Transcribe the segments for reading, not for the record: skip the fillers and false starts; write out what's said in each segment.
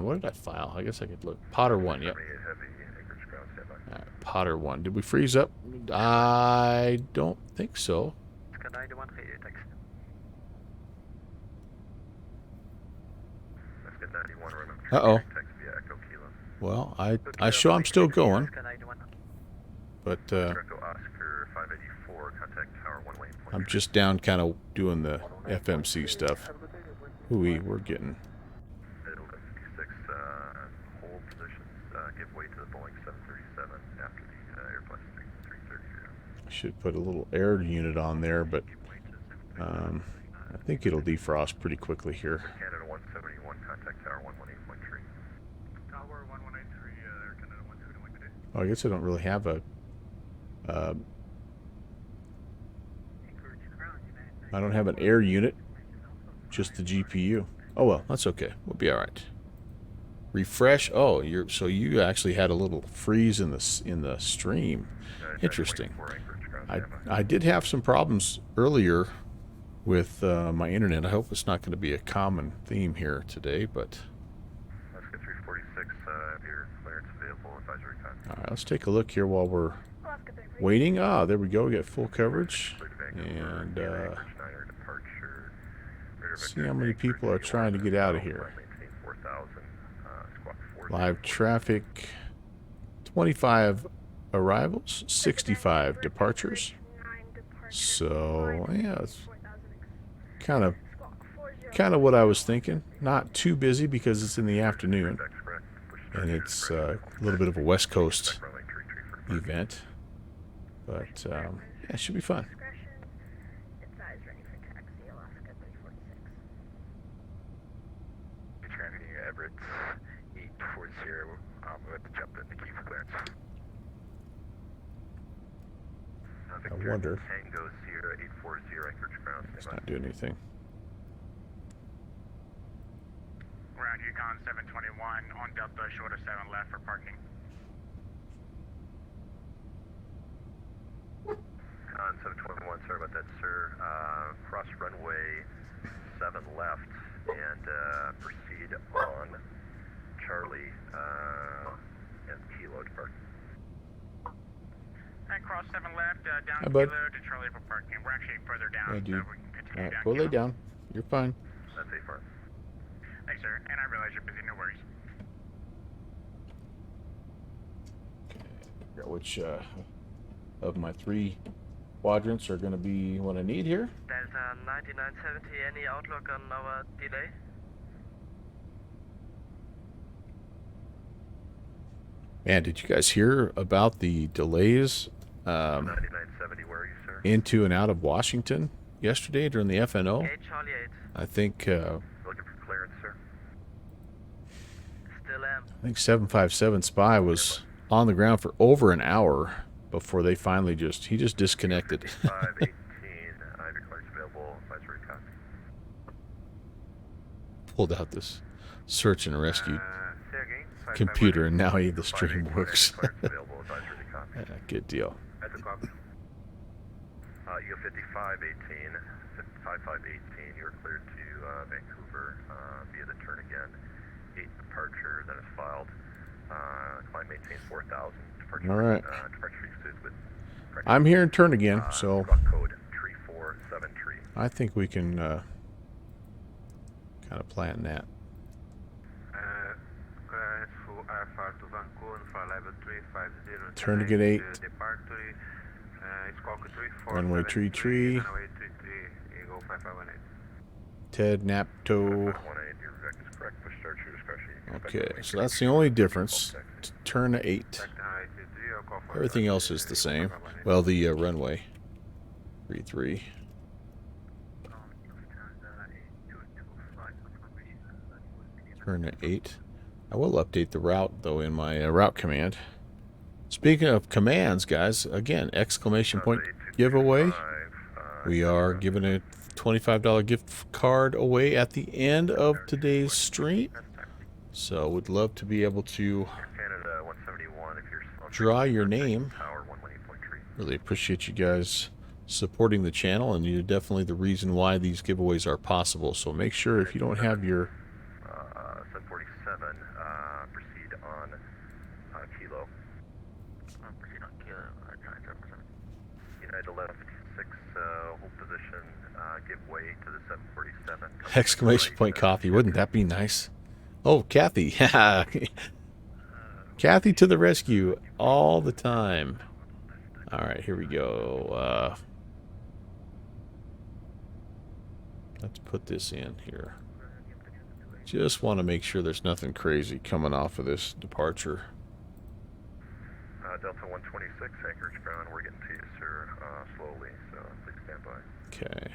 what did I file? I guess I could look. Potter 1, yep. Alright, Potter 1. Did we freeze up? I don't think so. Uh-oh. Well, I show I'm still going. But, I'm just down kind of doing the FMC stuff. Ooh, we're getting... I should put a little air unit on there, but I think it'll defrost pretty quickly here. Canada 171, contact tower 1183. Tower 1183, Air Canada 171 today. Oh, I guess I don't really have a... I don't have an air unit, just the GPU. Oh well, that's okay. We'll be all right. Refresh. Oh, so you actually had a little freeze in the stream. Interesting. I did have some problems earlier with my internet. I hope it's not going to be a common theme here today, but. Let's get 346. Your clearance available. Advisory time. All right, let's take a look here while we're waiting. Ah, there we go. We got full coverage. And see how many people are trying to get out of here. Live traffic, 25 arrivals, 65 departures. So yeah, it's kind of what I was thinking. Not too busy because it's in the afternoon, and it's a little bit of a West Coast event. But yeah, it should be fun. I wonder. It's not doing anything. Round Yukon 721 on Delta, short of 7 left for parking. On 721, sorry about that, sir. Cross runway 7 left and proceed on Charlie and Kilo to park. And cross 7 left, down Hi, Kilo bud. to Charlie for parking. We're actually further down, Hey, dude. so we can continue Alright, down go Kilo. lay down. You're fine. That's a farm. Thanks, sir. And I realize you're busy, no worries. Figure out which of my 3 quadrants are going to be what I need here. Delta 9970, any outlook on our delay? Man, did you guys hear about the delays 9970, where are you, sir? into and out of Washington yesterday during the FNO? 8 Charlie 8. I think Looking for clearance, sir. Still am. I think 757 Spy was on the ground for over an hour before they finally he just disconnected. 518, I have your clearance available. Advisory time. Pulled out this search and rescue Say again. computer, and now the stream works. Clearance available. Advisory time. Good deal. That's a copy. You have 5518, 5518. You're cleared to Vancouver via the turn again. 8 departure that is filed. Climb maintain 4,000. Departure, All right. Departure with I'm here in turn again, so squawk code 3473. I think we can kind of plan that. Turn to get 8. Runway tree. Ted Napto. Okay, so that's the only difference. Turn to 8. Everything else is the same. Well, the runway. 33. Turn to 8. I will update the route, though, in my route command. Speaking of commands, guys, again, exclamation point giveaway. We are giving a $25 gift card away at the end of today's stream. So would love to be able to draw your name. Really appreciate you guys supporting the channel, and you're definitely the reason why these giveaways are possible. So make sure if you don't have your 747 proceed on Kilo. Proceed on Kilo, 977. United left 6, hold position, give way to the 747. Exclamation point coffee. Wouldn't that be nice? Oh, Kathy. Kathy to the rescue all the time. All right, here we go. Let's put this in here. Just want to make sure there's nothing crazy coming off of this departure. Delta 126, Anchorage ground. We're getting to you, sir, slowly, so please stand by. Okay.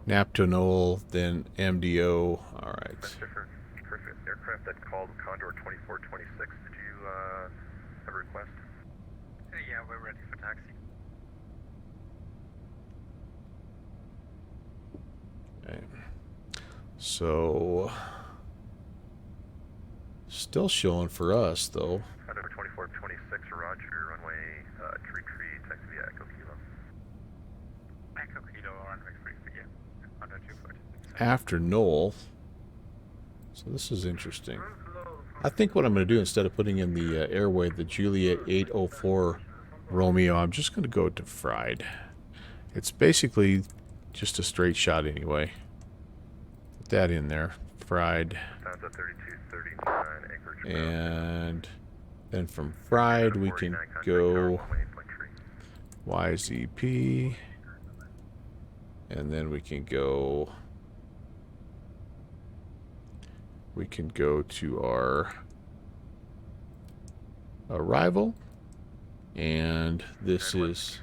Napto Knoll, then MDO. All right. Perfect. Aircraft that called Condor 2426. Did you have a request? Yeah, we're ready for taxi. Okay. So, still showing for us though. Condor 2426, Roger. Runway tree, taxi via Echo Kilo. Echo Kilo, runway 3 for you. Under 246. After Knoll. So this is interesting. I think what I'm going to do, instead of putting in the airway, the Juliet 804 Romeo, I'm just going to go to fried. It's basically just a straight shot anyway. Put that in there. Fried. Delta 3239, Anchorage ground. And then from fried we can go YZP. And then we can go to our arrival, and this is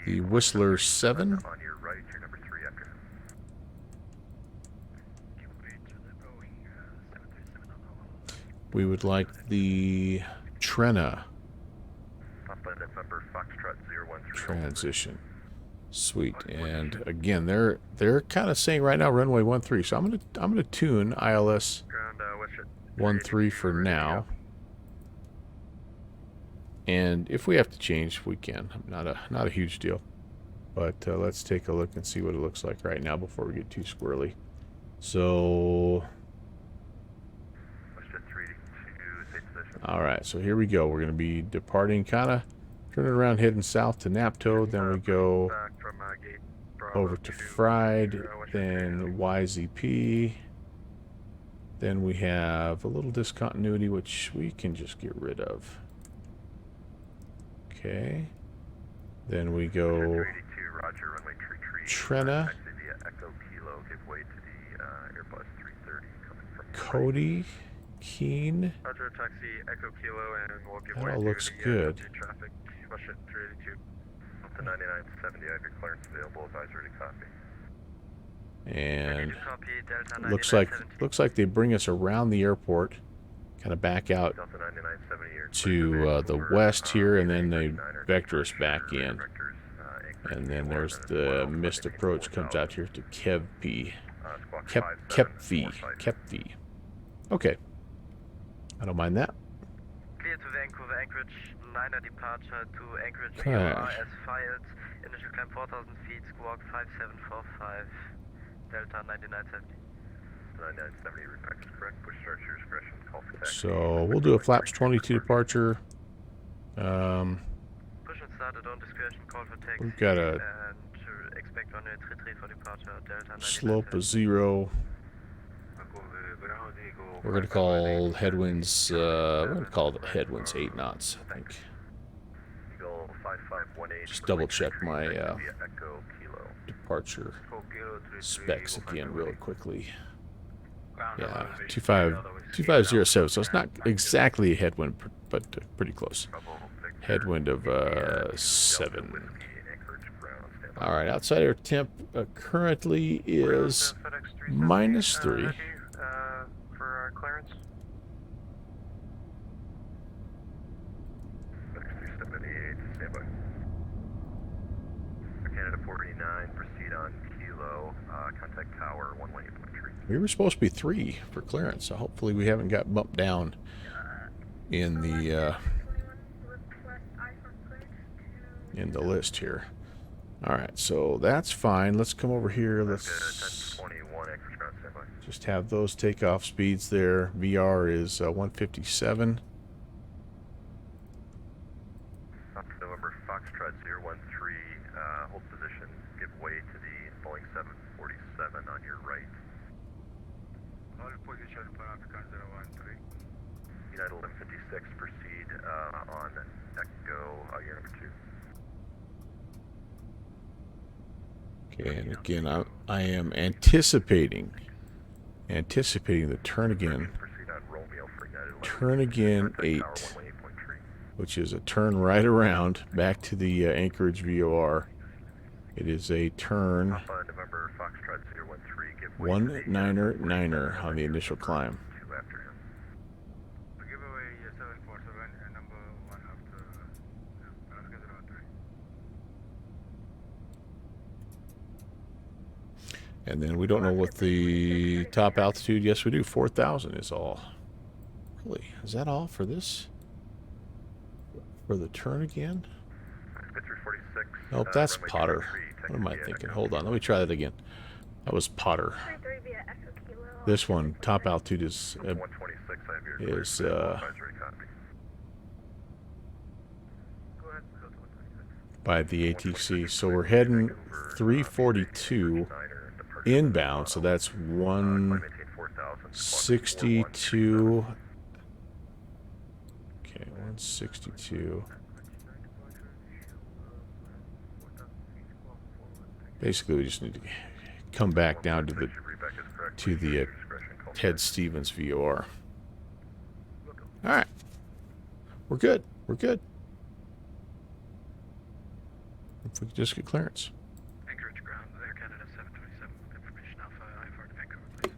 the Whistler 7. On your right, your number 3 after. We would like the Trena Papa November Foxtrot 013. transition. Sweet. And again, they're kind of saying right now runway 13. So I'm gonna tune ILS Ground, 13 for now. And if we have to change, we can. Not a huge deal. But let's take a look and see what it looks like right now before we get too squirrely. So, all right. So here we go. We're going to be departing, kind of turning around, heading south to Napto. Then we go over to Fried, then YZP. Then we have a little discontinuity, which we can just get rid of. Okay. Then we go Trena, Cody, Keen. Roger, taxi Echo Kilo, and we'll give That way all to looks the good. traffic. Rush it 382. Up to 9970, I have your clearance available, advisory to copy. And Copy, Delta looks like they bring us around the airport, kind of back out Delta 9970, you're to the west here, and then they vector us back in. And then there's the missed approach, comes out here to Kepvi. Okay. I don't mind that. Clear to Vancouver, Anchorage, liner departure to Anchorage, Okay. VOR as filed. Initial climb 4,000 feet, squawk 5745, Delta 9970. 9970, repack is correct. Push start to your discretion. Call for taxi. So we'll do a flaps 22 departure. Push and started on discretion, call for taxi. We've got a and to expect runway 33 for departure, Delta 9970. slope of 0. We're going to call headwinds, we're going to call the headwinds 8 knots, I think. Eagle 5518. Just double check my via Echo Kilo. departure specs again really quickly. Ground Yeah, elevation 2507, so it's not exactly a headwind, but pretty close. Headwind of 7. All right, outside air temp currently is -3. For our clearance. Standby. Canada 49, proceed on Kilo, contact tower 118.3. We were supposed to be 3 for clearance, so hopefully we haven't got bumped down in the list here. All right, so that's fine. Let's come over here. Let's 1021, Anchorage ground, standby. Just have those takeoff speeds there. VR is 157. November Foxtrot 013, hold position, give way to the Boeing 747 on your right. Hold position for African 013. United 1156, proceed on Echo, year number 2. Okay, and again, I am anticipating the turn again. Proceed on Romeo for United Turn again 8, which is a turn right around back to the Anchorage VOR. It is a turn November Foxtrot 013, give way 199er on the initial climb. to after him. Give away 747 and number 1 after Alaska 03. And then we don't know what the top altitude. Yes, we do. 4,000 is all. Really? Is that all for this? For the turn again? Nope, that's Potter. What am I thinking? Hold on. Let me try that again. That was Potter. This one, top altitude is by the ATC. So we're heading 342 inbound. So that's 162. Okay, 162. Basically, we just need to come back down to the Ted Stevens VOR. All right, we're good. We're good. If we could just get clearance. Anchorage ground, Air Canada 727, information Alpha, IFR to Vancouver, please.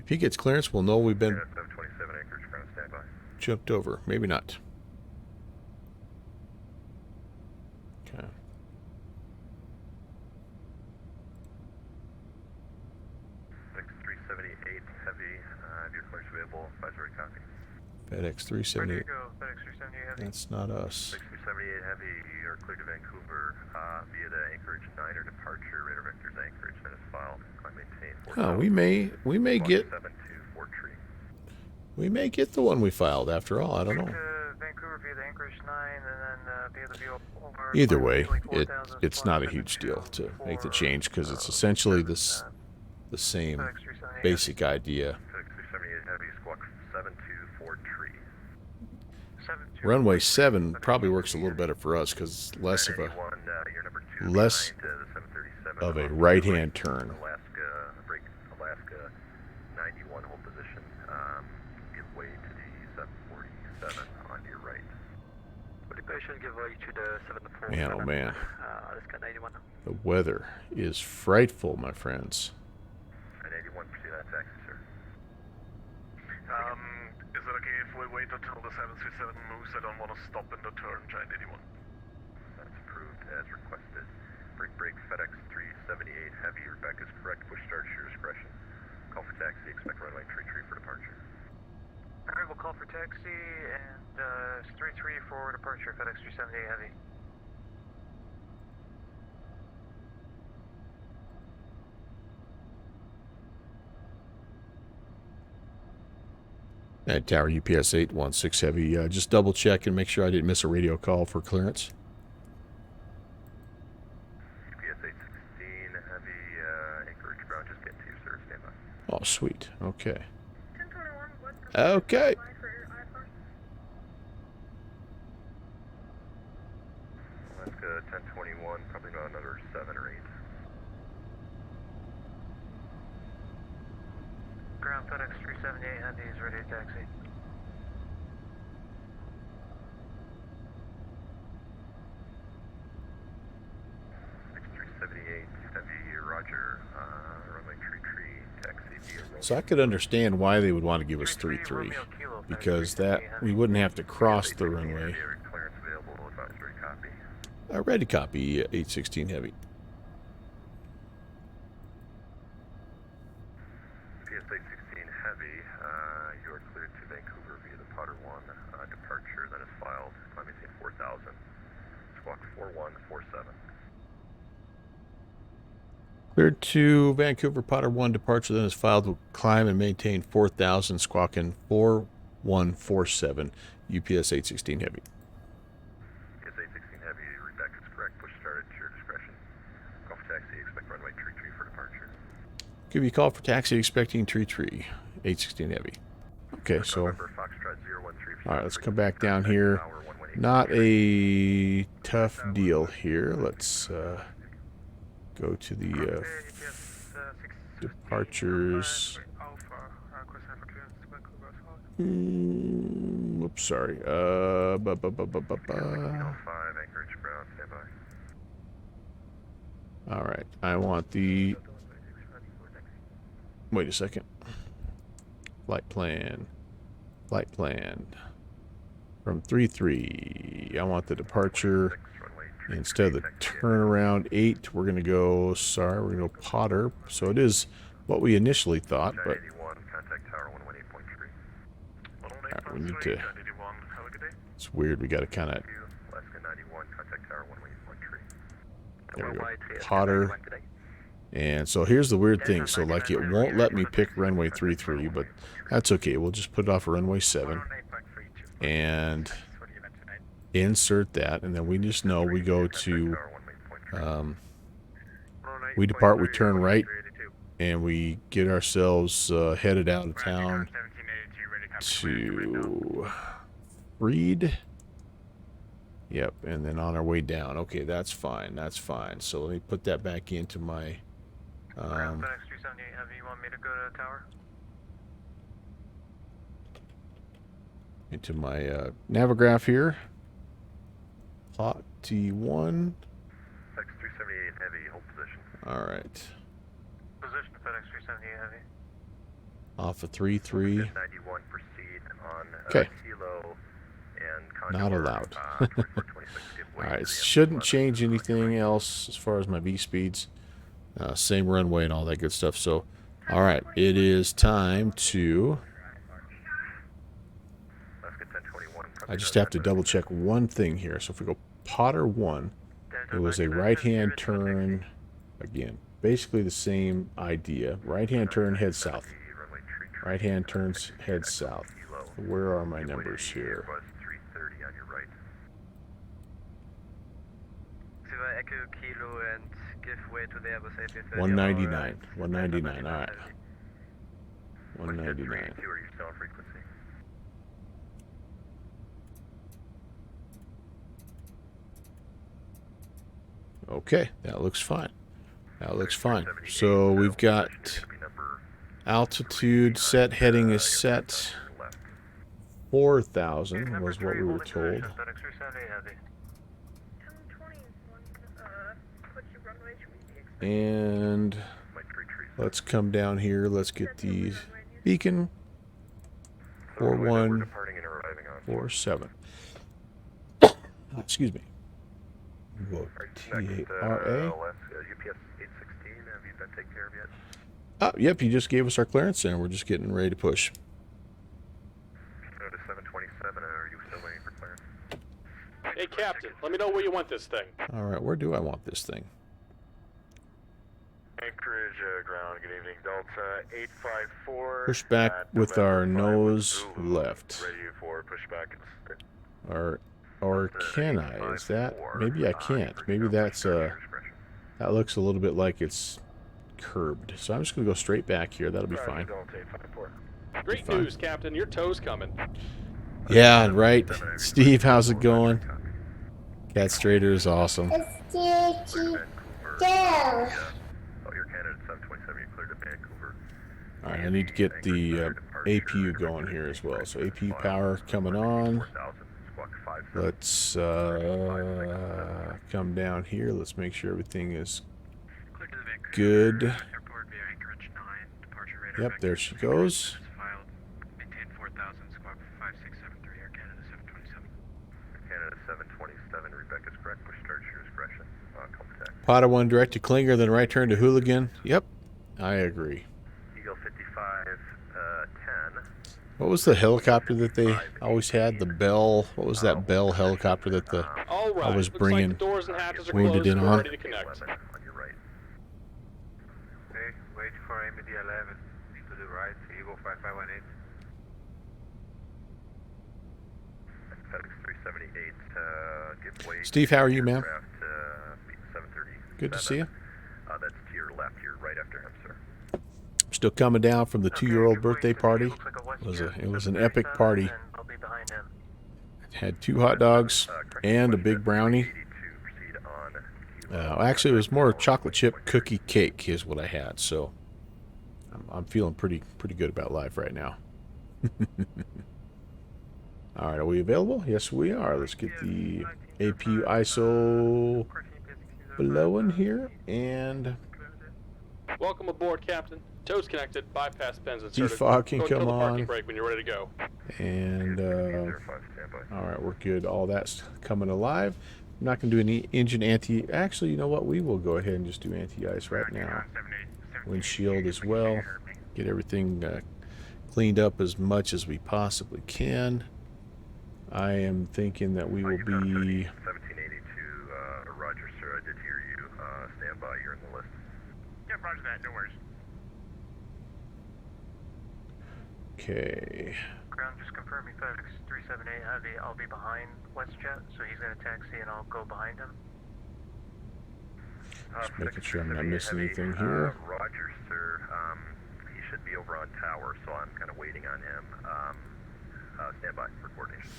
If he gets clearance, we'll know we've been 727 Anchorage ground, stand by. jumped over. Maybe not. Okay. FedEx 378 heavy, have your clearance available, advisory copy. FedEx 378. Go, FedEx 378 heavy. That's not us. 378 heavy, you're cleared to Vancouver via the Anchorage 9er departure, radar vectors Anchorage, that is filed, climb maintain. Oh, we may get 724 tree. we may get the one we filed after all. I don't know. Vancouver via the Anchorage 9 and then via the VO over. Either way, it's not a huge deal to make the change because it's essentially the same basic idea. FedEx 378 heavy, squawk 724 tree. Runway 7 probably works a little better for us because less of a right-hand turn. Alaska 91 hold position. Give way to the 747 on your right. Give way to the 747. Man, oh man. Alaska 91. The weather is frightful, my friends. 91, proceed on taxi, sir. Is it okay if we wait until the 737 moves? I don't want to stop in the turn, Giant 81. That's approved as requested. Break FedEx 378 heavy. Your back is correct. Push start at your discretion. Call for taxi. Expect runway 33 for departure. Alright, we'll call for taxi and 33 for departure, FedEx 378 heavy. At Tower UPS 816 Heavy, just double check and make sure I didn't miss a radio call for clearance. UPS 816 heavy. Anchorage ground. Just get to you, sir. Stand by. Oh, sweet. Okay. Okay. Alaska 1021. Probably about another 7 or 8. Ground FedEx 378 heavy is ready to taxi. Roger, runway tree, taxi via Romeo. So I could understand why they would want to give us 3-3, because that we wouldn't have to cross the runway. Clearance available, advisory copy. Ready to copy 816 Heavy. PS 816 heavy, you are cleared to Vancouver via the Potter 1 departure that is filed. Climb maintain 4000. Squawk 4147. Cleared to Vancouver, Potter 1, departure then is filed, will climb and maintain 4,000, squawking 4147, UPS 816 Heavy. UPS 816 Heavy, Rebecca is correct, push started to your discretion. Call for taxi, expect runway 33 for departure. Give you a call for taxi, expecting 33, 816 Heavy. Okay, so, alright, let's come back down here. Not a tough deal here. Let's go to the departures. Oops, sorry. Alright, I want the... Wait a second. Flight plan. Flight plan. From 33, I want the departure. Instead of the turnaround 8, we're going to go, sorry, we're going to go Potter. So it is what we initially thought, but... Alright, we need to... It's weird, we got to kind of... There we go. Potter. And so here's the weird thing. So, like, it won't let me pick runway 33, but that's okay. We'll just put it off of runway 7. And insert that, and then we just know we go to we depart, we turn right, and we get ourselves headed out of town to Reed. Yep, and then on our way down. Okay, that's fine, that's fine. So let me put that back into my into my Navigraph here. Plot T1. X378 Heavy, hold position. Alright. Position FedEx 378 Heavy. Off of 3-3. 91, proceed on Okay. Kilo and Not allowed. Alright, shouldn't change anything else as far as my V speeds. Same runway and all that good stuff. So, alright, it is time to... I just have to double check one thing here. So if we go Potter 1, it was a right-hand turn. Again, basically the same idea. Right-hand turn, head south. Right-hand turns, head south. Where are my numbers here? 199. 199, alright. 199. Okay, that looks fine. That looks fine. So we've got altitude set, heading is set. 4,000 was what we were told. And let's come down here. Let's get the beacon. 4147. Excuse me. We'll T8RA. Oh, yep, he just gave us our clearance and we're just getting ready to push. Hey, Captain, let me know where you want this thing. Alright, where do I want this thing? Anchorage, ground, good evening, Delta 854. Push back with our nose left. Ready for pushback. Or can I? Is that... Maybe I can't. Maybe that's that looks a little bit like it's curbed. So I'm just going to go straight back here. That'll be fine. Great news, Captain. Your tow's coming. Yeah, right. Steve, how's it going? Cat Strader is awesome. Alright, I need to get the APU going here as well. So APU power coming on. Let's come down here. Let's make sure everything is good. Yep, there she goes. Potter 1 direct to Klinger, then right turn to Hooligan. Yep, I agree. Eagle 55, 10. What was the helicopter that they always had? The Bell. What was that Bell helicopter that the I was bringing Like the doors and hatches are wounded closed. in We're on? ready to connect. wait for MD11 to the right, Eagle 5518. FedEx 378, give way. Steve, how are you, man? 730. Good to see you. That's to your left, you're right after him, sir. Still coming down from the Okay, 2-year-old give way birthday to the party. looks like a WestJet It was an epic 737, party. and I'll be behind him. Had 2 hot dogs and a big brownie. 82, proceed on. Actually, it was more chocolate chip cookie cake is what I had. So I'm feeling pretty good about life right now. All right, are we available? Yes, we are. Let's get the APU ISO blowing here, and Welcome aboard, Captain. Toes connected, bypass pins inserted. defog can Go until come the parking on, brake when you're ready to go. and 05, standby. all right, we're good. All that's coming alive. I'm not going to do any engine anti. Actually, you know what? We will go ahead and just do anti-ice right now. Windshield as well. Get everything cleaned up as much as we possibly can. I am thinking that we will be 1782, Roger, sir. I did hear you. Stand by. You're in the list. Yeah, roger that, no worries. okay. Ground, just confirming FedEx 378 Heavy. I'll be behind WestJet, so he's going to taxi and I'll go behind him. Just making sure I'm not FedEx missing 378 anything Heavy, here. Roger, sir. He should be over on tower, so I'm kind of waiting on him. Stand by for coordination.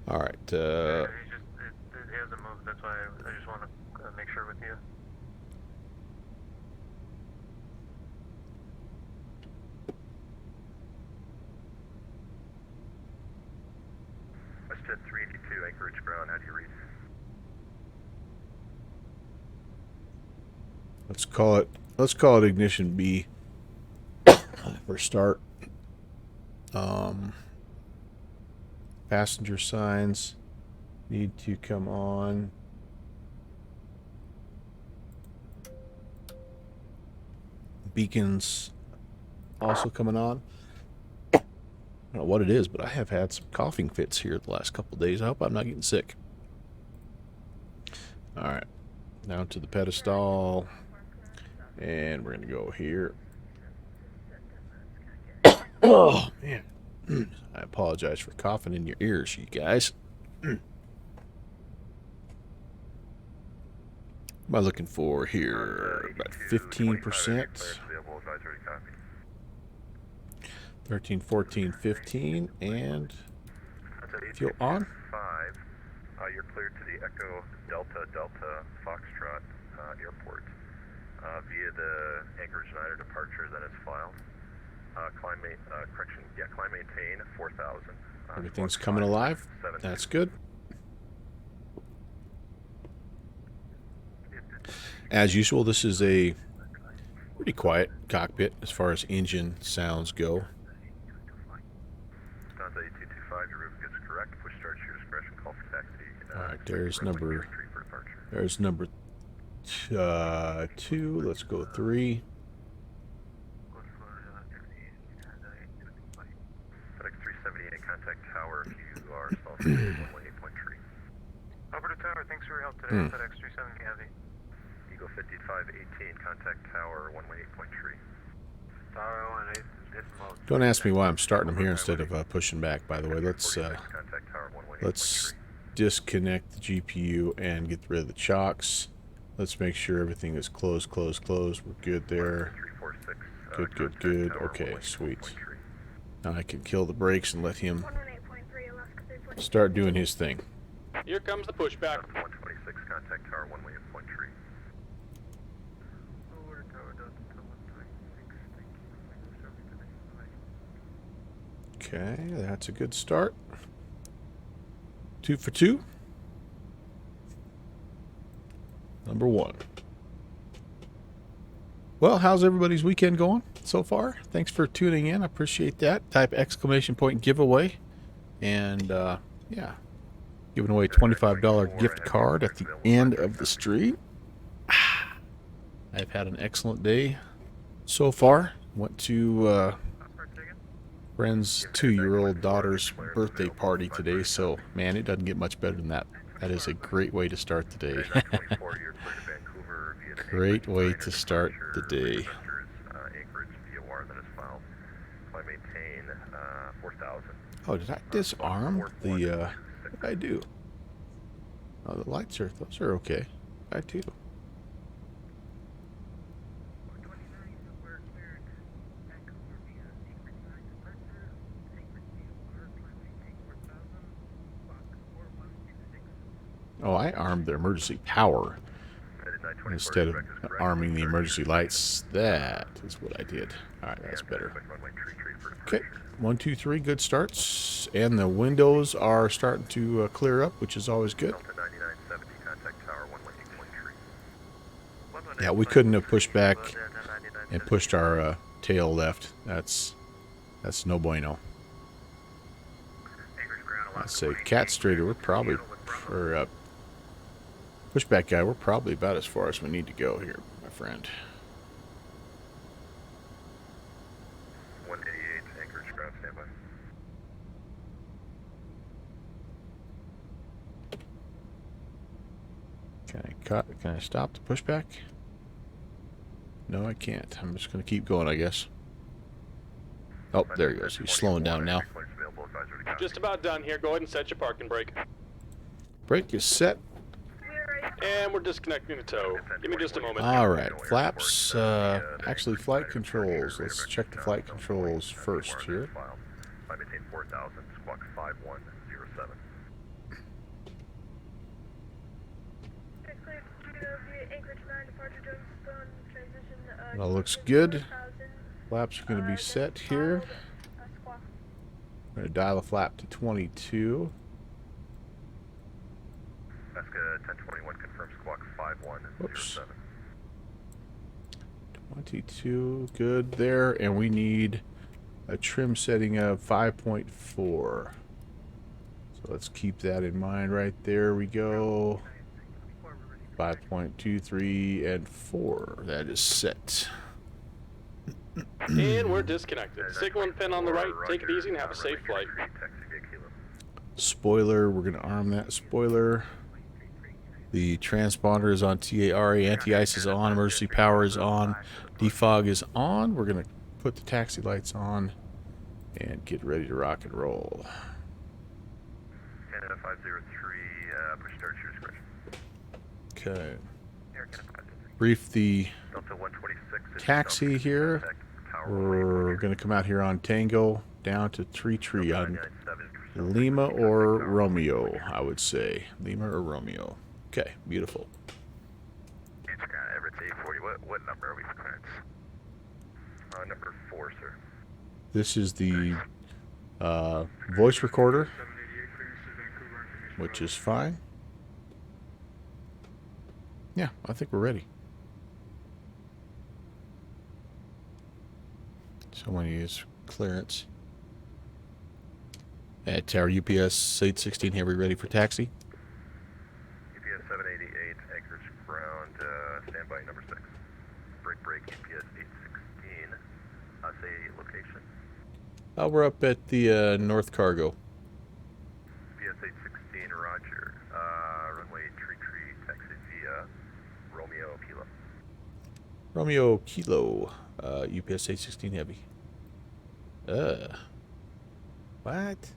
All right. He hasn't moved, that's why I just want to make sure with you. WestJet 382, Anchorage ground. How do you read? Let's call it ignition B for start. Passenger signs need to come on. Beacons also coming on. I don't know what it is, but I have had some coughing fits here the last couple of days. I hope I'm not getting sick. All right, down to the pedestal, and we're gonna go here. Oh man, I apologize for coughing in your ears, you guys. What am I looking for here? About 15%. 13, 14, 15, and fuel on. 5. You're cleared to the Echo Delta Delta Foxtrot Airport via the Anchorage Niner departure that is filed. Climb maintain 4,000. Everything's coming alive. That's good. As usual, this is a pretty quiet cockpit as far as engine sounds go. Stanza 8225, your route is correct. Push start to your discretion. Call for taxi. All right, there's number 2. Let's go 3. FedEx 378, contact tower if you are Southbound 118.3. Over to tower, thanks for your help today, FedEx 378 Heavy. Eagle 5518, contact tower 118.3. Tower 18, Don't ask me why I'm starting them here instead of pushing back. By the way, let's Contact tower 118.3. let's disconnect the GPU and get rid of the chocks. Let's make sure everything is closed. We're good there. 346, Good. Okay, sweet. Now I can kill the brakes and let him start doing his thing. Here comes the pushback. 126, contact tower 118.3. Okay, that's a good start. 2 for 2. Number 1. Well, how's everybody's weekend going so far? Thanks for tuning in. I appreciate that. Type exclamation point giveaway. And, yeah. Giving away a $25 gift card at the end of the stream. I've had an excellent day so far. Went to friend's 2-year-old daughter's birthday party today, so man, it doesn't get much better than that. That is a great way to start the day. Great way to start the day. fly maintain 4,000. Oh, did I disarm the, what did I do? Oh, the lights are, those are okay. I do. Oh, I armed the emergency power instead of arming the emergency lights. That is what I did. Alright, that's better. Okay, 1, 2, 3, good starts. And the windows are starting to clear up, which is always good. Yeah, we couldn't have pushed back and pushed our tail left. That's no bueno. Let's say cat straighter, we're probably, or pushback guy, we're probably about as far as we need to go here, my friend. 188, Anchorage ground, standby. Can I stop the pushback? No, I can't. I'm just going to keep going, I guess. Oh, there he goes. He's slowing down now. Just about done here. Go ahead and set your parking brake. Brake is set. And we're disconnecting the tow. Give me just a moment. Alright, flaps, actually flight controls. Let's check the flight controls first here. Flight maintain 4,000, squawk 5107. That looks good. Flaps are going to be set here. I'm going to dial a flap to 22. Alaska 1021 confirms squawk 5107. 22, good there. And we need a trim setting of 5.4. So let's keep that in mind right there. We go. 5.2, 3, and 4. That is set. And we're disconnected. Signal and pin on the right. Take it easy and have a safe flight. Spoiler, we're going to arm that spoiler. The transponder is on TARA. Anti-ice is on. Emergency power is on. Defog is on. We're going to put the taxi lights on and get ready to rock and roll. Canada 503, push start your discretion. Okay. Brief the taxi here. We're going to come out here on Tango down to Tree on Lima or Romeo, I would say. Lima or Romeo. Okay, beautiful. Everett 840, what number are we for clearance? Number 4, sir. This is the voice recorder, which is fine. Yeah, I think we're ready. Someone use clearance. At Tower UPS 816, here we ready for taxi? UPS 788, Anchorage ground, standby number 6. Break, UPS 816, say location. We're up at the North Cargo. UPS 816, roger. Runway tree, taxi via Romeo Kilo. Romeo Kilo, UPS 816 heavy. What?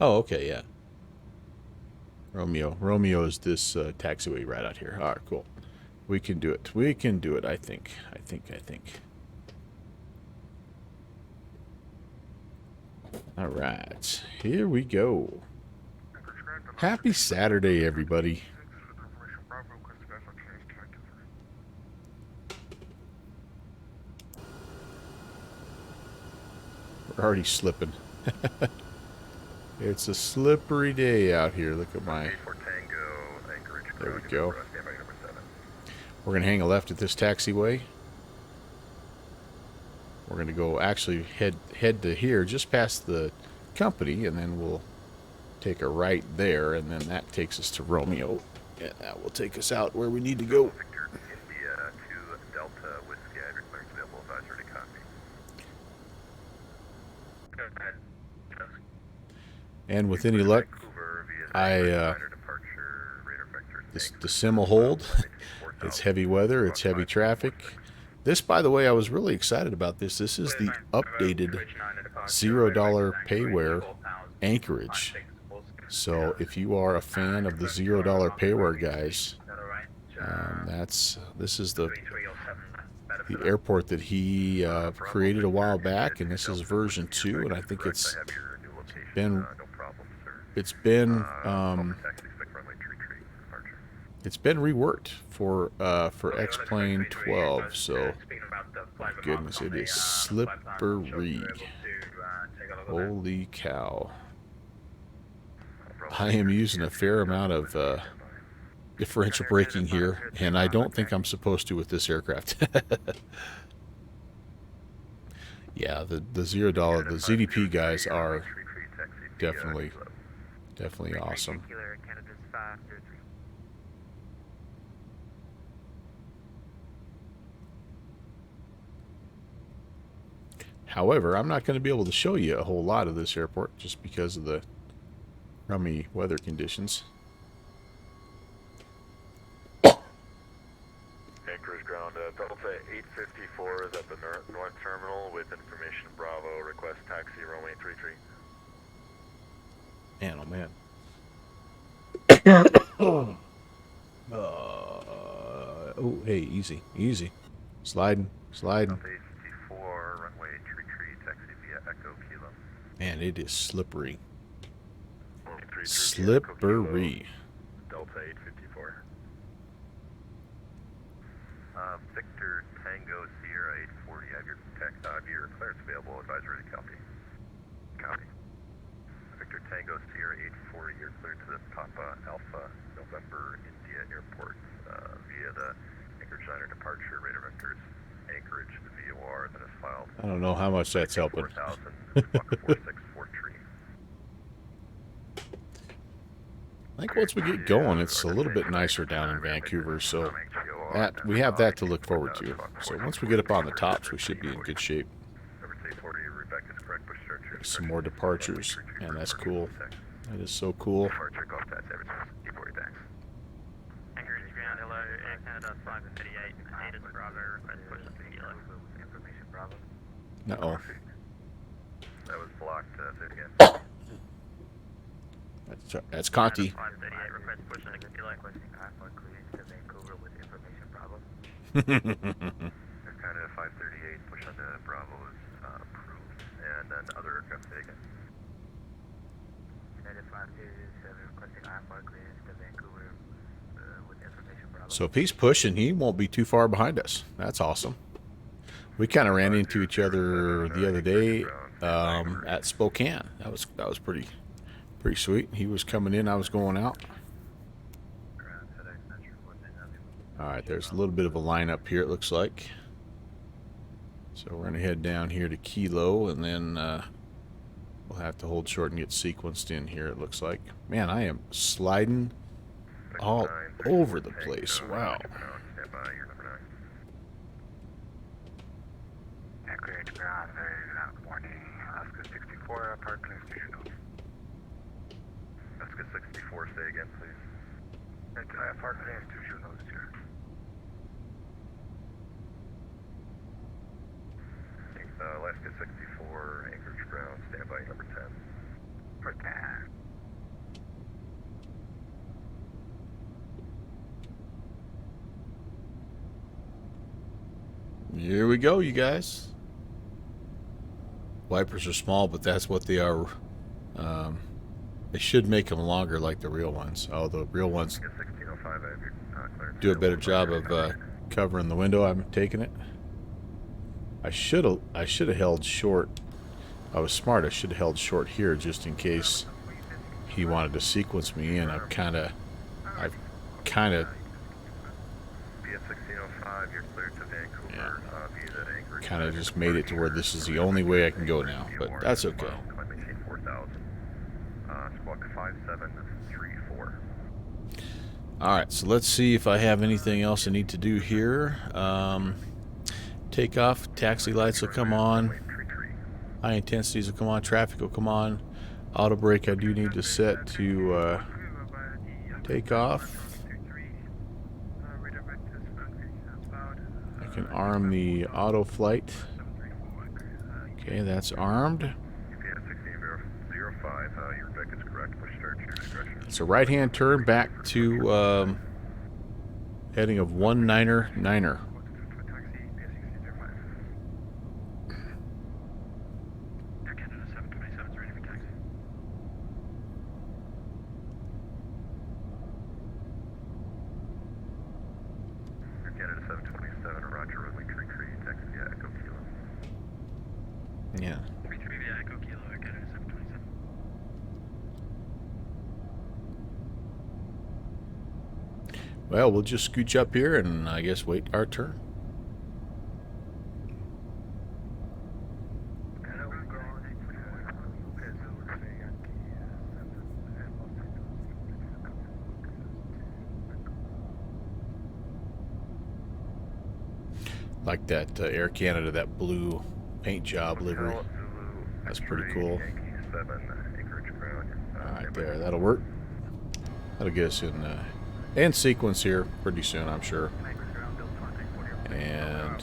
Oh, okay, yeah. Romeo is this taxiway right out here. All right, cool. We can do it. We can do it, I think. I think. All right, here we go. Happy Saturday, everybody. We're already slipping. It's a slippery day out here. Look at my... There we go. We're going to hang a left at this taxiway. We're going to go actually head to here, just past the company, and then we'll take a right there, and then that takes us to Romeo. And that will take us out where we need to go. India to Delta Whiskey, I declare available advisory to copy. And with any luck, the sim will hold. It's heavy weather, it's heavy traffic. This, by the way, I was really excited about this. This is the updated $0 payware anchorage. So if you are a fan of the $0 payware guys, this is the airport that he created a while back, and this is version 2, and I think it's been reworked for X-Plane 12. So my goodness, it is slippery. Holy cow. I am using a fair amount of differential braking here, and I don't think I'm supposed to with this aircraft. Yeah, the $0, the ZDP guys are definitely awesome. However, I'm not going to be able to show you a whole lot of this airport just because of the crummy weather conditions. Anchorage ground, Delta 854 is at the North Terminal with information Bravo. Request taxi runway 33. Man, oh man. Oh, hey, easy. Sliding. Delta 854, runway 33, taxi via Echo Kilo. Man, it is slippery. 33, Slippery. Delta 854. Victor Tango Sierra 840. I have your clearance available. Advisory to copy. Copy. Victor Tango Sierra 840. You're cleared to the Papa Alpha November India Airport via the Anchorage Niner departure. Radar vectors Anchorage to VOR. Then is filed. I don't know how much that's helping. 4000. Squawk 464 tree. I think once we get going, it's a little bit nicer down in Vancouver, so we have that to look forward to. So once we get up on the tops, we should be in good shape. Some more departures, and that's cool. That is so cool. Anchorage ground, hello, Air Canada 538, Adidas Bravo, request push to kilo. Information Bravo. Uh-oh. That was blocked, say it again. That's Conti. 538, request push to kilo. Requesting Alpha clearance to Vancouver with information Bravo. Air Canada 538, push on to Bravo is approved, and then other aircraft say again. United 527, requesting Alpha clearance to Vancouver with information Bravo. So if he's pushing, he won't be too far behind us. That's awesome. We kind of ran into each other the other day at Spokane. That was pretty sweet. He was coming in, I was going out. All right, there's a little bit of a lineup here, it looks like. So we're gonna head down here to Kilo, and then we'll have to hold short and get sequenced in here, it looks like. Man, I am sliding all over the place. Wow. Anchorage ground, morning, Alaska 64, park clearance to Juneau. Alaska 64, say again, please. Park clearance to Juneau this year. Alaska 64, Anchorage ground, standby number 10. For 10. Here we go, you guys. Wipers are small, but that's what they are. They should make them longer like the real ones. Oh, the real ones do a better job of covering the window. I'm taking it. I should have held short. I was smart. I should have held short here just in case he wanted to sequence me in. I've kind of just made it to where this is the only way I can go now, but that's okay. Alright, so let's see if I have anything else I need to do here. Takeoff, taxi lights will come on, high intensities will come on, traffic will come on, auto brake I do need to set to take off. I can arm the auto flight. Okay, that's armed. UPS 1605, your deck is correct. Push start to your discretion. It's a right-hand turn back to heading of 199er. Canada 727, Roger, runway tree, taxi via Echo Kilo. Yeah. We can be via Echo Kilo, Canada 727. Well, we'll just scooch up here and I guess wait our turn. Like that Air Canada, that blue paint job livery. That's pretty cool. Alright there, that'll work. That'll get us in sequence here pretty soon, I'm sure. And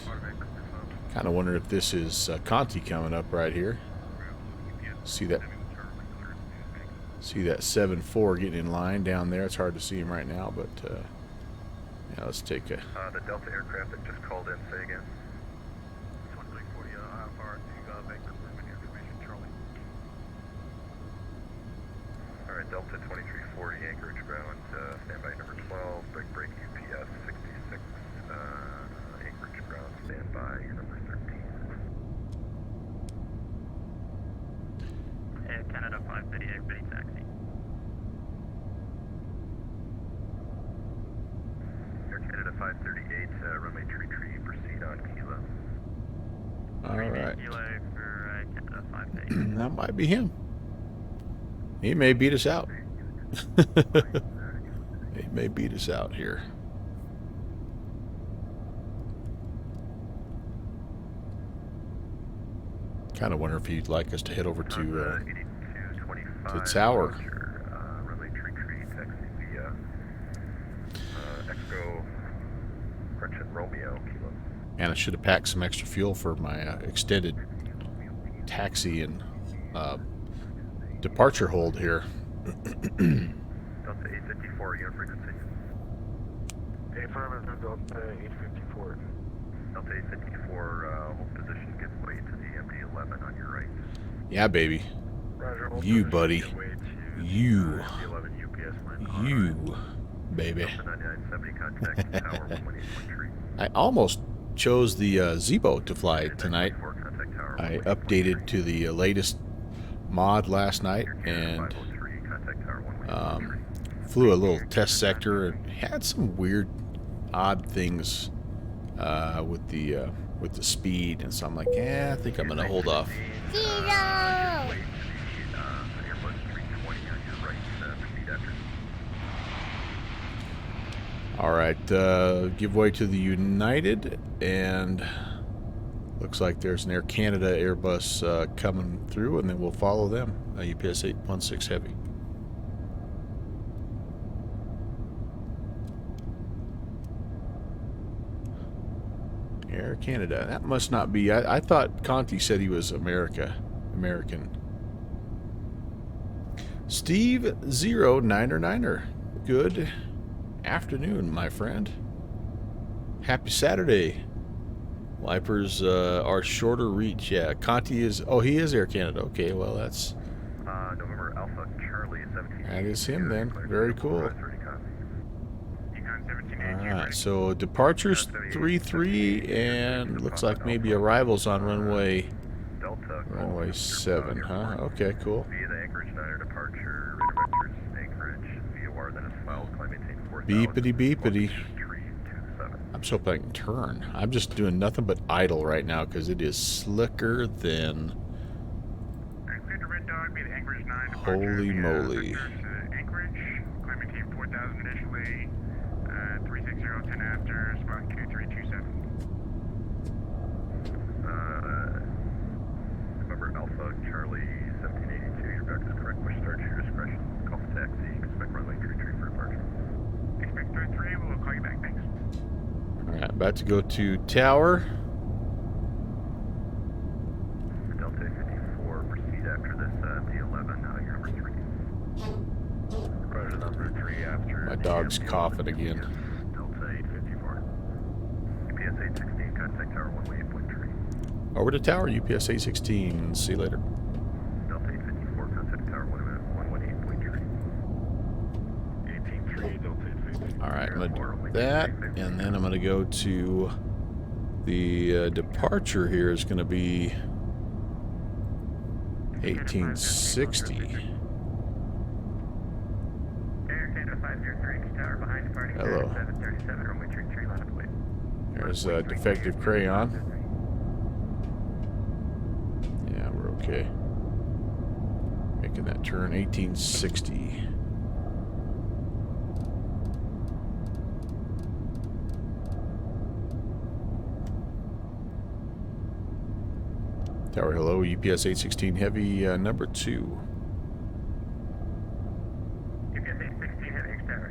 kind of wondering if this is Conti coming up right here. See that 7-4 getting in line down there. It's hard to see him right now, but yeah, let's take a... the Delta aircraft that just called in, say again. Alright, Delta 2340, Anchorage ground, standby number 12, break UPS 66, Anchorage ground, standby number 13. Air Canada 538, ready taxi. Air Canada 538, runway tree, proceed on Kilo. Alright. Kilo for Canada 538. That might be him. He may beat us out. He may beat us out here. Kind of wonder if he'd like us to head over to the tower. Runway tree, taxi via Echo Correction Romeo Kilo. And I should have packed some extra fuel for my extended taxi and departure hold here. Delta 854, unit frequency. Affirmative, Delta 854. Delta 854, hold position, give way to the MD11 on your right. Yeah, baby. Roger, hold You, position, buddy. give way to You. MD11 UPS line. You, baby. Delta 9970, contact tower 118.3. I almost chose the Zebo to fly tonight. Contact tower I updated to the latest mod last night and flew a little test sector and had some weird, odd things with the speed, and so I'm like, yeah, I think I'm gonna hold off. All right, give way to the United, and looks like there's an Air Canada Airbus coming through, and then we'll follow them. UPS 816 Heavy. Air Canada. That must not be. I thought Conti said he was American. Steve 099er. Good afternoon, my friend. Happy Saturday. Wipers are shorter reach. Yeah, Conti is... Oh, he is Air Canada. Okay, well, that's... November Alpha Charlie 17. That is him then. Very cool. Alright, so departures 3-3, and looks like maybe arrivals on runway 7, huh? Okay, cool. Via the Anchorage 9er departure, radar vectors, Anchorage, VOR, then it's filed, climb maintain 4000. Beepity beepity. I'm so hoping I can turn. I'm just doing nothing but idle right now because it is slicker than... Holy moly. Anchorage, climb maintain 4000 initially, 360, 10 after, spot 2327. November Alpha Charlie 1782, your back is correct, push start to your discretion. Call for taxi, expect runway 33 for departure. Expect 33, we'll call you back, thanks. Alright, about to go to tower. Delta 54, proceed after this MD11. You're number 3. Roger, number 3 after. My dog's coughing again. Delta 854. UPS 816, contact tower 118.3. Over to tower, UPS 816. See you later. Delta 854, contact tower 118.3. 18.3, Delta 854. All right, I'm going to do that, and then I'm going to go to the departure here is going to be 1860. Hello. There's a defective crayon. Yeah, we're okay. Making that turn 1860. Tower, hello, UPS 816 Heavy, number 2. UPS 816 Heavy, Tower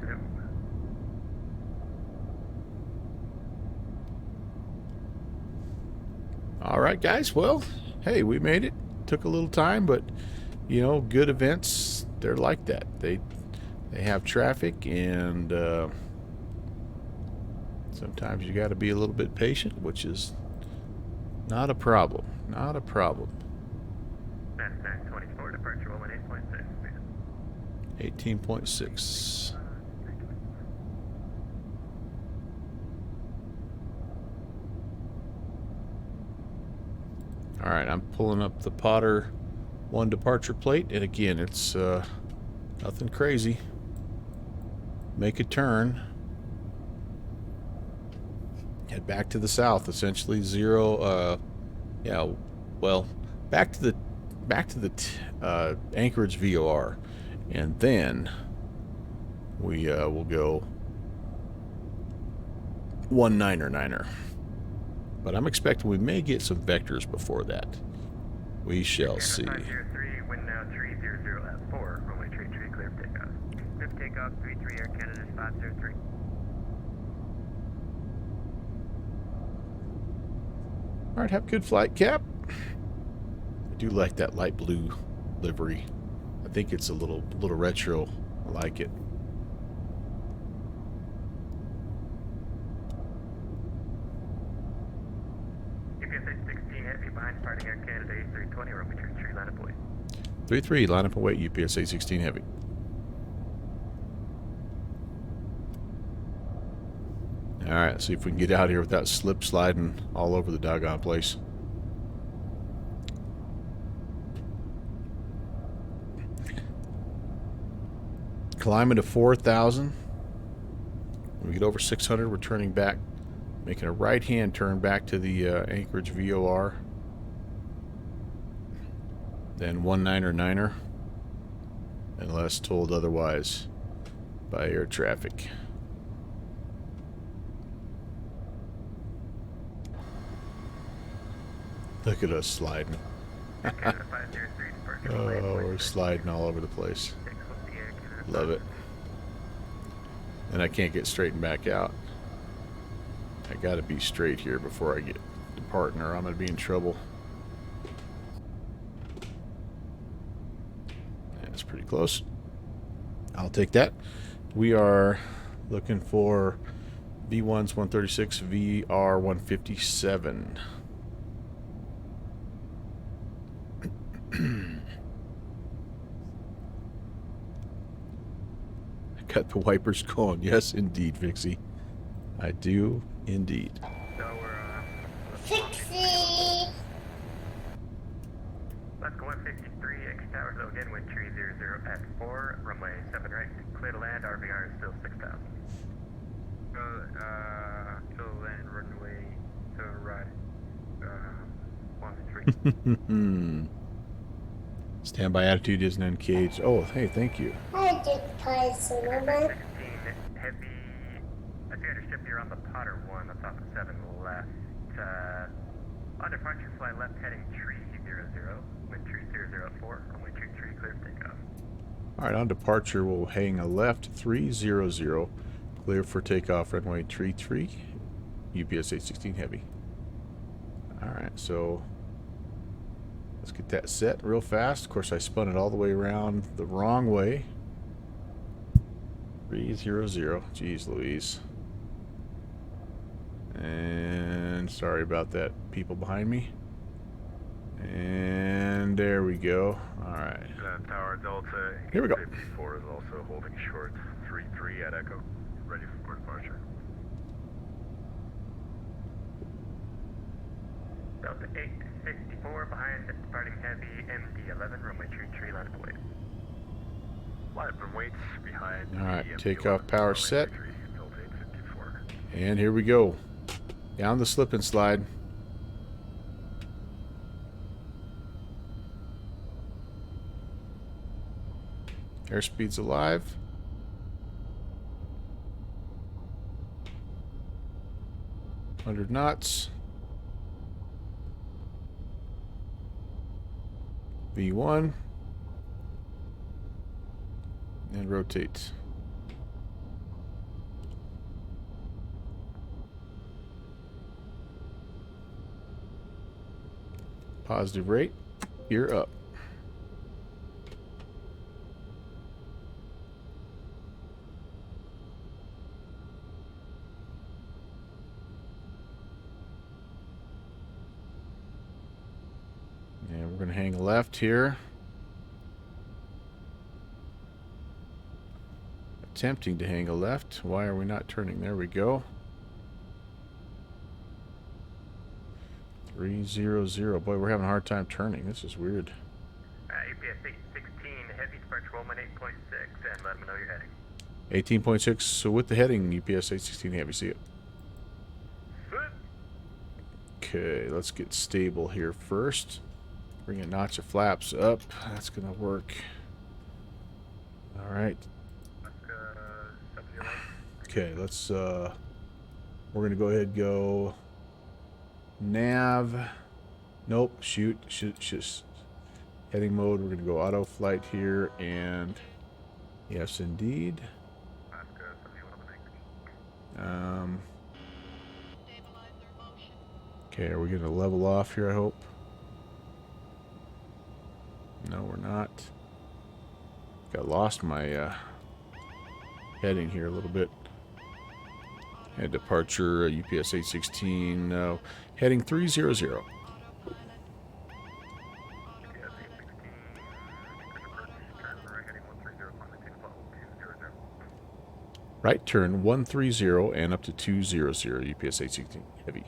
2. All right, guys. Well, hey, we made it. Took a little time, but you know, good events, they're like that. They have traffic, and sometimes you got to be a little bit patient, which is not a problem. Not a problem. 24, departure 18.6. 18.6. All right, I'm pulling up the Potter 1 departure plate, and again, it's nothing crazy. Make a turn. Head back to the south, essentially 0. Yeah, well, back to the Anchorage VOR, and then we will go 19er. But I'm expecting we may get some vectors before that. We shall see. 503, wind now 300 at 4, runway 33, clear for takeoff. Clear for takeoff, 33, Air Canada 503. All right, have a good flight, Cap. I do like that light blue livery. I think it's a little retro. I like it. UPS 816 Heavy, behind departing Air Canada 8320, runway 33, line up away. 33, line up and wait, UPS 816 Heavy. All right, see if we can get out here without slip sliding all over the doggone place. Climbing to 4,000. When we get over 600, we're turning back, making a right-hand turn back to the Anchorage VOR. Then 19er, unless told otherwise by air traffic. Look at us sliding. Oh, we're sliding all over the place. Love it. And I can't get straightened back out. I gotta be straight here before I get departing, or I'm gonna be in trouble. That's pretty close. I'll take that. We are looking for V1s 136, VR 157. Got the wipers going. Yes, indeed, Vixie. I do, indeed. So we're, Fixie! let's go 153, X Tower, so again, wind 300 at 4, runway 7 right, clear to land, RVR is still 6,000. Clear to land, runway 7 right, 13. Standby attitude isn't engaged. Oh, hey, thank you. I did Tyson, remember? 16 heavy, I see your ship here on the Potter 1, that's off of 7 left. On departure, fly left heading 300, wind 300 at 4, runway 23, clear for takeoff. All right, on departure, we'll hang a left 300, clear for takeoff, runway 33. UPS 816 Heavy. Alright, so let's get that set real fast. Of course, I spun it all the way around the wrong way. 300. Jeez Louise. And sorry about that, people behind me. And there we go. Alright. Tower Delta Here we go. 54 is also holding short 3-3 at Echo. Ready for departure. Delta 854 behind departing heavy MD11, runway 23, line up and wait. Line up and wait behind. Alright, the takeoff MD11, power runway set. 23, Delta 854. And here we go. Down the slip and slide. Airspeed's alive. .100 knots. V1. And rotate. Positive rate. Gear up. And we're going to hang left here. Attempting to hang a left. Why are we not turning? There we go. 300. Boy, we're having a hard time turning. This is weird. UPS 816, heavy departure 118.6, and let me know you're heading. 18.6. So with the heading, UPS 816 Heavy. See it. Okay, let's get stable here first. Bring a notch of flaps up. That's going to work. All right. Okay, let's, we're going to go ahead and go nav. Nope, shoot. Heading mode, we're going to go auto flight here, and yes, indeed. Okay, are we going to level off here, I hope? No, we're not. Got lost my heading here a little bit. Had departure, UPS 816, no. Heading 300. Right turn 130 and up to 200, UPS 816 Heavy.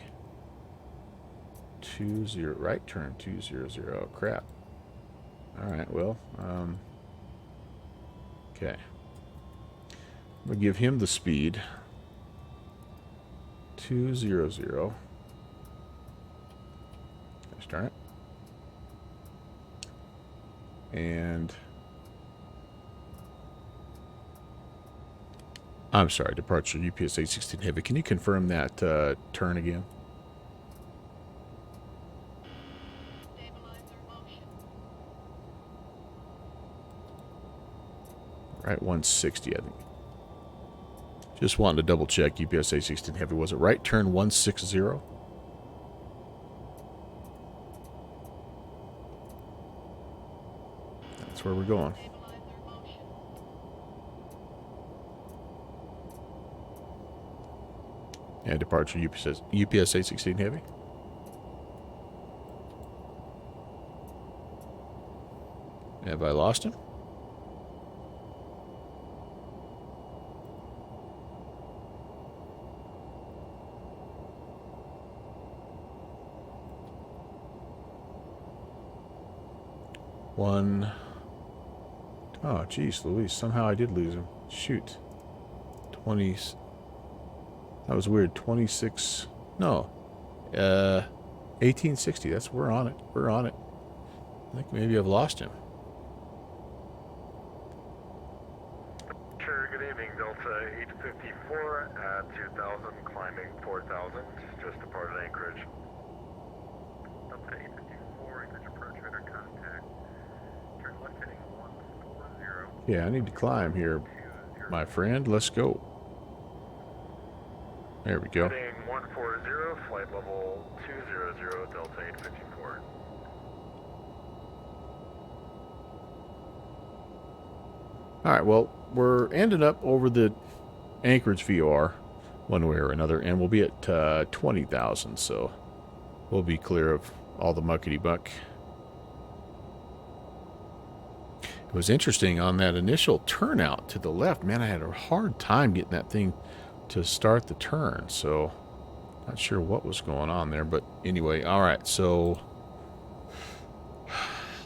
20, right turn 200. Oh, crap. Alright, well, okay. I'm going to give him the speed. 200. Start it. And I'm sorry, departure UPS 816 Heavy. Can you confirm that turn again? Right, 160, I think. Just wanted to double check UPS 816 Heavy. Was it right turn 160? That's where we're going. And departure UPS 816 Heavy. Have I lost him? One. Oh, geez, Louise. Somehow I did lose him. Shoot. 20. That was weird. 26. No. 1860. That's, we're on it. We're on it. I think maybe I've lost him. Sure, good evening. Delta 854 at 2000, climbing 4000. Just departed Anchorage. Delta 854, Anchorage approach, radar contact. Turn left heading 140. Yeah, I need to climb here, my friend. Let's go. There we go. Heading 140 flight level 200, Delta 854. Alright, well, we're ending up over the Anchorage VOR one way or another, and we'll be at 20,000, so we'll be clear of all the muckety-muck. It was interesting on that initial turnout to the left. Man, I had a hard time getting that thing to start the turn, so not sure what was going on there. But anyway, all right, so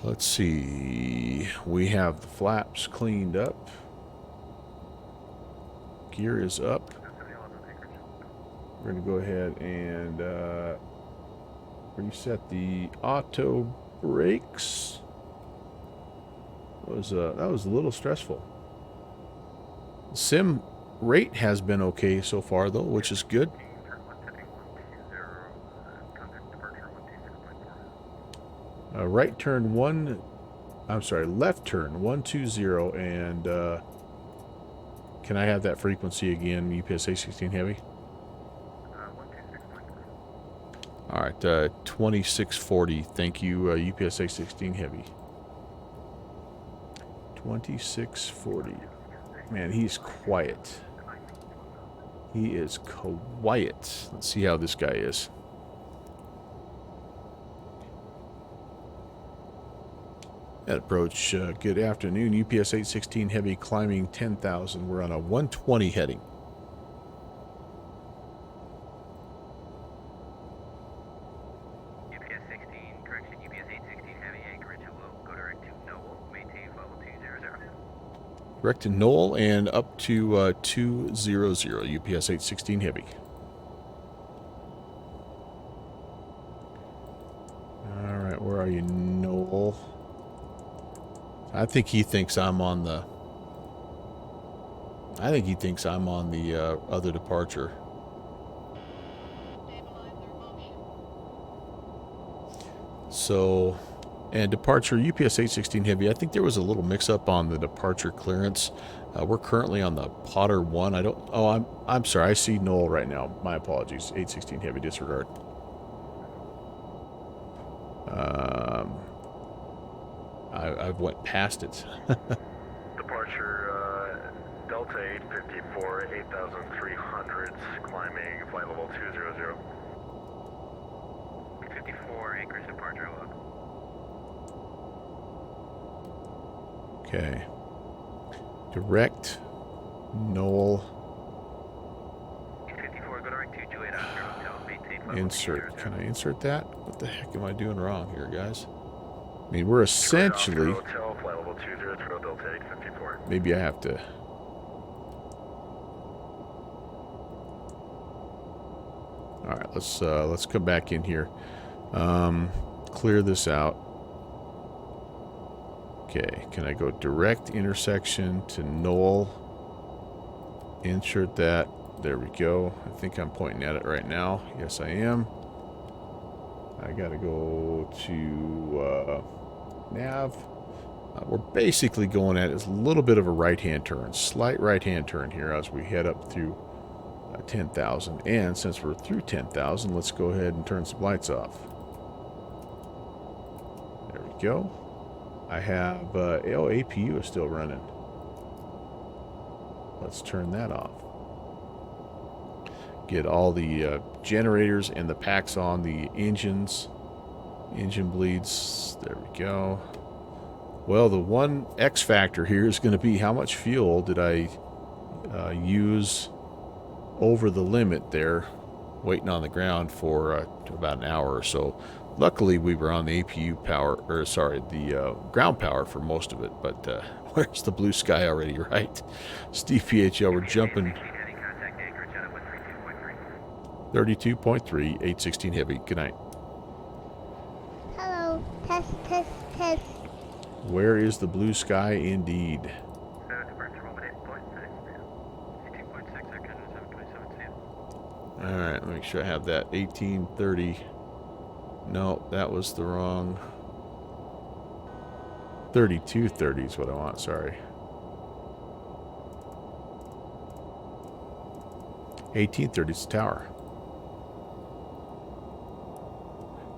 let's see. We have the flaps cleaned up. Gear is up. We're going to go ahead and reset the auto brakes. That was a little stressful. Sim rate has been okay so far, though, which is good. Right turn one. I'm sorry, left turn 120, and can I have that frequency again? UPS 816 Heavy. 126.4. All right, 2640. Thank you, UPS 816 Heavy. 2640. Man, he's quiet. He is quiet. Let's see how this guy is. That approach, good afternoon. UPS 816 Heavy climbing 10,000. We're on a 120 heading. UPS 16, correction, UPS 816 Heavy, Anchorage, hello, go direct to Noel, maintain level 200. Direct to Knoll and up to 200, UPS 816 Heavy. All right, where are you, Knoll? I think he thinks I'm on the... other departure. So... And departure, UPS 816 Heavy. I think there was a little mix-up on the departure clearance. We're currently on the Potter 1. I'm sorry. I see Knoll right now. My apologies. 816 Heavy, disregard. I've went past it. Departure Delta 854, 8,300, climbing flight level 200. 854, Anchorage, departure, hello. Okay. Direct Knoll. 854, go direct to Juliet Oscar Hotel, maintain level Insert. 200. Can I insert that? What the heck am I doing wrong here, guys? I mean, we're essentially... Hotel, flight level 200, Delta 854. Maybe I have to... Alright, let's come back in here. Clear this out. Okay, can I go direct intersection to Knoll? Insert that. There we go. I think I'm pointing at it right now. Yes, I am. I gotta go to nav. We're basically going at a little bit of a right-hand turn. Slight right-hand turn here as we head up through 10,000. And since we're through 10,000, let's go ahead and turn some lights off. There we go. I have, APU is still running. Let's turn that off. Get all the generators and the packs on the engines. Engine bleeds. There we go. Well, the one X factor here is going to be how much fuel did I use over the limit there, waiting on the ground for about an hour or so. Luckily, we were on the APU power, or sorry, the ground power for most of it, but where's the blue sky already, right? Steve PHL, we're jumping 32.3, 816 Heavy. Good night. Hello. Test, test, test. Where is the blue sky indeed? Departure moment 8.6. 18.6, Air Canada 727 CM. Alright, make sure I have that. 1830. No, that was the wrong. 3230 is what I want, sorry. 1830 is the tower.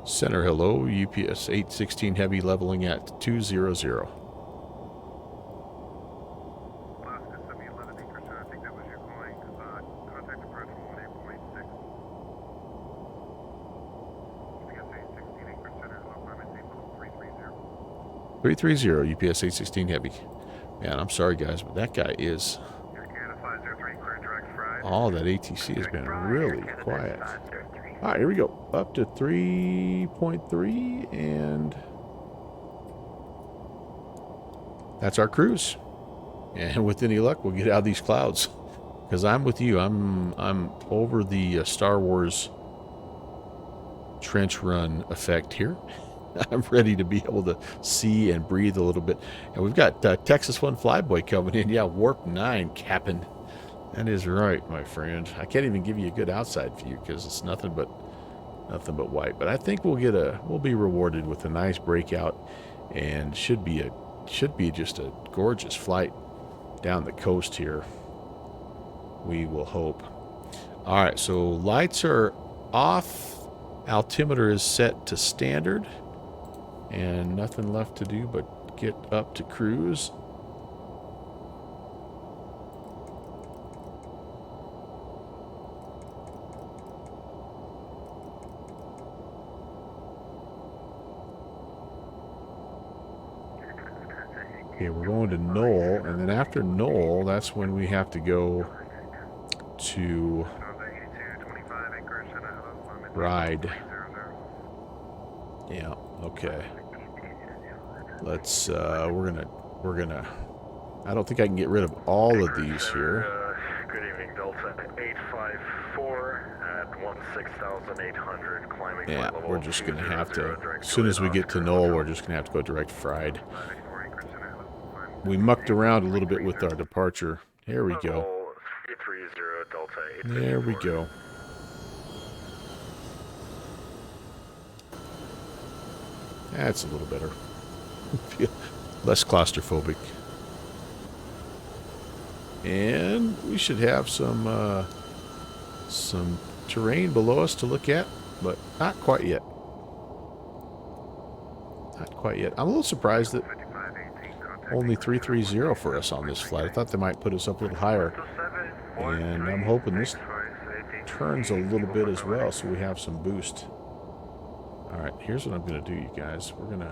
Center, hello. UPS 816 Heavy leveling at 200. Alaska 711 acres, I think that was your calling. Contact approach 18.6. UPS 816 acres, center, hello, climate level 330. 330 UPS 816 Heavy. Man, I'm sorry guys, but that guy is... Your Canada 503, clear direct fried. All that ATC has been really quiet. Alright, here we go. Up to 3.3 and that's our cruise. And with any luck, we'll get out of these clouds. Because I'm with you. I'm over the Star Wars trench run effect here. I'm ready to be able to see and breathe a little bit. And we've got Texas One Flyboy coming in. Yeah, Warp 9 capping. That is right, my friend. I can't even give you a good outside view because it's nothing but white. But I think we'll be rewarded with a nice breakout, and should be just a gorgeous flight down the coast here. We will hope. All right, so lights are off. Altimeter is set to standard, and nothing left to do but get up to cruise. Okay, we're going to Knoll, and then after Knoll, that's when we have to go to Ride. Yeah, okay. Let's, we're gonna, I don't think I can get rid of all of these here. Good evening, Delta 854 at 16,800, climbing Yeah, flight level we're just gonna have to, 200, as soon as we get to Knoll, we're just gonna have to go direct fried. We mucked around a little bit with our departure. There we go. 330 Delta 854. There we go. That's a little better. Less claustrophobic. And we should have some terrain below us to look at, but not quite yet. Not quite yet. I'm a little surprised that only 330 for us on this flight. I thought they might put us up a little higher. And I'm hoping this turns a little bit as well, so we have some boost. Alright, here's what I'm going to do, you guys. I'm going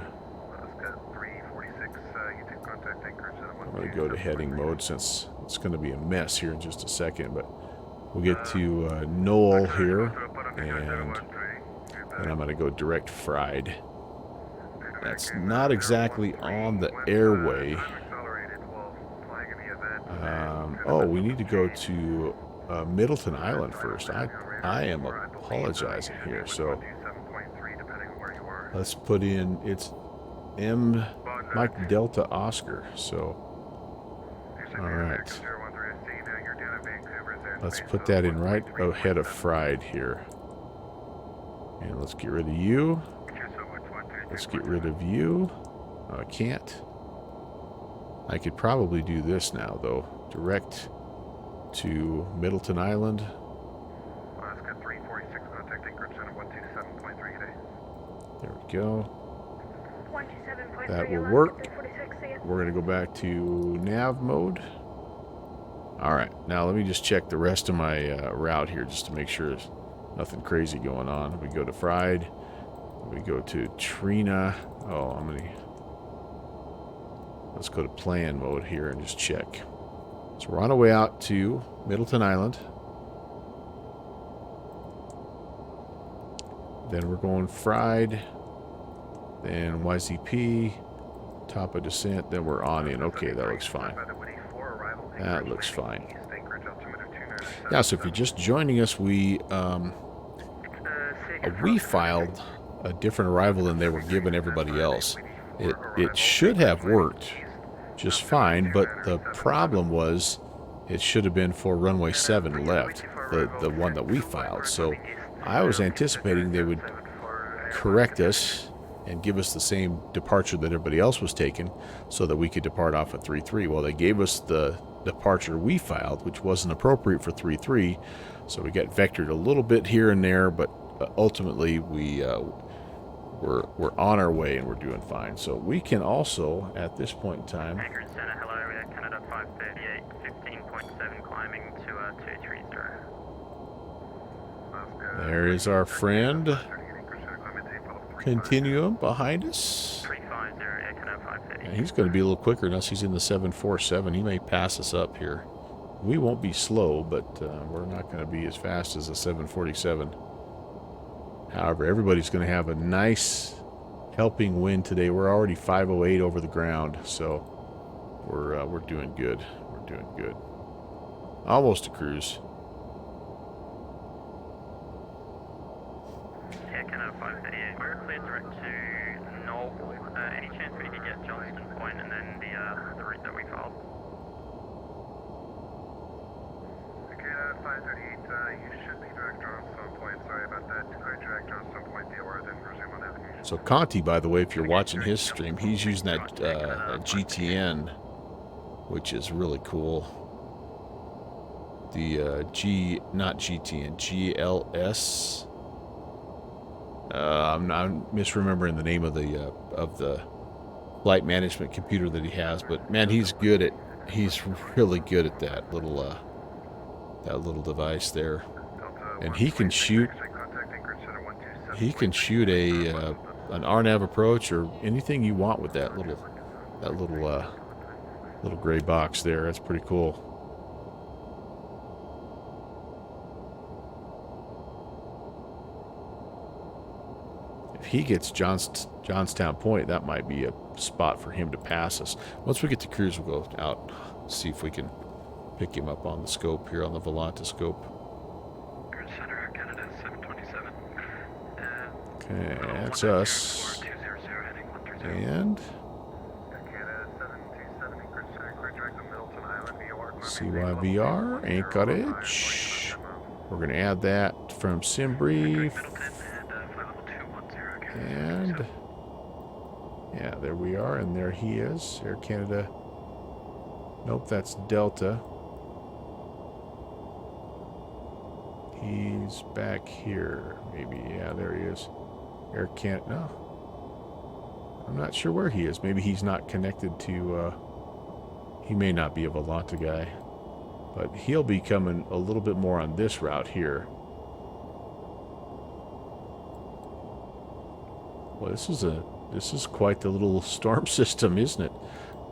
to go to heading mode since it's going to be a mess here in just a second. But we'll get to Knoll here, and then I'm going to go direct fried. That's not exactly on the airway. Oh, we need to go to Middleton Island first. I am apologizing here. So let's put in, it's M Mike Delta Oscar. So, all right. Let's put that in right ahead of fried here. And let's get rid of you. Let's get rid of you. I can't. I could probably do this now, though. Direct to Middleton Island. Alaska 346, contacting group center 127.3 today. There we go. That will work. We're going to go back to nav mode. All right. Now let me just check the rest of my route here just to make sure there's nothing crazy going on. We go to fried. We go to Trina. Oh, let's go to plan mode here and just check. So we're on our way out to Middleton Island. Then we're going fried. Then YZP. Top of descent. Then we're on in. Okay, that looks fine. That looks fine. Yeah, so if you're just joining us, we filed a different arrival than they were giving everybody else. It should have worked just fine, but the problem was it should have been for runway 7 left, the one that we filed. So I was anticipating they would correct us and give us the same departure that everybody else was taking so that we could depart off at 3-3. Well, they gave us the departure we filed, which wasn't appropriate for 3-3, so we got vectored a little bit here and there, but ultimately we we're on our way and we're doing fine. So we can also, at this point in time, Anchorage Center, hello, Air Canada 538, 15.7 climbing to 230. there is our friend Continuum behind us. 350, Air Canada 538. And he's going to be a little quicker unless he's in the 747. He may pass us up here. We won't be slow, but we're not going to be as fast as a 747. However, everybody's going to have a nice helping wind today. We're already 508 over the ground, so we're doing good. We're doing good. Almost a cruise. Air Canada 538, we're clear direct to Noble. Any chance we could get Johnston Point and then the route that we followed? Canada 538, you should be direct on some point. Sorry about that. Declare direct on some point, DOR, then resume on navigation. So Conti, by the way, if you're watching his stream, he's using that GTN, which is really cool. The not GTN, GLS. I'm misremembering the name of the flight management computer that he has, but man, he's really good at that little device there, and he can shoot a an RNAV approach or anything you want with that little gray box there. That's pretty cool. If he gets Johnstown Point, that might be a spot for him to pass us. Once we get to cruise, we'll go out, see if we can pick him up on the scope here, on the Volanta scope. Cruise Center, Canada 727. Okay, that's us. And CYVR, Anchorage. We're going to add that from SimBrief. And yeah, there we are, and there he is. Air Canada. Nope, that's Delta. He's back here, maybe. Yeah, there he is. Air Canada. No, I'm not sure where he is. Maybe he's not connected to. He may not be a Volanta guy, but he'll be coming a little bit more on this route here. Well, this is quite the little storm system, isn't it?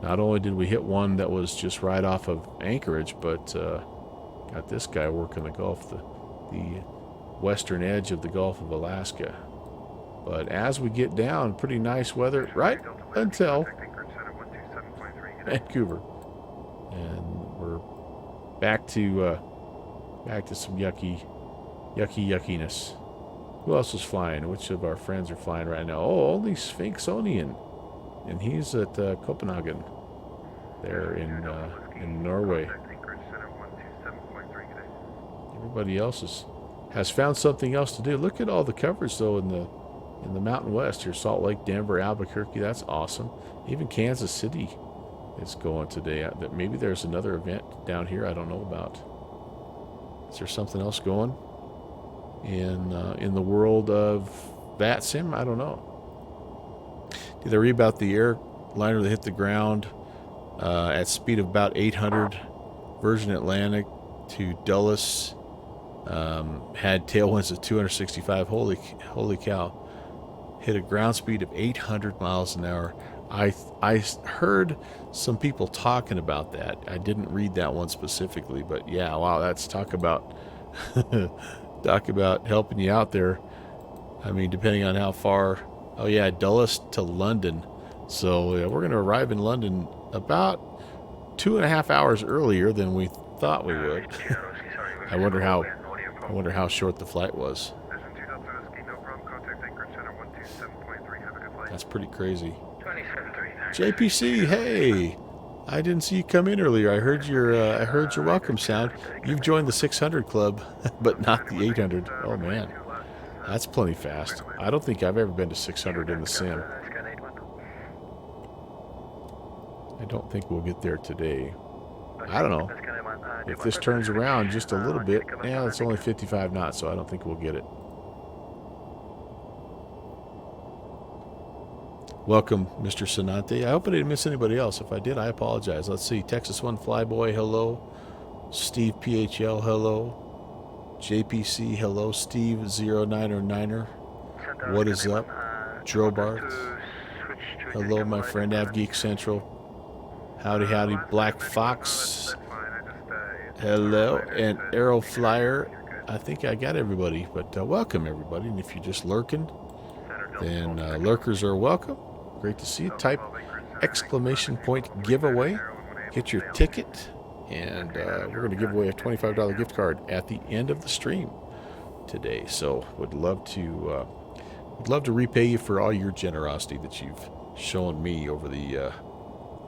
Not only did we hit one that was just right off of Anchorage, but got this guy working the Gulf, the western edge of the Gulf of Alaska. But as we get down, pretty nice weather right until Vancouver, and we're back to some yuckiness. Who else is flying? Which of our friends are flying right now? Oh, only Sphinxonian, and he's at Copenhagen, there in Norway. Everybody else has found something else to do. Look at all the coverage though in the Mountain West here. Salt Lake, Denver, Albuquerque. That's awesome. Even Kansas City is going today. Maybe there's another event down here I don't know about. Is there something else going in the world of VATSIM? I don't know. Did I read about the airliner that hit the ground at speed of about 800, Virgin Atlantic to Dulles, had tailwinds of 265. Holy cow. Hit a ground speed of 800 miles an hour. I heard some people talking about that. I didn't read that one specifically, but yeah, wow, that's talk about helping you out there. I mean, depending on how far. Oh yeah, Dulles to London. So yeah, we're going to arrive in London about 2.5 hours earlier than we thought we would. I wonder how short the flight was. That's pretty crazy. JPC, hey! I didn't see you come in earlier. I heard your welcome sound. You've joined the 600 club, but not the 800. Oh man, that's plenty fast. I don't think I've ever been to 600 in the sim. I don't think we'll get there today. I don't know. If this turns around just a little bit, yeah, it's only 55 knots, so I don't think we'll get it. welcome, Mr. Sonante. I hope I didn't miss anybody else. If I did, I apologize. Let's see. Texas One Flyboy, hello. Steve PHL, hello. JPC, hello. Steve 0909er. What is up? Drobart. Hello, my friend. AvGeek Central. Howdy, howdy. Black Fox. Hello. And Arrow Flyer. I think I got everybody, but welcome everybody. And if you're just lurking, then lurkers are welcome. Great to see you. Type exclamation point giveaway. Get your ticket, and we're going to give away a $25 gift card at the end of the stream today. So would love to repay you for all your generosity that you've shown me over the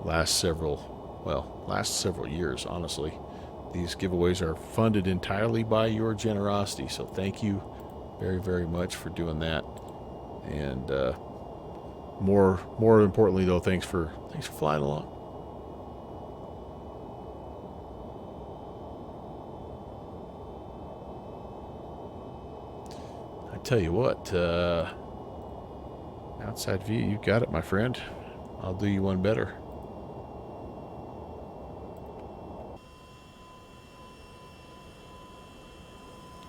last several years, honestly. These giveaways are funded entirely by your generosity, so thank you very, very much for doing that. And more importantly, though, thanks for flying along. I tell you what, outside view, you got it, my friend. I'll do you one better.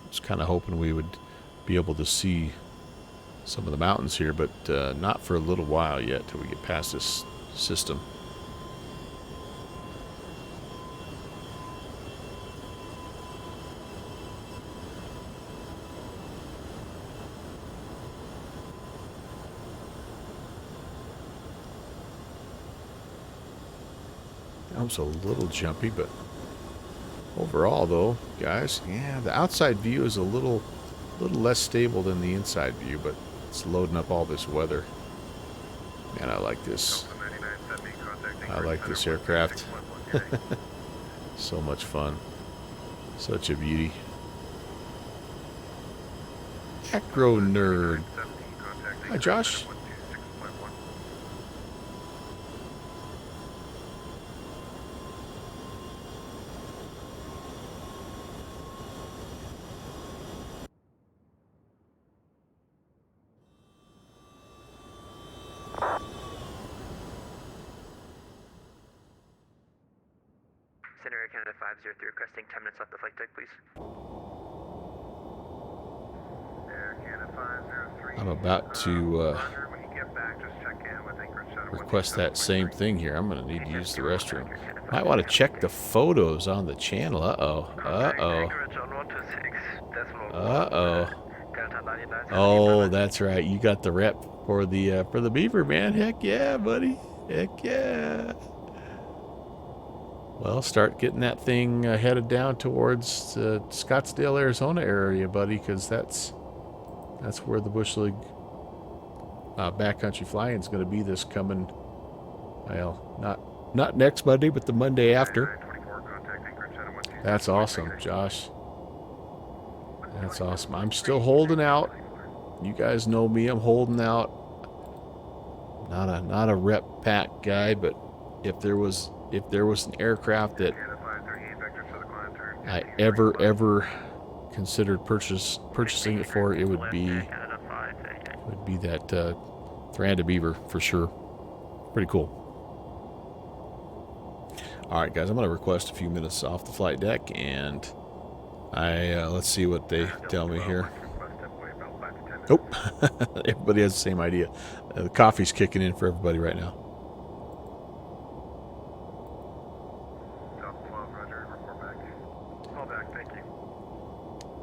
I was kind of hoping we would be able to see some of the mountains here, but not for a little while yet till we get past this system. That was a little jumpy, but overall, though, guys, yeah, the outside view is a little less stable than the inside view, but it's loading up all this weather. Man, I like this. I like this aircraft. So much fun. Such a beauty. Acro Nerd. Hi, Josh. Center Air Canada 503 requesting 10 minutes left of flight deck, please. I'm about to request that same thing here. I'm going to need to use the restroom. Might want to check the photos on the channel. Oh, that's right. You got the rep for the Beaver, man. Heck yeah, buddy. Heck yeah. Well, start getting that thing headed down towards the Scottsdale, Arizona area, buddy, because that's where the Bush League backcountry flying is going to be this coming, well, not next Monday, but the Monday after. That's awesome, Josh. That's awesome. I'm still holding out. You guys know me. I'm holding out. Not a rep pack guy, but if there was an aircraft that I ever considered purchasing it for, it would be that Thuranda Beaver for sure. Pretty cool. All right, guys, I'm going to request a few minutes off the flight deck, and let's see what they tell me here. Nope. Everybody has the same idea. The coffee's kicking in for everybody right now.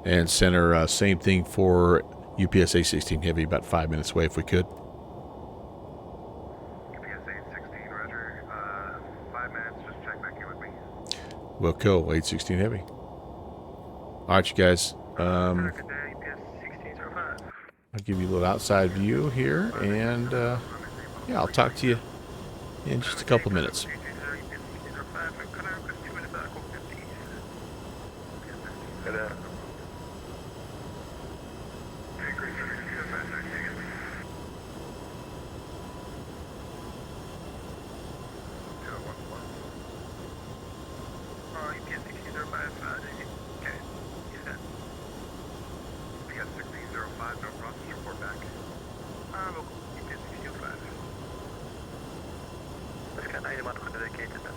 And center, same thing for UPS 816 Heavy, about 5 minutes away if we could. UPS 816, roger. 5 minutes, just check back in with me. We'll go, 816 Heavy. All right, you guys. I'll give you a little outside view here, and yeah, I'll talk to you in just a couple minutes. Command communicated then.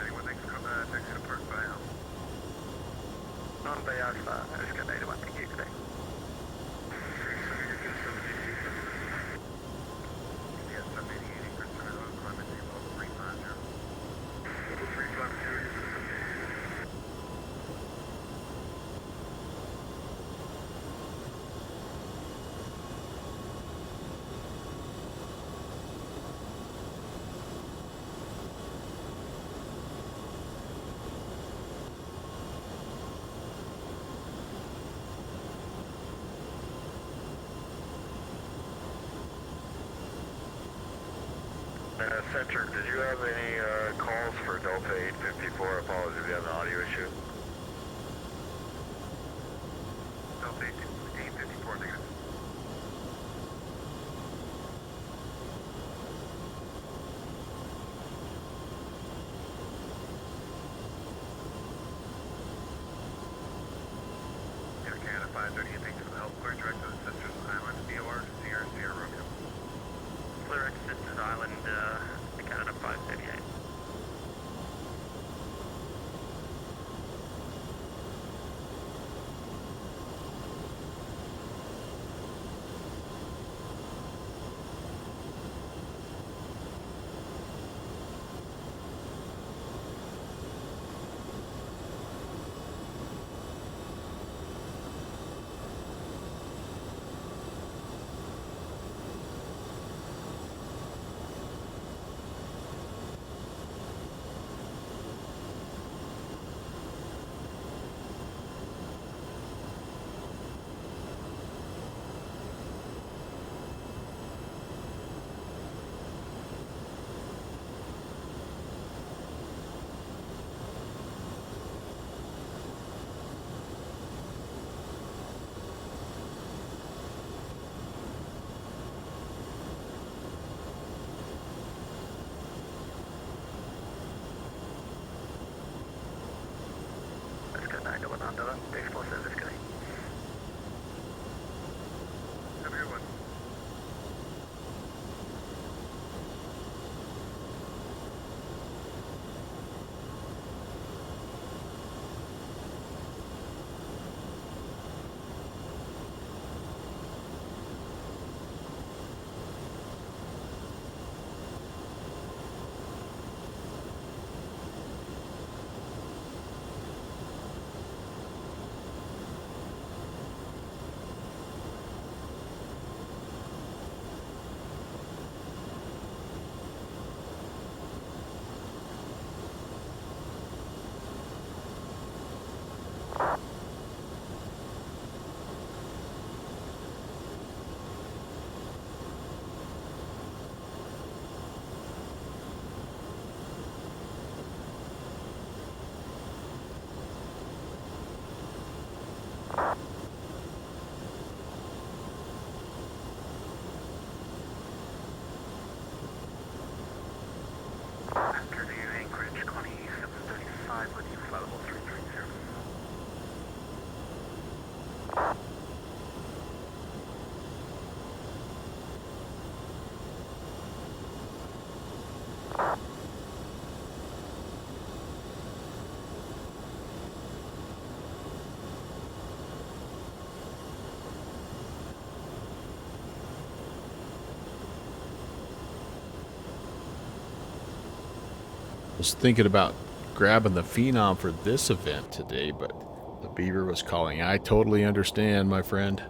Anyone thanks for coming, thanks for park by Alpha. Non-Bay Alpha, älskar dig, det var inte gig dig. Yes, I'm 88% of climate team level 350. Level 350 is Centric, did you have any calls for Delta 854? Apologies if you have an audio issue. Delta 854, negative. Air Canada 530, thanks for the help. Clear direct to the Sisters Island, DOR, Sierra Sierra Romeo. Clear at Sisters Island, Canada 538. Älskar dig, det var den andra. Det är explosiv, älskar dig. Have a good one. After the Anchorage, Connie 735 with you, flight level 330. Was thinking about grabbing the Phenom for this event today, but the Beaver was calling. I totally understand, my friend.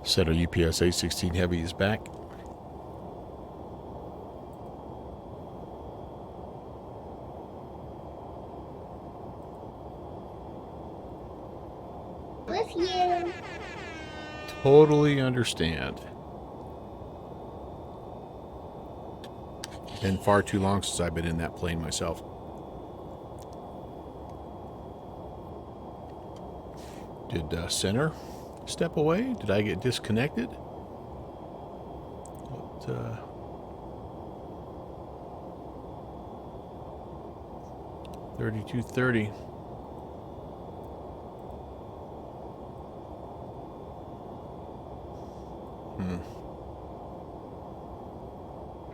Said our UPS 816 Heavy is back. With you. Totally understand. Been far too long since I've been in that plane myself. Did Center step away? Did I get disconnected? What, 3230.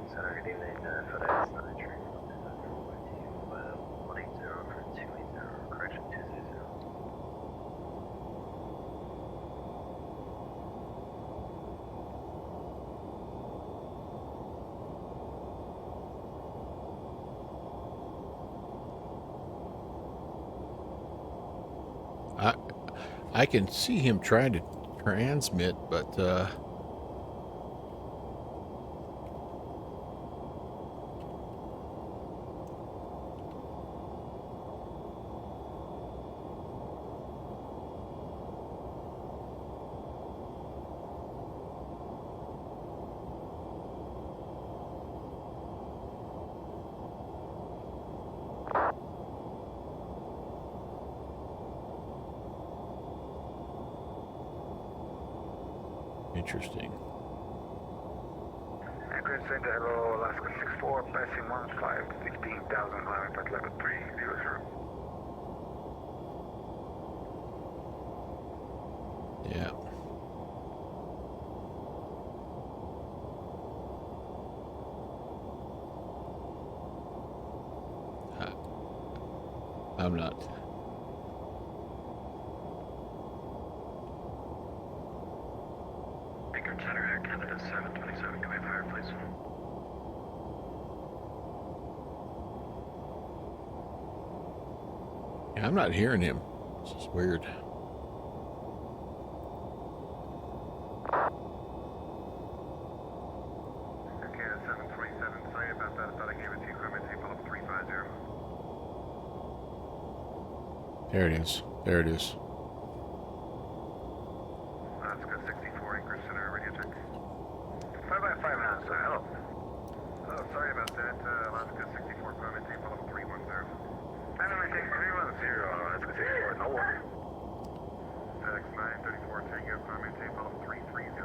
Center evening, FedEx 93, 180 for 280, correction 200. I can see him trying to transmit, but interesting. Anchorage Center, hello, Alaska 64, passing 15,000 miles at level 300. Yeah. I'm not. Anchorage Center, Air Canada 727, can we have higher, please? Yeah, I'm not hearing him. This is weird. Okay, 727, sorry about that. I thought I gave it to you. Equipment tape off 350. There it is. There it is. Alaska 64, Anchorage Center, radio check. 5 by 5 now, sir, hello. Oh, sorry about that. Alaska 64, equipment tape off 310. Anime tape 310, Alaska 64, no one. FedEx 934, Tango, equipment tape off 330.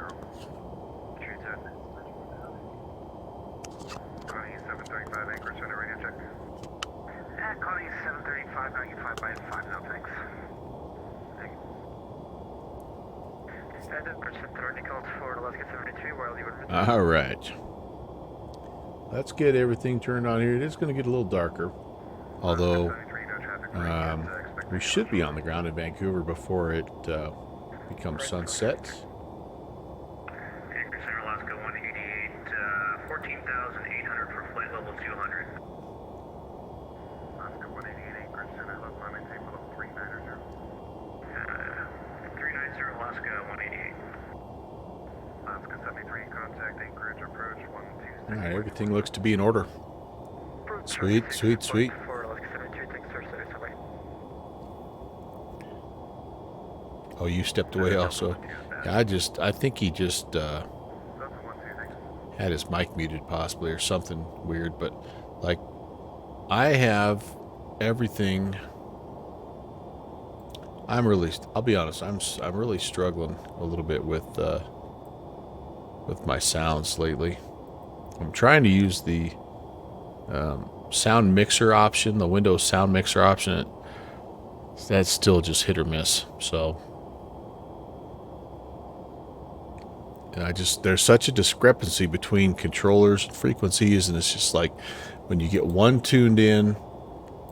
Connie 735, Anchorage Center, radio check. Connie 735, now you 5 by 5 now, thanks. And then percent 30 calls for Alaska 73, while you were... All right. Let's get everything turned on here. It is going to get a little darker, although we should be on the ground in Vancouver before it becomes sunset. Anchorage Center, Alaska 188, 14,800 for flight level 200. Alaska 188, Anchorage Center, hello, climate tape level 390. 390, Alaska 188. Alaska 73, contact Anchorage, approach 126. All right, everything looks to be in order. Sweet, sweet, sweet. For Alaska 72, thanks for service, bye. Oh, you stepped away also. Yeah, I think he just had his mic muted possibly or something weird, but like I have everything. I'll be honest, I'm really struggling a little bit with my sounds lately. I'm trying to use the sound mixer option, the Windows sound mixer option. That's still just hit or miss. So, and there's such a discrepancy between controllers and frequencies, and it's just like when you get one tuned in,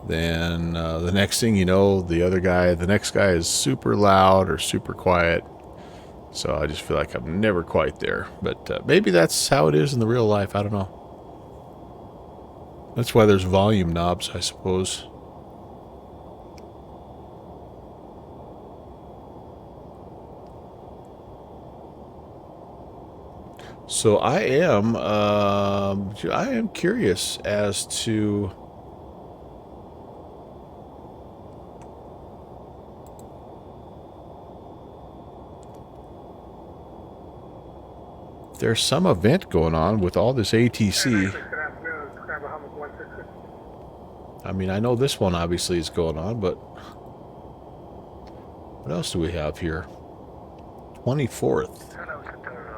then the next thing you know, the next guy is super loud or super quiet. So I just feel like I'm never quite there. But maybe that's how it is in the real life. I don't know. That's why there's volume knobs, I suppose. So I am curious as to there's some event going on with all this ATC. I mean, I know this one obviously is going on, but what else do we have here? 24th.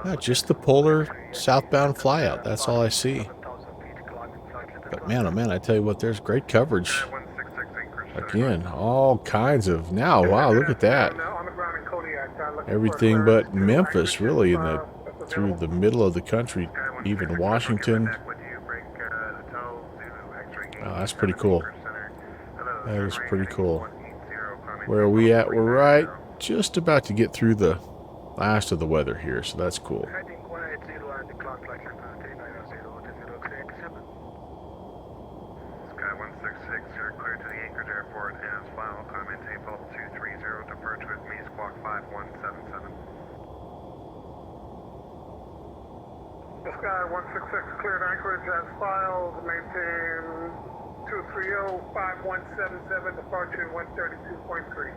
Not just the polar southbound flyout. That's all I see. But man, oh man, I tell you what, there's great coverage. Again, all kinds of now. Wow, look at that. Everything but Memphis, really, through the middle of the country, even Washington. Wow, that's pretty cool. That is pretty cool. Where are we at? We're right just about to get through the last of the weather here, so that's cool. Heading 180 and the clock like 3900 to 087. Sky 166, you're clear to the Anchorage Airport as final. Climb maintain Vault 230, departure with me, squawk 5177. Sky 166 cleared Anchorage as filed. Maintain 230, 5177, departure 132.3.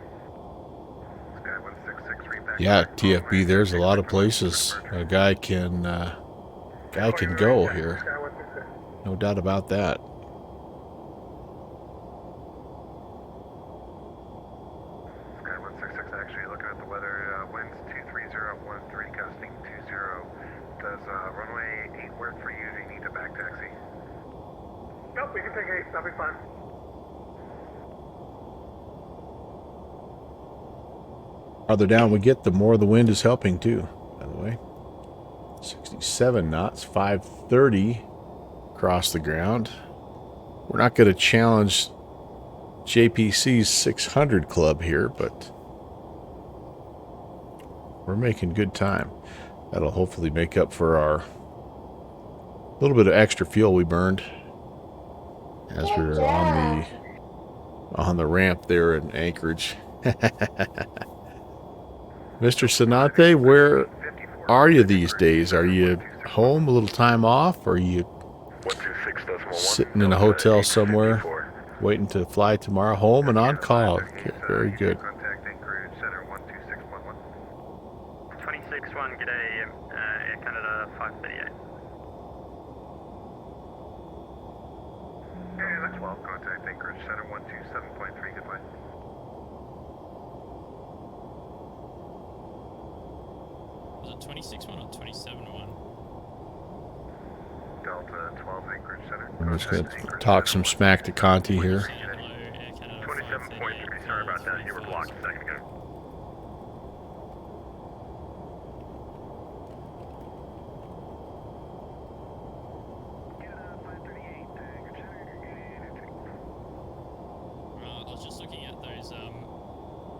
Sky 166, read back. Yeah, TFB, there's a lot of places a guy can go here. Sky 166. No doubt about that. Sky 166, actually looking at the weather, winds 23013, gusting 20. Does runway 8 work for you? Do you need a back taxi? Nope, we can take 8, that'll be fine. Farther down we get, the more the wind is helping too, by the way. 67 knots, 530 across the ground. We're not going to challenge JPC's 600 club here, but we're making good time. That'll hopefully make up for our little bit of extra fuel we burned as we were on the ramp there in Anchorage. Mr. Sanate, where are you these days? Are you home, a little time off, or are you 126.1, sitting in a hotel somewhere waiting to fly tomorrow? Home and on call. Okay, very good. Contact Anchorage Center 126.1. 26-1, g'day, Air Canada 538. And 12, contact Anchorage Center 127.3, goodbye. Was it 26-1 or 27-1? Delta 12, Anchorage Center. I'm just going to talk some smack to Conti here. Hello, Air Canada 27.3, sorry about that, you were blocked a second ago. I was just looking at those,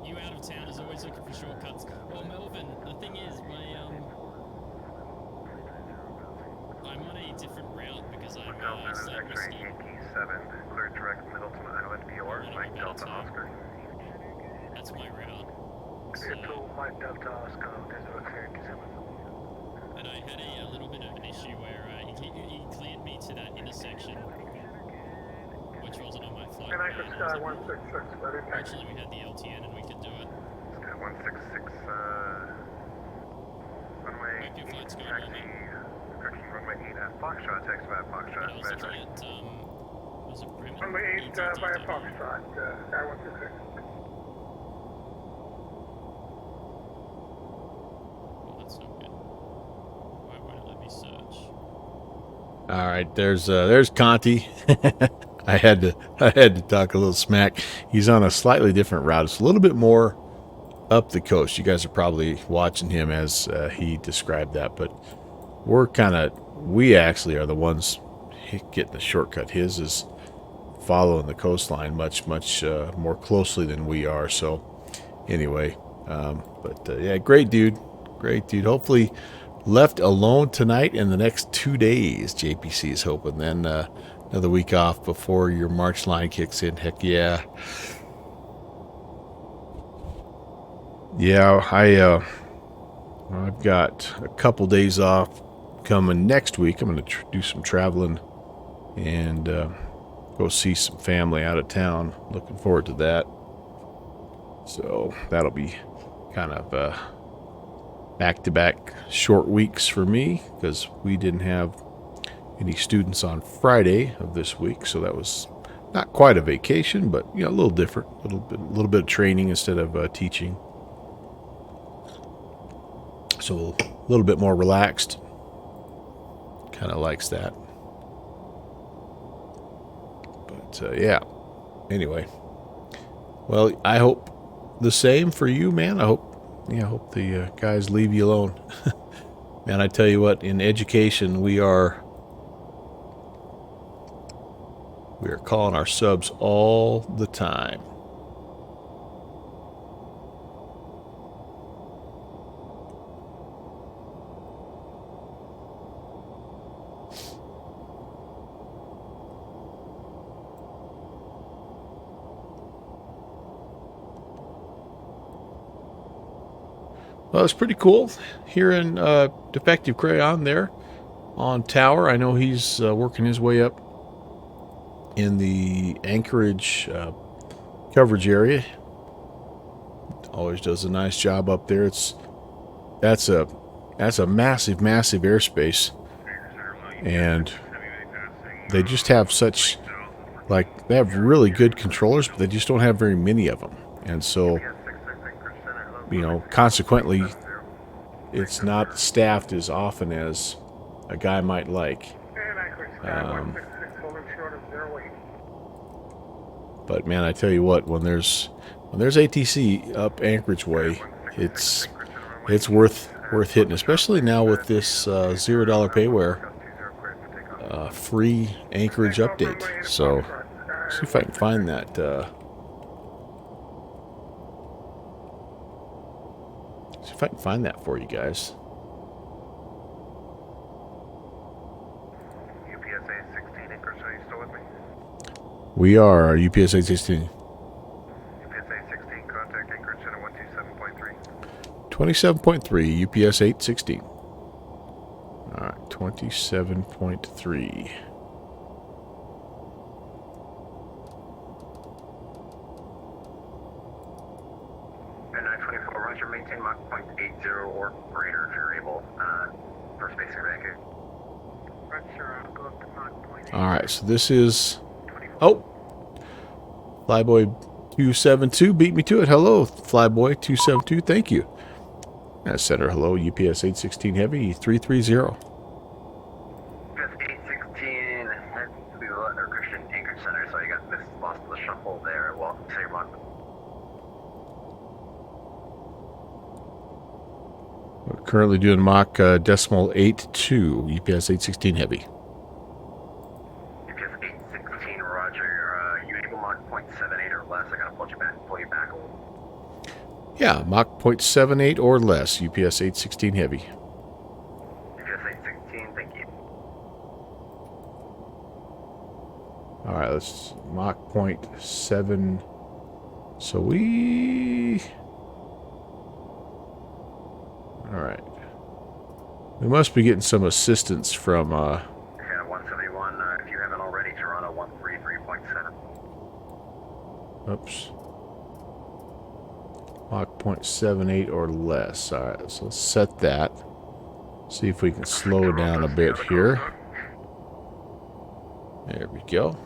you out of town is always looking for shortcuts. Well, Melvin, the thing is, I'm on a different route because I'm, Delta is state X-ray whiskey. Yankee 7, clear direct Middleton Island, POR, Mike Delta Oscar. That's my route. Clear to Mike Delta Oscar, there's a clear 7. And I had a little bit of an issue where he cleared me to that intersection, which wasn't on my flight. And Anchorage Sky 166, ready taxi. Fortunately, we had the LTN and we could do it. Sky 166, runway Hope your flight's going well, taxi, mate. approaching runway 8 at Foxtrot, taxi by But Foxtrot, I was red looking right. at, was it Bremen? Runway 8 via Foxtrot, Sky 166. Oh, that's not good. Why won't it let me search? All right, there's Conti. I had to talk a little smack. He's on a slightly different route. It's a little bit more up the coast. You guys are probably watching him as he described that, but we actually are the ones getting the shortcut. His is following the coastline much more closely than we are. So anyway, yeah, great dude. Hopefully left alone tonight and the next 2 days. JPC is hoping. Then another week off before your March line kicks in. Heck yeah. Yeah, I've got a couple days off coming next week. I'm going to do some traveling and go see some family out of town. Looking forward to that. So that'll be kind of back-to-back short weeks for me because we didn't have any students on Friday of this week, so that was not quite a vacation, but a little different, a little bit of training instead of teaching. So a little bit more relaxed. Kind of likes that. But yeah. Anyway. Well, I hope the same for you, man. I hope the guys leave you alone. Man, I tell you what, in education, we are We are calling our subs all the time. Well, it's pretty cool hearing Defective Crayon there on tower. I know he's working his way up in the Anchorage coverage area. Always does a nice job up there. That's a massive airspace, and they just have such, like, they have really good controllers, but they just don't have very many of them, and so, you know, consequently, it's not staffed as often as a guy might like. But man, I tell you what, when there's ATC up Anchorage way, it's worth hitting, especially now with this $0 payware free Anchorage update. So see if I can find that. See if I can find that for you guys. We are UPS 816. UPS 816, contact Anchorage Center 127.3. 27.3, UPS 816. Alright, 27.3. And 924, roger, maintain Mach 0.80 or greater if you're able for spacing evacuate. Roger, I'll go up to Mach 0.80. Alright, so this is... Oh! Flyboy 272 beat me to it. Hello, Flyboy 272. Thank you. Center, hello, UPS 816 Heavy 330. UPS 816, head to the Christian Anchorage Center, so you got this lost in the shuffle there. Welcome to your Mach. We're currently doing Mach decimal 82, UPS 816 Heavy. UPS 816, roger. You able Mach 0.78 or less? I gotta pull you back a little. Yeah, Mach 0.78 or less, UPS 816 Heavy. UPS 816, thank you. Alright, let's Mach 0.7. So we... Alright. We must be getting some assistance from... Yeah, 171, if you haven't already, Toronto 133.7. Oops. Mach 0.78 or less. Alright, so let's set that. See if we can slow down a bit here. There we go.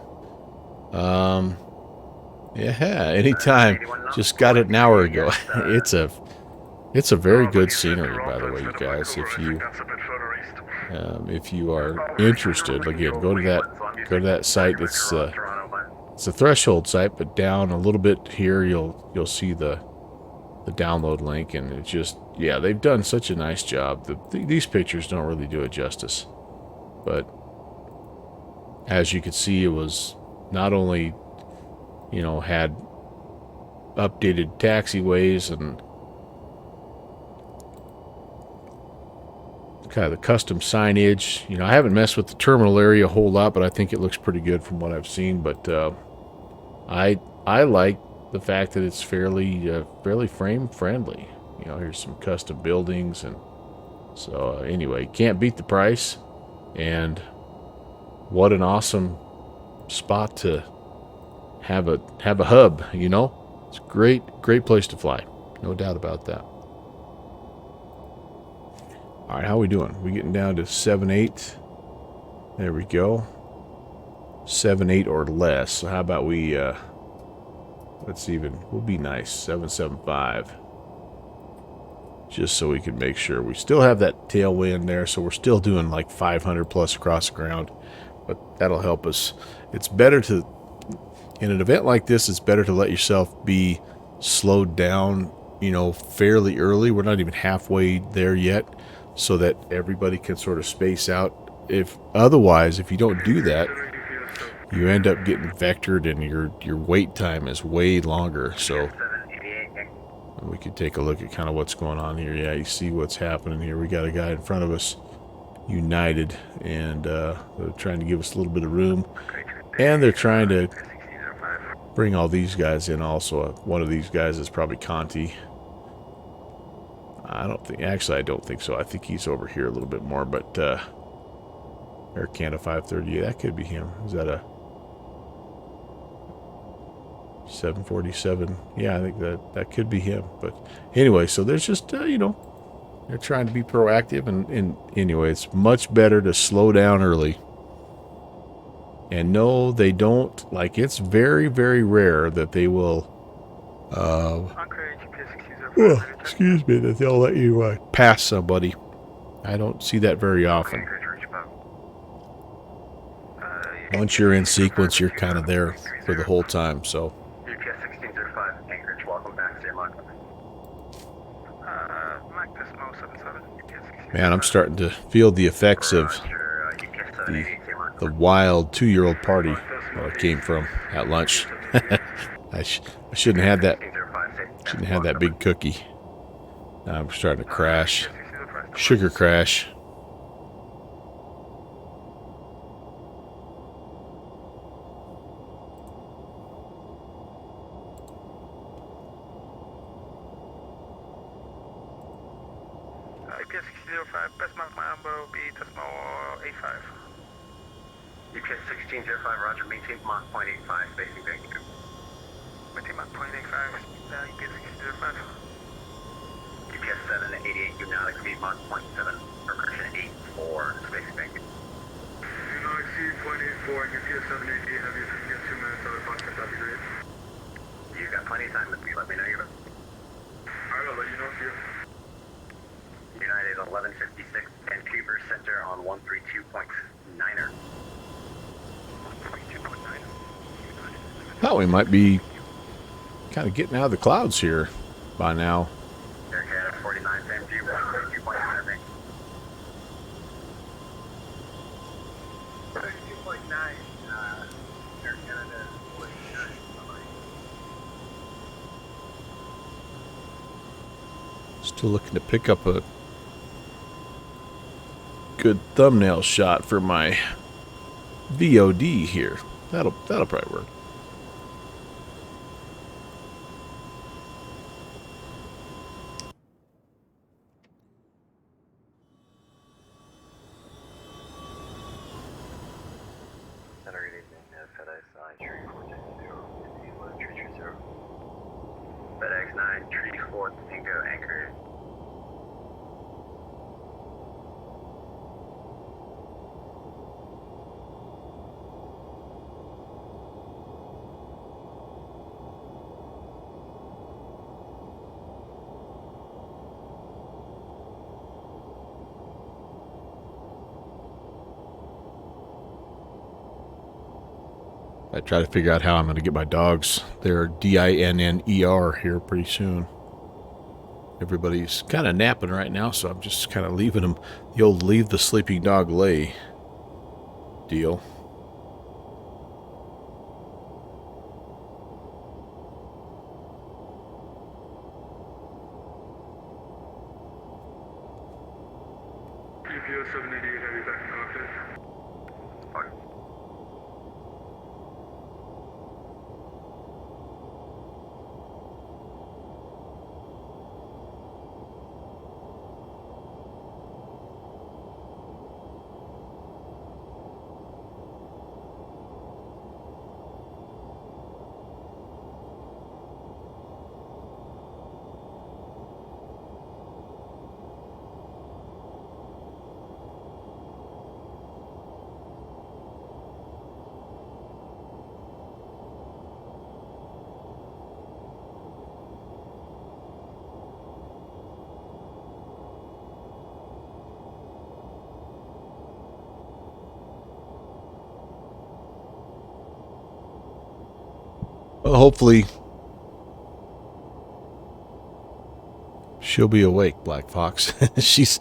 Yeah, anytime. Just got it an hour ago. It's a very good scenery, by the way, you guys. If you are interested, again, go to that site. It's a threshold site, but down a little bit here, you'll see the download link, and it's just, yeah, they've done such a nice job. These pictures don't really do it justice, but as you can see, it was not only, you know, had updated taxiways and kind of the custom signage. You know, I haven't messed with the terminal area a whole lot, but I think it looks pretty good from what I've seen. But I like the fact that it's fairly frame friendly. You know, here's some custom buildings, and so anyway, can't beat the price. And what an awesome spot to have a hub. You know, it's a great place to fly, no doubt about that. All right, how are we doing? We getting down to 7.8. There we go. 7.8 or less. So how about we we'll be nice, 7.75. Just so we can make sure we still have that tailwind there, so we're still doing like 500 plus across the ground, but that'll help us. It's better to, in an event like this, it's better to let yourself be slowed down, you know, fairly early. We're not even halfway there yet, so that everybody can sort of space out. If you don't do that, you end up getting vectored and your wait time is way longer. So we could take a look at kind of what's going on here. Yeah, you see what's happening here. We got a guy in front of us, United, and they're trying to give us a little bit of room, and they're trying to bring all these guys in also. One of these guys is probably Conti. I don't think so. I think he's over here a little bit more, but Air Canada 530, that could be him. Is that a 747? Yeah, I think that could be him. But anyway, so there's just, you know, they're trying to be proactive, and anyway, it's much better to slow down early. And no, they don't, like, it's very, very rare that they will, excuse me, that they'll let you pass somebody. I don't see that very often. Once you're in sequence, you're kind of there for the whole time, so. Man, I'm starting to feel the effects of the wild 2-year-old party that I came from at lunch. I shouldn't have had that. Shouldn't have had that big cookie. Now I'm starting to crash. Sugar crash. UPS 1605, best mark my number will be decimal 85. UPS 1605, roger, maintain Mach 0.85, spacing Vancouver. Maintain Mach 0.85, UPS 1605. UPS 788, do not exceed Mach 0.7, progression 84, spacing Vancouver. Do not exceed 0.84, and UPS 788, have you get 2 minutes out of contact, that'd be great. You got plenty of time, if you let me know you're... Alright, I'll let you know if you... United 1156, Vancouver Center on 132.9er. 132.9. Thought we might be kind of getting out of the clouds here by now. Air Canada 49, Vancouver 132.9. 32.9, Air Canada 49. Still looking to pick up a good thumbnail shot for my VOD here. That'll probably work. Center, good evening, FedEx 9, Tree 4 Tango 0, FedEx 9, Tree 4 Tango, anchor. I try to figure out how I'm going to get my dogs. They're DINNER here pretty soon. Everybody's kind of napping right now, so I'm just kind of leaving them. The old leave the sleeping dog lay deal. UPS 788, have you back in cockpit? Well, hopefully she'll be awake, Black Fox. she's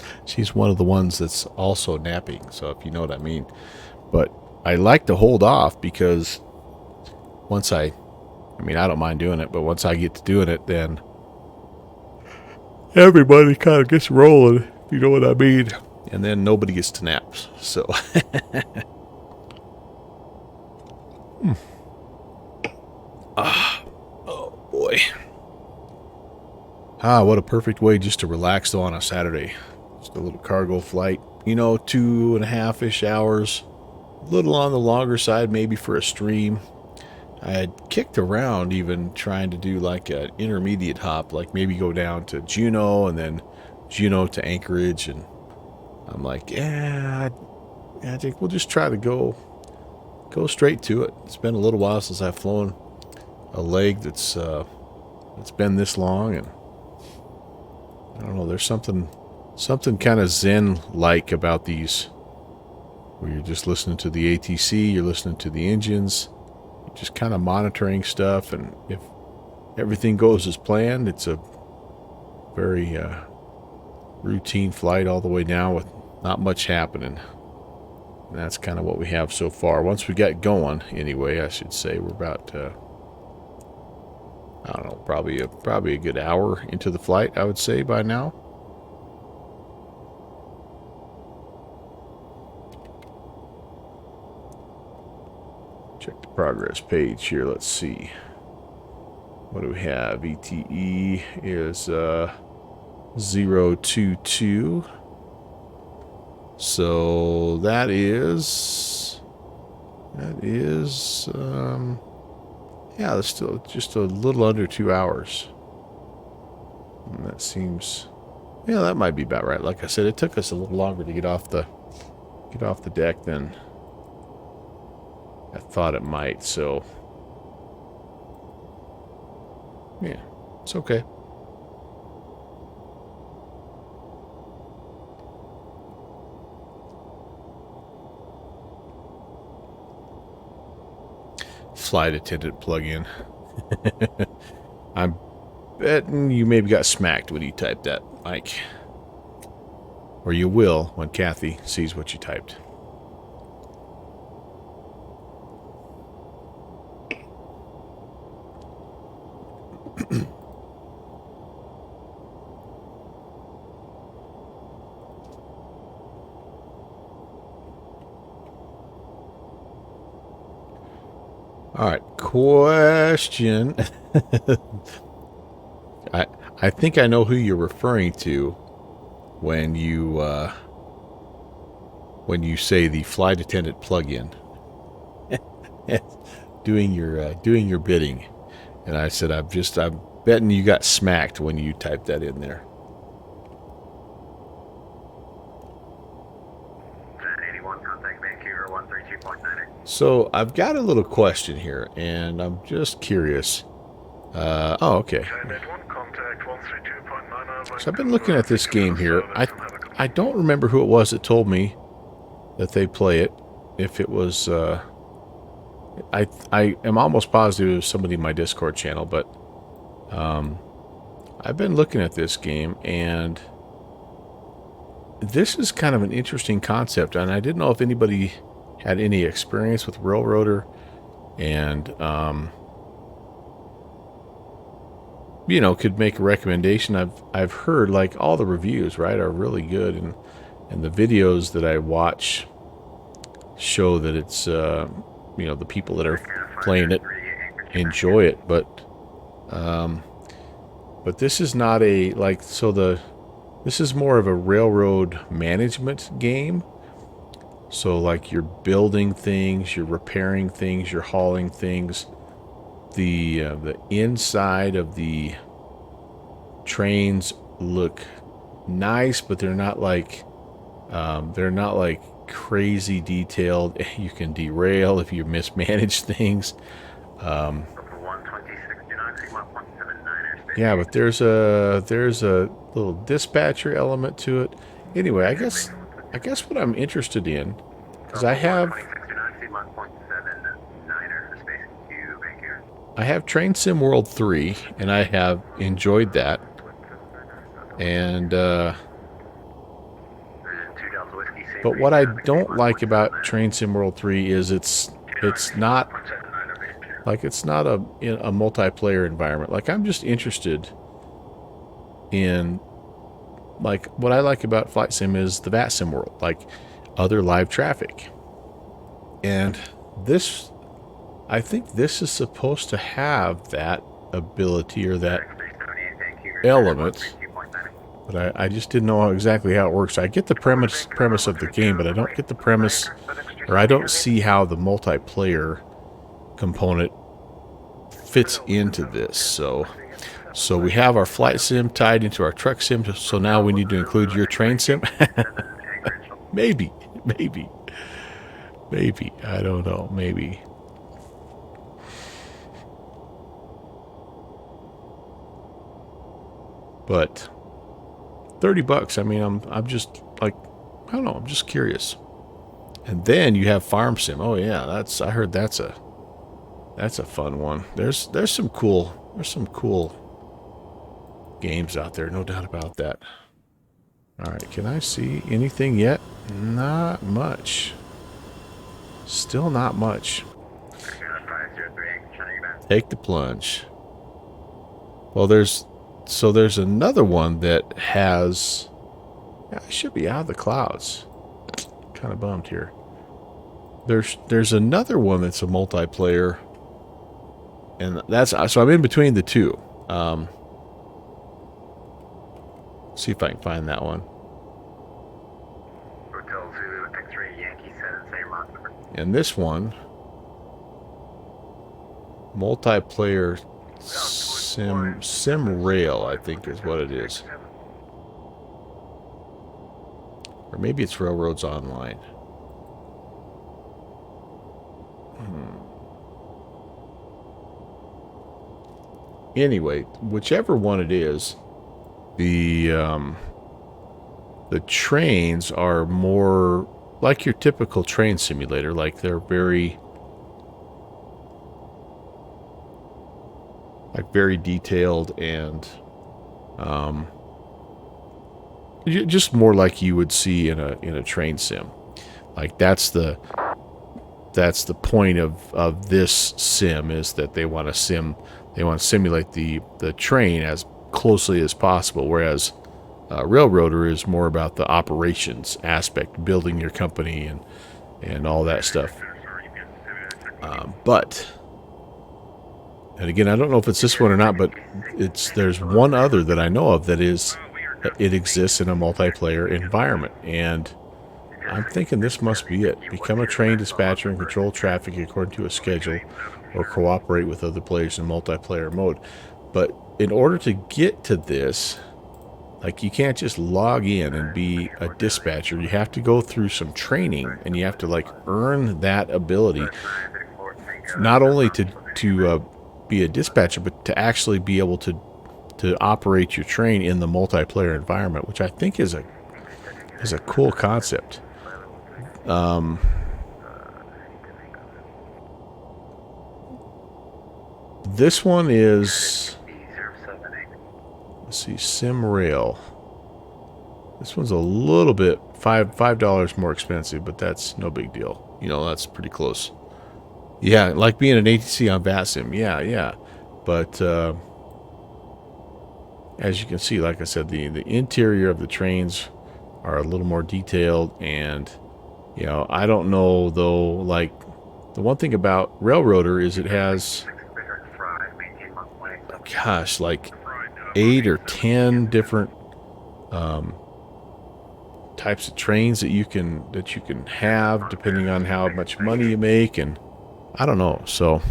one of the ones that's also napping, so if you know what I mean. But I like to hold off because once I mean, I don't mind doing it, but once I get to doing it, then everybody kind of gets rolling, if you know what I mean. And then nobody gets to naps. So, oh boy. What a perfect way just to relax though on a Saturday. Just a little cargo flight, you know, 2.5-ish hours. A little on the longer side, maybe for a stream. I had kicked around even trying to do like an intermediate hop, like maybe go down to Juneau and then Juneau to Anchorage. And I'm like, yeah, I think we'll just try to go straight to it. It's been a little while since I've flown a leg that's been this long, and I don't know, there's something kind of zen-like about these, where you're just listening to the ATC, you're listening to the engines, you're just kind of monitoring stuff, and if everything goes as planned, it's a very routine flight all the way down with not much happening. And that's kind of what we have so far. Once we get going, anyway, I should say, we're about, I don't know, probably a good hour into the flight, I would say, by now. Check the progress page here. Let's see. What do we have? ETE is 022. So that is yeah, that's still just a little under 2 hours. And that seems, yeah, that might be about right. Like I said, it took us a little longer to get off the deck than I thought it might. So yeah, it's okay. Flight attendant plug-in. I'm betting you maybe got smacked when you typed that, Mike. Or you will when Kathy sees what you typed. All right, question. I think I know who you're referring to when you say the flight attendant plug-in. doing your bidding, and I said I'm betting you got smacked when you typed that in there. So I've got a little question here, and I'm just curious. Oh, okay. So I've been looking at this game here. I don't remember who it was that told me that they play it. If it was, I am almost positive it was somebody in my Discord channel, but I've been looking at this game, and this is kind of an interesting concept, and I didn't know if anybody had any experience with Railroader, and you know, could make a recommendation. I've heard like all the reviews, right, are really good, and the videos that I watch show that it's you know, the people that are playing it enjoy it, but this is not a like, so this is more of a railroad management game. So like you're building things, you're repairing things, you're hauling things. The inside of the trains look nice, but they're not like crazy detailed. You can derail if you mismanage things. Yeah, but there's a little dispatcher element to it. Anyway, I guess what I'm interested in, because I have Train Sim World 3, and I have enjoyed that. And But what I don't like about Train Sim World 3 is it's not like it's not a multiplayer environment. Like I'm just interested in like what I like about Flight Sim is the VAT Sim world, like other live traffic. And this, I think this is supposed to have that ability or that element, but I just didn't know exactly how it works. I get the premise of the game, but I don't get the premise, or I don't see how the multiplayer component fits into this. So we have our flight sim tied into our truck sim, so now we need to include your train sim. maybe, I don't know, maybe. But $30, I mean, I'm just like, I don't know, I'm just curious. And then you have farm sim. Oh yeah, I heard that's a fun one. There's some cool games out there, no doubt about that. All right, can I see anything yet? Not much. Still not much. Take the plunge. Well, there's another one that has, yeah, it should be out of the clouds. Kind of bummed here. There's another one that's a multiplayer, and that's, so I'm in between the two. See if I can find that one. Hotel Zulu, X-ray Yankee 7, same number. And this one, multiplayer sim rail, I think is what it is. Or maybe it's Railroads Online. Anyway, whichever one it is, the trains are more like your typical train simulator. Like they're very detailed and just more like you would see in a train sim. Like that's the point of this sim, is that they want to simulate the train as closely as possible, whereas Railroader is more about the operations aspect, building your company and all that stuff. And again, I don't know if it's this one or not, but there's one other that I know of that it exists in a multiplayer environment, and I'm thinking this must be it. Become a train dispatcher and control traffic according to a schedule, or cooperate with other players in multiplayer mode. But in order to get to this, like, you can't just log in and be a dispatcher. You have to go through some training, and you have to like earn that ability, not only to be a dispatcher, but to actually be able to operate your train in the multiplayer environment, which I think is a cool concept. This one is, let's see, Sim Rail. This one's a little bit $5 more expensive, but that's no big deal. You know, that's pretty close. Yeah, like being an ATC on VATSIM. Yeah. But as you can see, like I said, the interior of the trains are a little more detailed, and you know, I don't know though, like, the one thing about Railroader is it has, gosh, like 8 or 10 different types of trains that you can have depending on how much money you make, and I don't know. So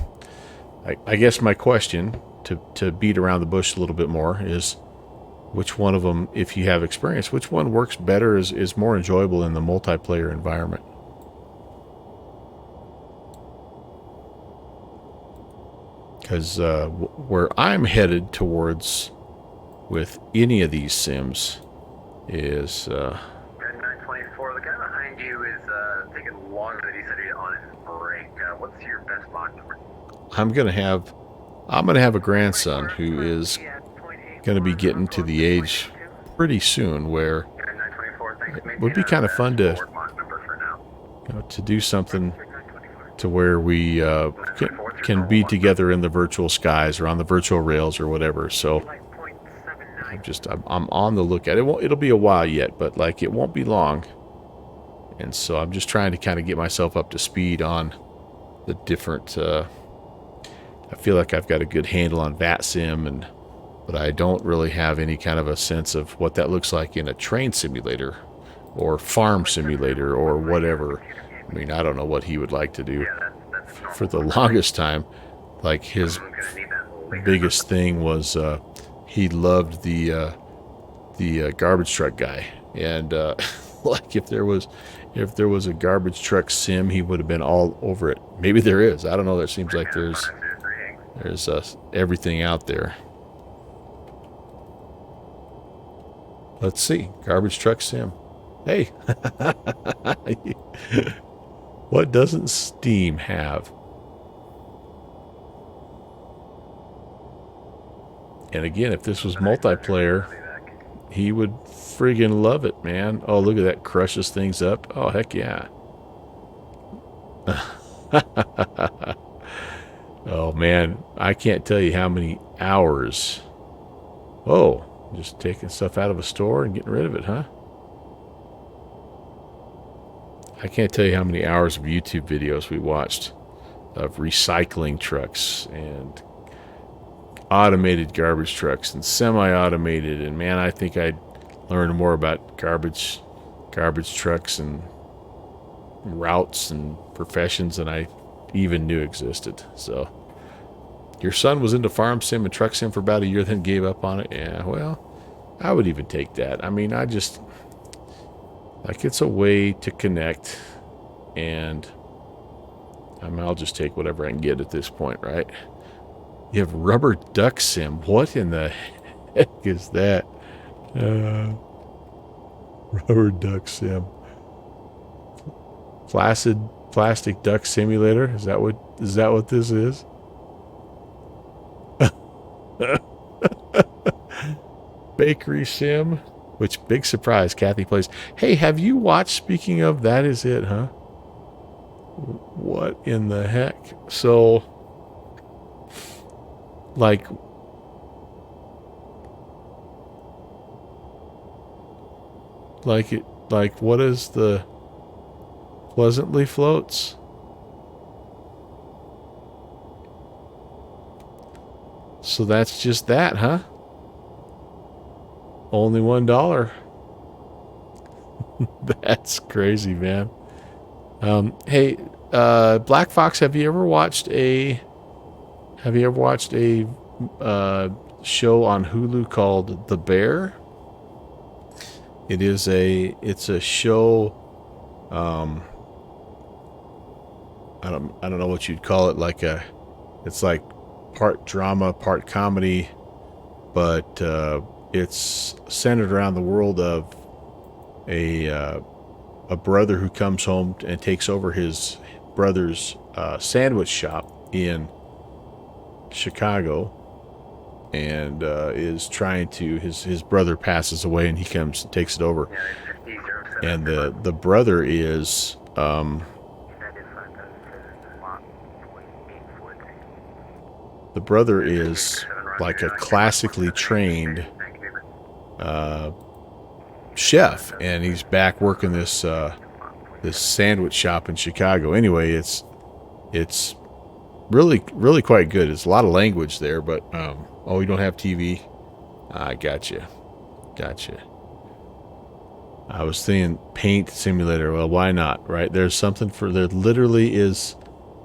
I guess my question, to beat around the bush a little bit more, is which one of them, if you have experience, which one works better, is more enjoyable in the multiplayer environment? Because where I'm headed towards with any of these sims is 924. The guy behind you is taking longer than he said he on his break. What's your best lock number? I'm gonna have a grandson who is gonna be getting to the age pretty soon where it would be kind of fun to, to do something to where we can be together in the virtual skies or on the virtual rails or whatever. So I'm on the lookout. It'll be a while yet, but like it won't be long. And so I'm just trying to kind of get myself up to speed on the different. I feel like I've got a good handle on VATSIM, but I don't really have any kind of a sense of what that looks like in a train simulator or farm simulator or whatever. I mean, I don't know what he would like to do. For the longest time, like his biggest thing was he loved the garbage truck guy, and like if there was a garbage truck sim, he would have been all over it. Maybe there is. I don't know. There seems like there's everything out there. Let's see. Garbage truck sim. Hey. What doesn't Steam have? And again, if this was multiplayer, he would friggin' love it, man. Oh, look at that. Crushes things up. Oh, heck yeah. Oh, man. I can't tell you how many hours. Oh, just taking stuff out of a store and getting rid of it, huh? I can't tell you how many hours of YouTube videos we watched of recycling trucks and automated garbage trucks and semi-automated. And man, I think I'd learn more about garbage trucks and routes and professions than I even knew existed. So your son was into farm sim and truck sim for about a year, then gave up on it. Yeah, well, I would even take that. I mean, like, it's a way to connect, and I'll just take whatever I can get at this point, right? You have rubber duck sim. What in the heck is that? Rubber duck sim. Plastic duck simulator. Is that what this is? Bakery sim. Which, big surprise, Kathy plays. Hey, have you watched, speaking of, that is it, huh? What in the heck? So, like, what is the Pleasantly Floats? So that's just that, huh? Only $1. That's crazy, man. Hey, Black Fox, have you ever watched a show on Hulu called The Bear? It's a show. I don't know what you'd call it. It's like part drama, part comedy, but it's centered around the world of a brother who comes home and takes over his brother's sandwich shop in Chicago, and is trying to. His brother passes away, and he comes and takes it over. And the brother is like a classically trained chef, and he's back working this sandwich shop in Chicago. Anyway, it's really quite good. It's a lot of language there, but oh, you don't have TV? I gotcha. I was thinking paint simulator. Well, why not, right? There literally is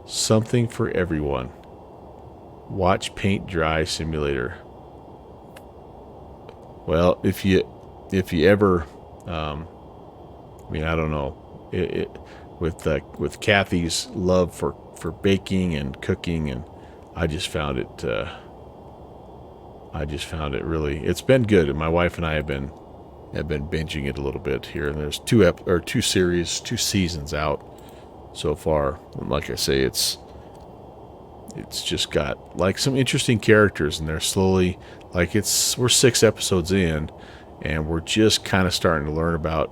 something for everyone. Watch paint dry simulator. Well, if you ever, I mean, I don't know, with Kathy's love for baking and cooking, and I just found it really. It's been good, and my wife and I have been binging it a little bit here. And there's two seasons out so far. And like I say, it's just got like some interesting characters, and they're slowly, like, we're 6 episodes in, and we're just kind of starting to learn about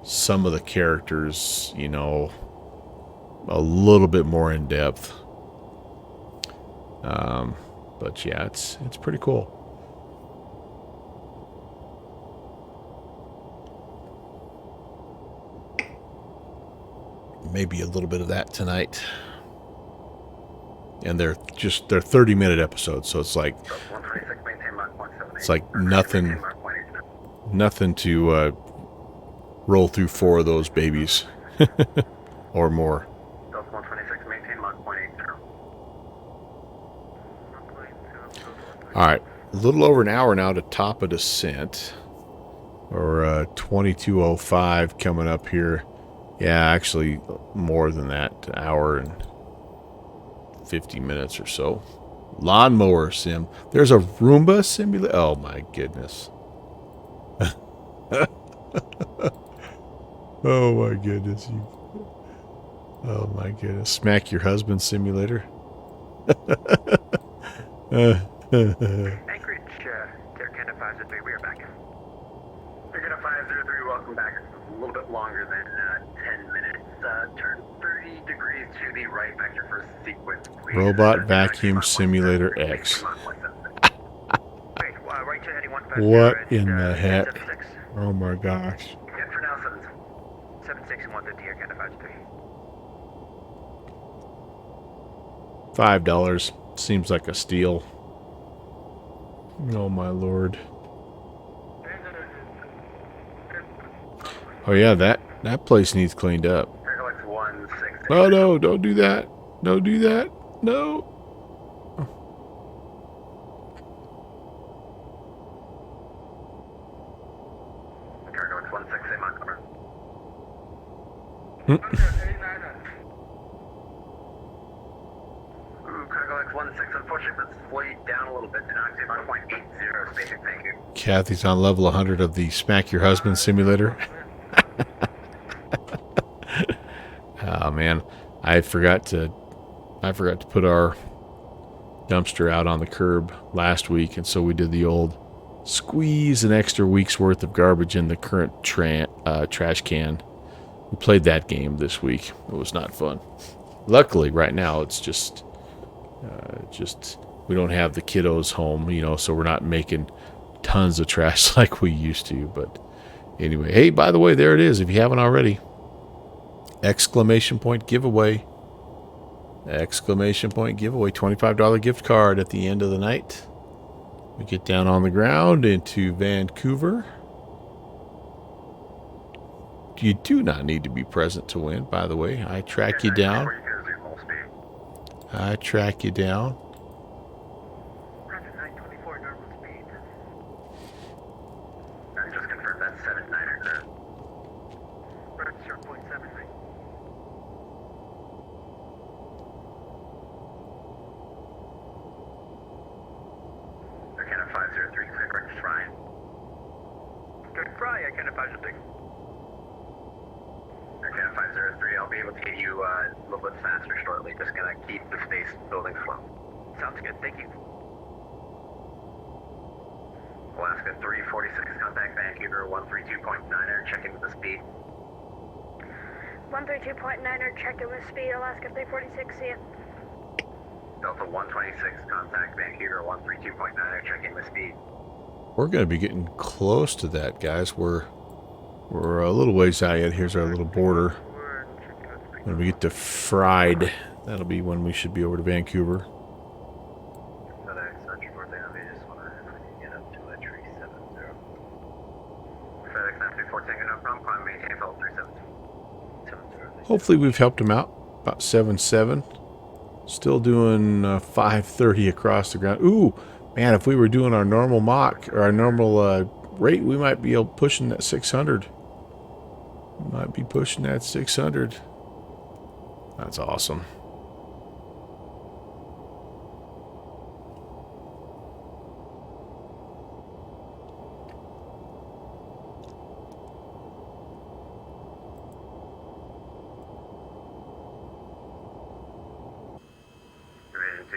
some of the characters, you know, a little bit more in depth. But yeah, it's pretty cool. Maybe a little bit of that tonight. And they're 30-minute episodes, so it's like nothing to roll through 4 of those babies or more. All right, a little over an hour now to top of Descent, or 22:05 coming up here. Yeah, actually more than that, an hour and 50 minutes or so. Lawnmower sim. There's a Roomba simulator. Oh my goodness. Oh my goodness. Oh my goodness. Smack your husband simulator. Anchorage, Derek Canada 503, we are back. Derek Canada 503, welcome back. It's a little bit longer than 10 minutes. Turn 30 degrees to the right, back your first sequence, please. Robot Vacuum Simulator X. What in the heck? Oh my gosh. Yeah, for now, 76 and 150 here, Canada 503. $5 seems like a steal. Oh my lord. Oh yeah, that place needs cleaned up. Oh no, don't do that. Don't do that. No. Kathy's on level 100 of the Smack Your Husband simulator. Oh man, I forgot to put our dumpster out on the curb last week, and so we did the old squeeze an extra week's worth of garbage in the current trash can. We played that game this week. It was not fun. Luckily, right now it's just we don't have the kiddos home, you know, so we're not making tons of trash like we used to. But anyway, hey, by the way, there it is. If you haven't already, exclamation point giveaway. Exclamation point giveaway. $25 gift card at the end of the night. We get down on the ground into Vancouver. You do not need to be present to win, by the way. I track you down. I track you down. Just confirm that's 79er, sir. 0.79. Canada 503, correct, Fry. Good Fry, Canada 503. Canada 503, I'll be able to get you a little bit faster shortly. Just gonna keep the space building flow. Sounds good, thank you. Alaska 346, contact Vancouver 132.9er, checking with the speed. 132.9er, checking with speed, Alaska 346, see ya. Delta 126, contact Vancouver 132.9er, checking with speed. We're going to be getting close to that, guys. We're a little ways out yet. Here's our little border. When we get to Fried, that'll be when we should be over to Vancouver. Hopefully we've helped them out. About 7.7. Still doing 530 across the ground. Ooh, man, if we were doing our normal mock, or our normal rate, we might be able pushing that 600. Might be pushing that 600. That's awesome.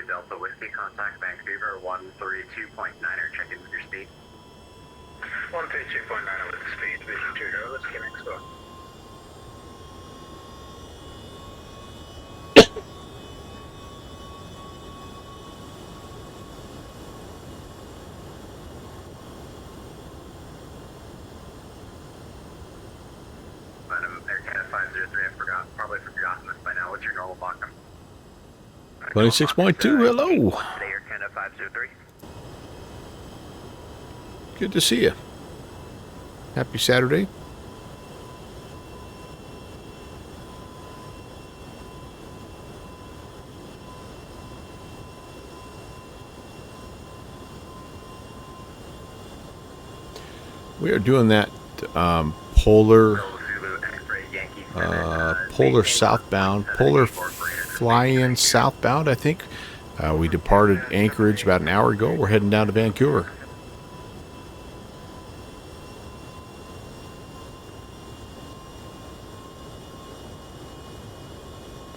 Delta Whiskey, contact Vancouver 132.9er, check in with your speed. 132.9er with the speed, Vision 2, let's get next door. 26.2, hello. Today you're Canada 503. Good to see you. Happy Saturday. We are doing that polar southbound, polar fly-in southbound, I think. We departed Anchorage about an hour ago. We're heading down to Vancouver.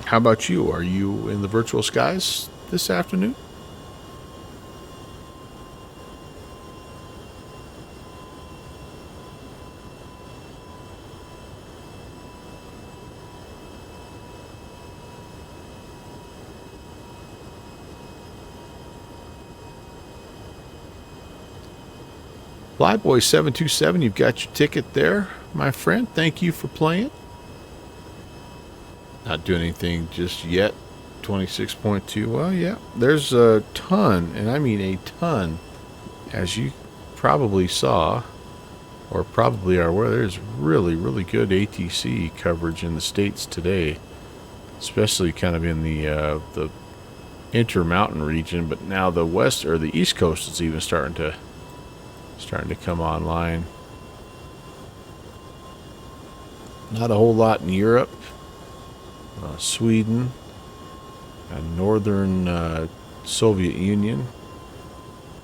How about you? Are you in the virtual skies this afternoon? Flyboy727, you've got your ticket there, my friend. Thank you for playing. Not doing anything just yet. 26.2. Well, yeah, there's a ton, and I mean a ton, as you probably saw, or probably are aware. There's really, really good ATC coverage in the States today, especially kind of in the intermountain region. But now the west or the East Coast is even starting to come online. Not a whole lot in Europe, Sweden, northern Soviet Union,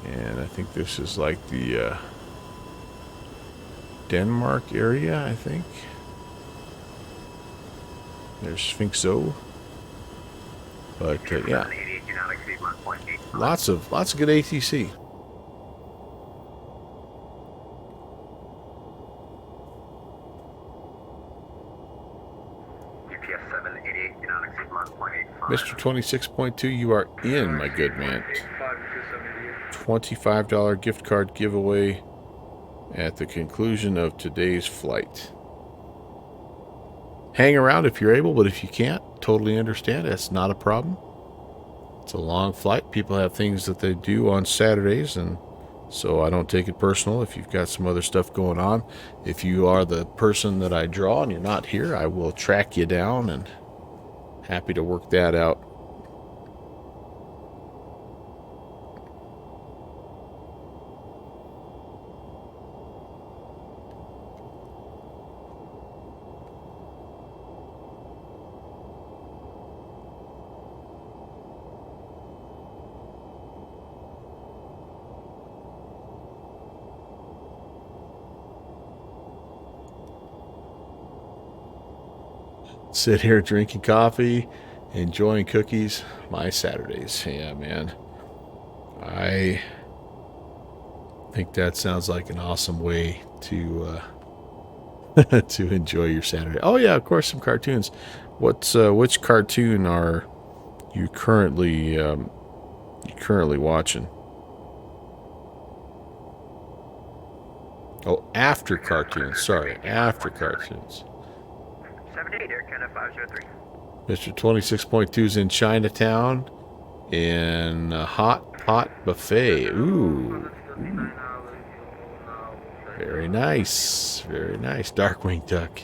and I think this is like the Denmark area, I think. There's Sphinxo, but yeah, lots of good ATC. Mr. 26.2, you are in, my good man. $25 gift card giveaway at the conclusion of today's flight. Hang around if you're able, but if you can't, totally understand. That's not a problem. It's a long flight. People have things that they do on Saturdays, and so I don't take it personal if you've got some other stuff going on. If you are the person that I draw and you're not here, I will track you down, and happy to work that out. Sit here drinking coffee, enjoying cookies. My Saturdays. Yeah, man. I think that sounds like an awesome way to to enjoy your Saturday. Oh yeah, of course, some cartoons. Which cartoon are you currently watching? Oh, after cartoons. Sorry, after cartoons. 78 Air Canada 503. Mr. 26.2's in Chinatown in a hot pot buffet. Ooh. Very nice. Very nice. Darkwing Duck.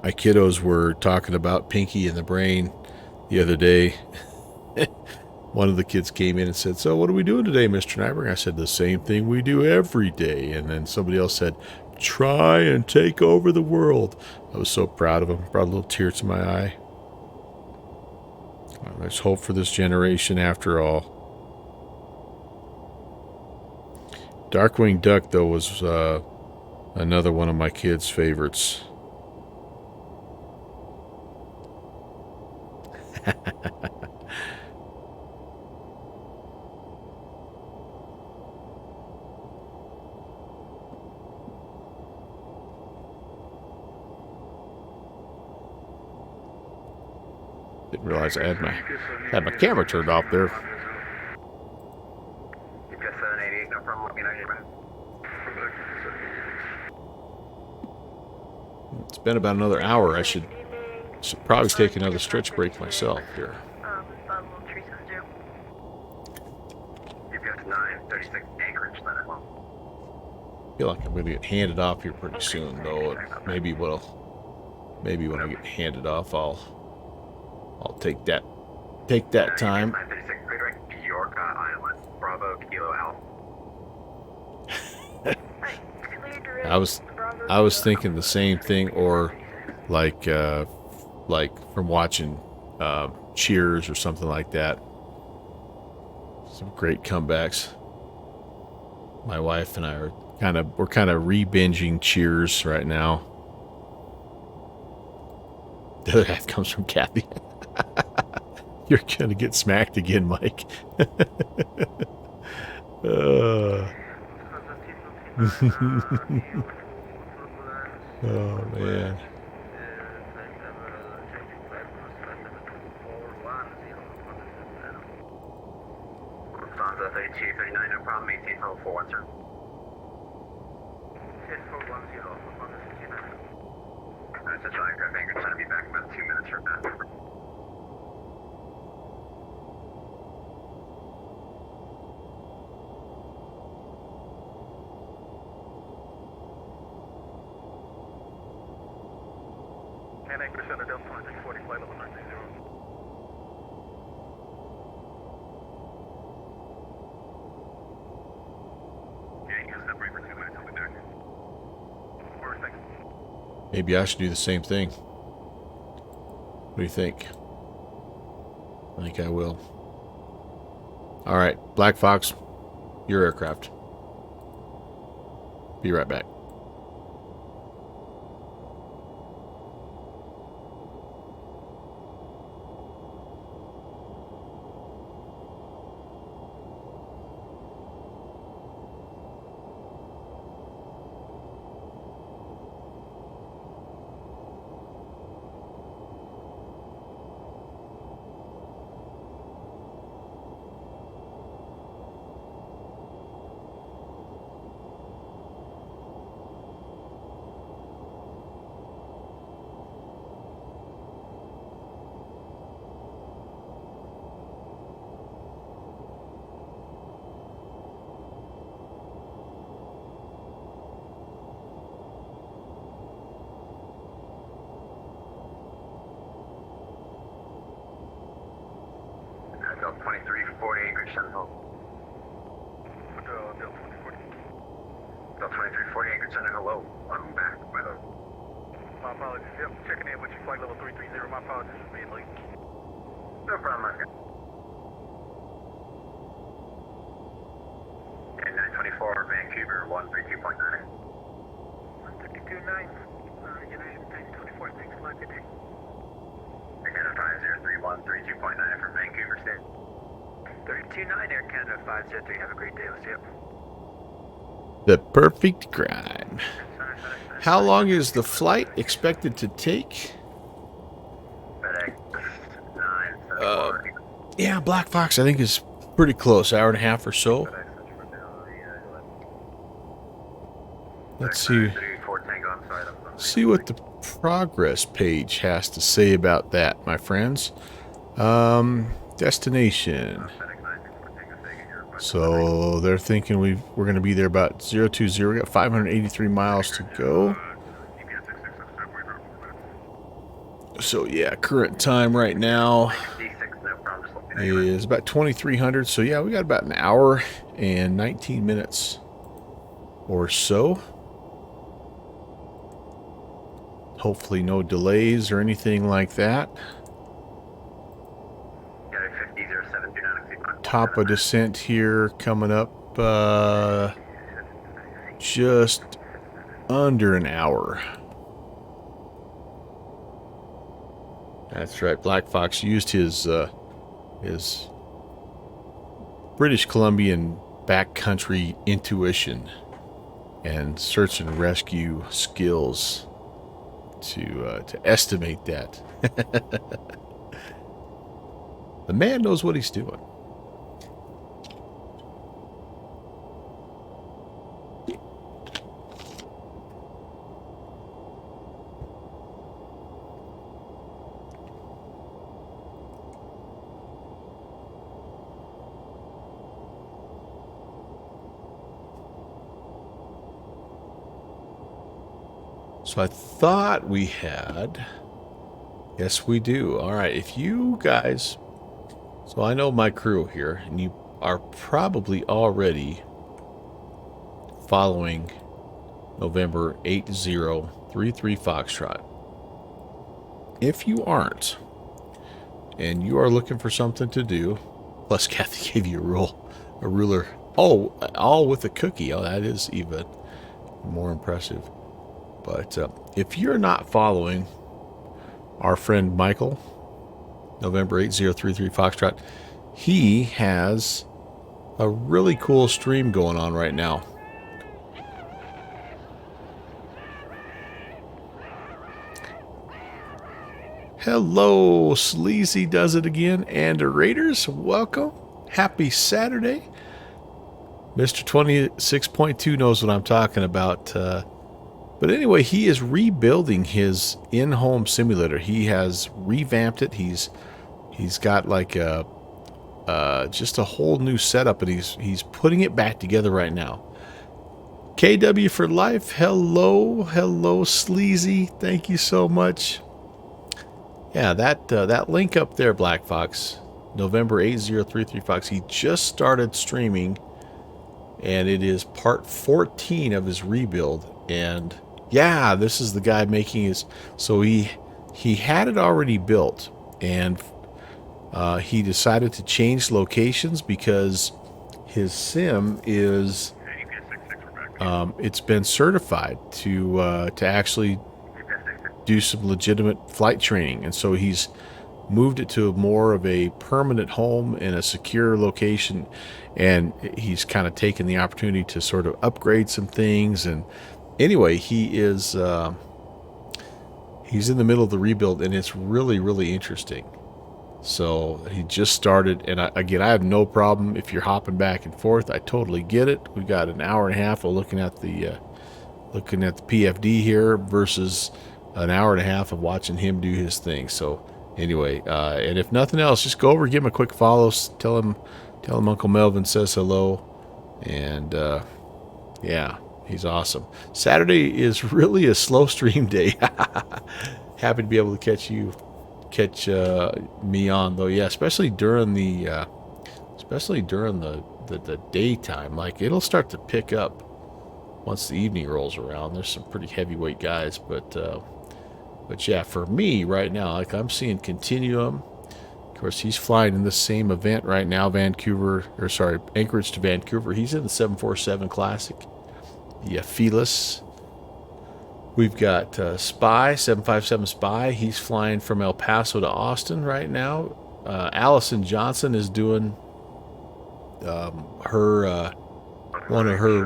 My kiddos were talking about Pinky and the Brain the other day. One of the kids came in and said, "So what are we doing today, Mr. Nyberg?" I said, "The same thing we do every day." And then somebody else said, "Try and take over the world." I was so proud of him. Brought a little tear to my eye. Well, there's hope for this generation after all. Darkwing Duck, though, was another one of my kids' favorites. Didn't realize I had my camera turned off there. It's been about another hour. I should Should probably take another stretch break myself here. UPS 936 Anchorage, then it will. I feel like I'm going to get handed off here pretty soon, though. Maybe when I get handed off, I'll take that time. 936 redirect York Island, Bravo Kilo Alpha. I was thinking the same thing, or like from watching Cheers or something like that. Some great comebacks. My wife and I are we're kind of re-binging Cheers right now. The other half comes from Kathy. You're gonna get smacked again, Mike. Oh man. Lufthansa 3239, no problem, maintain level 41, sir. 10410, Lufthansa 69. That's a aircraft anchor, trying to be back in about 2 minutes from now. And anchor center Delta 2340, flight level 930. Maybe I should do the same thing. What do you think? I think I will. All right, Black Fox, your aircraft. Be right back. Delta 2340, Anchorage, send home. Delta 2040. Delta 2340, Anchorage, send hello. I'm back, by the way. My apologies. Yep, checking in with you, flight level 330. My apologies for being late. No problem, okay. And 924, Vancouver, 132.9. 132.9. United 924, thanks a lot, good day. Canada 5031, 32.9 from Vancouver State. 329, Air Canada 503, have a great day, let's see you. The perfect crime. How long is the flight expected to take? FedEx 974. Yeah, Black Fox, I think is pretty close, hour and a half or so. Let's see. See what the progress page has to say about that, my friends. Destination. So they're thinking we're going to be there about 020. We got 583 miles to go. So yeah, current time right now is about 2300. So yeah, we got about an hour and 19 minutes or so. Hopefully no delays or anything like that. Top of descent here coming up just under an hour. That's right. Black Fox used his British Columbian backcountry intuition and search and rescue skills to estimate that. The man knows what he's doing. So I thought we had... Yes, we do. All right, if you guys... So I know my crew here, and you are probably already following November 8033 Foxtrot. If you aren't, and you are looking for something to do, plus Kathy gave you a ruler. Oh, all with a cookie. Oh, that is even more impressive. But if you're not following our friend Michael, November 8033 Foxtrot, he has a really cool stream going on right now. Hello, Sleazy does it again, and the Raiders, welcome. Happy Saturday. Mr. 26.2 knows what I'm talking about. But anyway, he is rebuilding his in-home simulator. He has revamped it. He's got like a just a whole new setup, and he's putting it back together right now. KW for life. Hello, Sleazy. Thank you so much. Yeah, that link up there, Black Fox, November 8033 Fox. He just started streaming, and it is part 14 of his rebuild. And yeah, this is the guy making his. So he had it already built, and he decided to change locations because his sim is it's been certified to actually do some legitimate flight training, and so he's moved it to more of a permanent home in a secure location, and he's kind of taken the opportunity to sort of upgrade some things. And anyway, he's in the middle of the rebuild, and it's really interesting. So he just started, and again, I have no problem if you're hopping back and forth. I totally get it. We got an hour and a half of looking at the PFD here versus an hour and a half of watching him do his thing. So anyway, and if nothing else, just go over, give him a quick follow, tell him Uncle Melvin says hello, and yeah, he's awesome. Saturday is really a slow stream day. Happy to be able to catch me on though. Yeah, especially during the daytime. Like, it'll start to pick up once the evening rolls around. There's some pretty heavyweight guys, but yeah, for me right now, like, I'm seeing Continuum. Of course, he's flying in the same event right now, Anchorage to Vancouver. He's in the 747 Classic. Yeah, Felis. We've got Spy, 757 Spy. He's flying from El Paso to Austin right now. Allison Johnson is doing one of her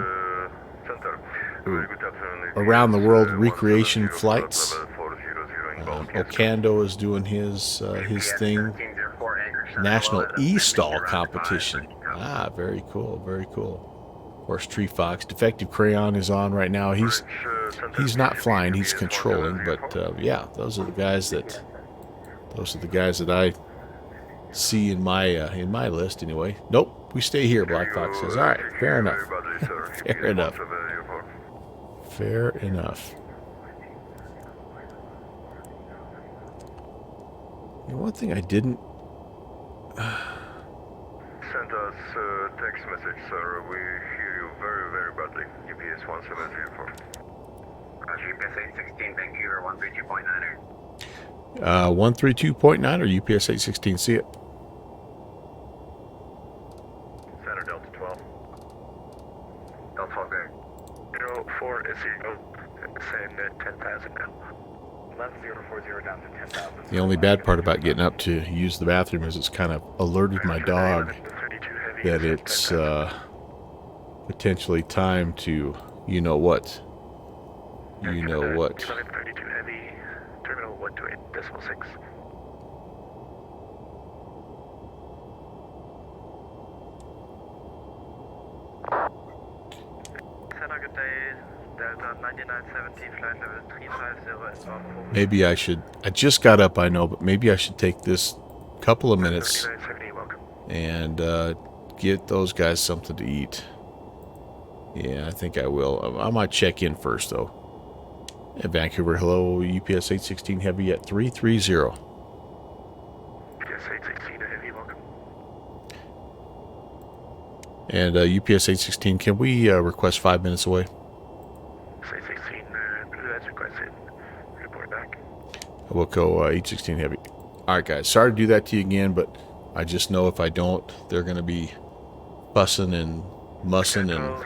around the world recreation flights. Ocando is doing his thing. National E-Stall competition. Ah, very cool, very cool. Of course, Tree Fox, Defective Crayon is on right now. He's not flying, he's controlling, but yeah, those are the guys that I see in my list anyway. Nope, we stay here, Black Fox says. All right, fair enough. Fair enough. Fair enough. You know, one thing I didn't send us a text message, sir. We hear you very badly. UPS 1704. UPS 816 Vancouver 132.9er. 132.9 or UPS 816. See it. Center Delta 12. Delta 12 there. 04 is 0. Saying 10,000 now. 11040 down to 10,000. The only bad part about getting up to use the bathroom is it's kind of alerted my dog that it's potentially time to, you know what. 32 heavy, terminal 128.6. Center, good day. Delta 9970, flight level 350 is on. Maybe I should, I just got up, I know, but maybe I should take this couple of minutes and get those guys something to eat. Yeah, I think I will. I might check in first, though. And Vancouver, hello, UPS 816 Heavy at 330. UPS 816 Heavy, welcome. And UPS 816, can we request 5 minutes away? 816, that's requested. Report back. We'll go 816 Heavy. Alright guys, sorry to do that to you again, but I just know if I don't, they're going to be fussing and mussing, and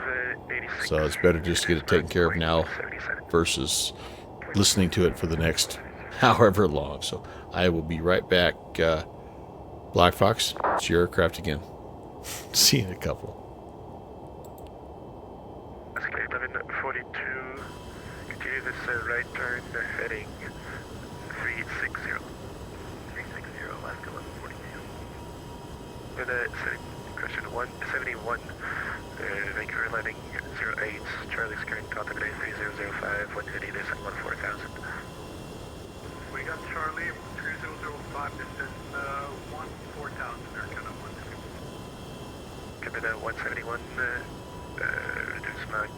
so it's better just to get it taken care of now versus listening to it for the next however long. So I will be right back. Black Fox, it's your aircraft again. See you in a couple. Okay, 1142, continue this right turn, heading 360. 360, Alaska 1142. And question 171, Vancouver landing 08, Charlie's current contact 3005, 150, this at 14,000. We got Charlie, 3005, this is 14,000, they're kind of 171. Come in at 171, reduce Mach,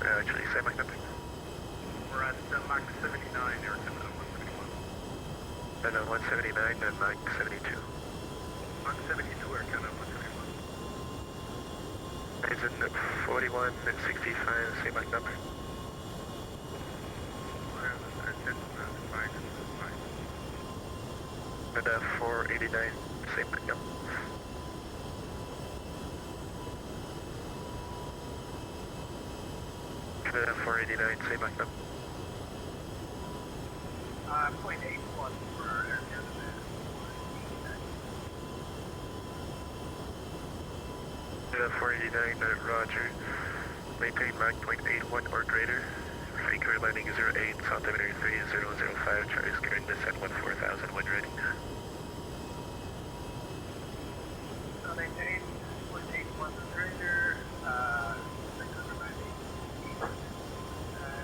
actually say Mach nothing. We're at Mach 79, you're coming at 171. And 179 and Mach 72. Mach 72, we're kind of 171. It's in 41, 65, same Mach number. And 489, same Mach number. And 489, same Mach number. 0.81 for Air Canada. And 489, Roger. Maintain Mach 0.81 or greater. Vancouver landing 08, South Avenue 3005, Charlie's current descent 14,000 when ready. Maintain 0.81 or greater.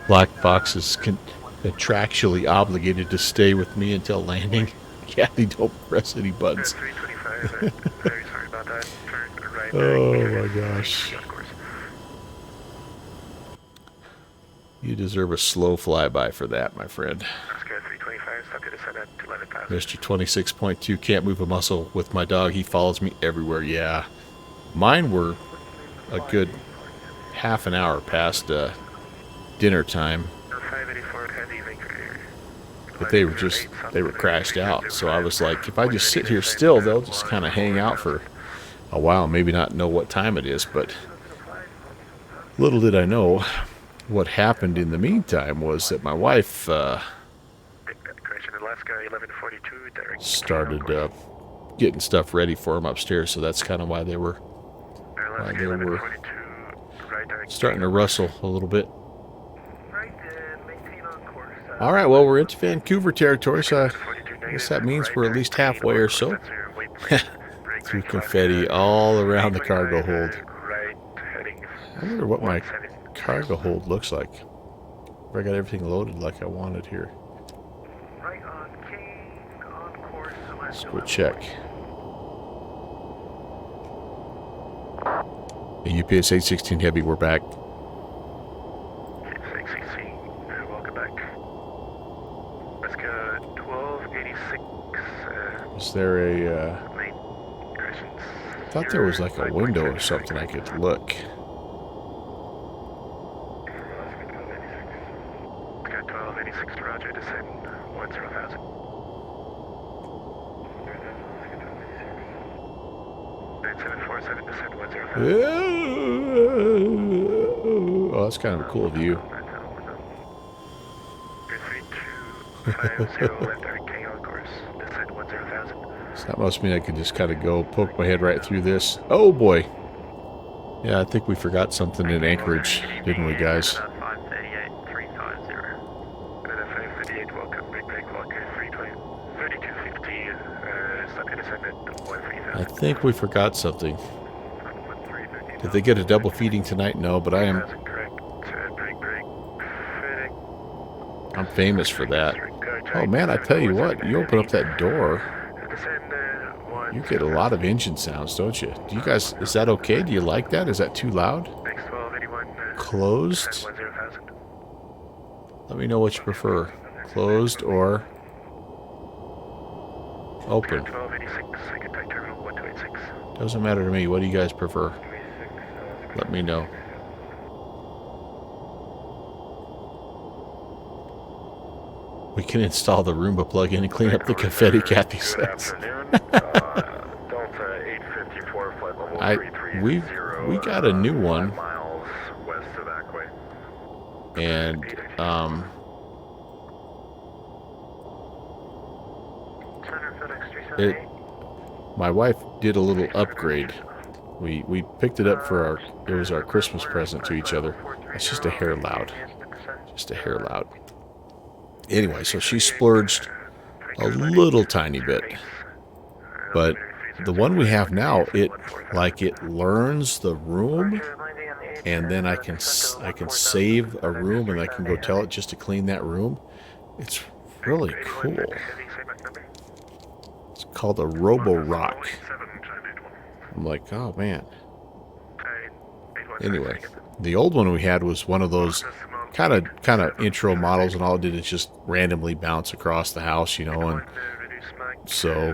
Black Fox is contractually obligated to stay with me until landing. Yeah, they don't press any buttons. 325, very sorry about that. Turn right. Oh my gosh. Of course. You deserve a slow flyby for that, my friend. Oscar 325, stop to descend at 11,000. Mr. 26.2 can't move a muscle with my dog. He follows me everywhere. Yeah. Mine were a good half an hour past dinner time. 584 heavy, Vancouver. But they were crashed out. So I was like, if I just sit here still, they'll just kind of hang out for a while, maybe not know what time it is. But little did I know, what happened in the meantime was that my wife started getting stuff ready for him upstairs. So that's kind of why they were starting to rustle a little bit. All right, well, we're into Vancouver territory, so I guess that means we're at least halfway or so. Through confetti all around the cargo hold. I wonder what my cargo hold looks like. If I got everything loaded like I wanted here. Let's go check. The UPS 816 Heavy, we're back. Welcome back. Let's go 1286. Is there a, I thought there was like a window or something I could look. Got 1286, Roger, descend 10,000. 9747, descend 10,000. Oh, that's kind of a cool view. 3250, left RK on course, descend 10,000. So that must mean I could just kind of go poke my head right through this. Oh boy. Yeah, I think we forgot something in Anchorage, didn't we, guys? 538, 350. 538, welcome, break, Walker, 3250, stop to descend at 13,000. I think we forgot something. Did they get a double feeding tonight? No, but I'm famous for that. Oh man, I tell you what, you open up that door, you get a lot of engine sounds, don't you? Do you guys, is that okay? Do you like that? Is that too loud? Closed? Let me know what you prefer. Closed or open. 1286, contact terminal 1286. Doesn't matter to me. What do you guys prefer? Let me know. We can install the Roomba plug-in and clean up the confetti, Kathy says. Afternoon, Delta 854, flight level 330. We got a new one. 5 miles west of Aquay. And my wife did a little upgrade. We picked it up for it was our Christmas present to each other. It's just a hair loud. Just a hair loud. Anyway, so she splurged a little tiny bit. But the one we have now, it learns the room, and then I can save a room and I can go tell it just to clean that room. It's really cool. It's called a Robo-Rock. I'm like, oh man. Anyway, the old one we had was one of those kind of intro models, and all it did is just randomly bounce across the house, you know, and so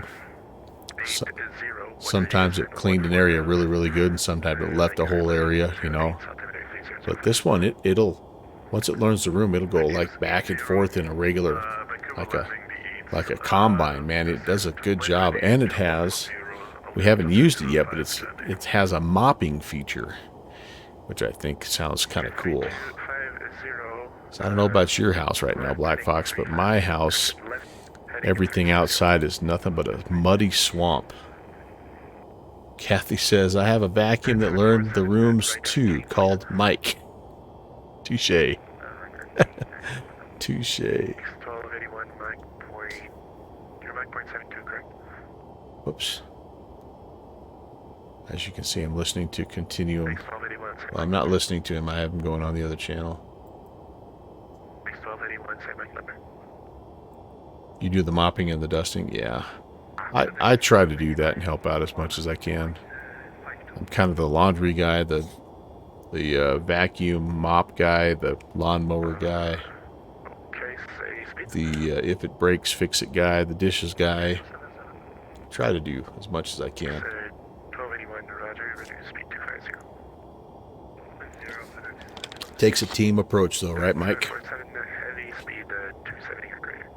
sometimes it cleaned an area really, really good, and sometimes it left a whole area, you know. But this one, it'll once it learns the room, it'll go like back and forth in a regular, like a combine, man. It does a good job, and it has, we haven't used it yet, but it has a mopping feature, which I think sounds kind of cool. So I don't know about your house right now, Black Fox, but my house, everything outside is nothing but a muddy swamp. Kathy says, I have a vacuum that learned the rooms too, called Mike. Touche. Touche. 1281, you're Mike point 72, correct? Whoops. As you can see, I'm listening to Continuum. Well, I'm not listening to him. I have him going on the other channel. 1281, same Mike number. You do the mopping and the dusting? Yeah. I try to do that and help out as much as I can. I'm kind of the laundry guy, the vacuum mop guy, the lawnmower guy, the if it breaks, fix it guy, the dishes guy. Try to do as much as I can. 1281, Roger, reduce speed 250. Takes a team approach though, right, Mike? Heavy speed 270 or greater.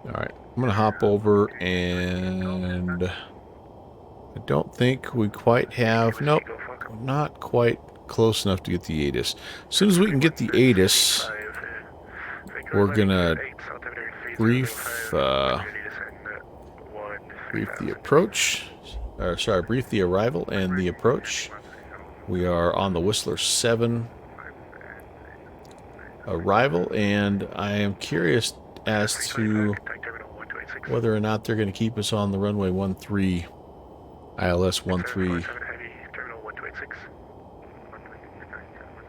Alright, I'm going to hop over, and I don't think we quite have, nope, not quite close enough to get the ATIS. As soon as we can get the ATIS, we're going to brief the approach, or sorry, brief the arrival and the approach. We are on the Whistler 7 arrival, and I am curious as to whether or not they're going to keep us on the runway 13, ILS 13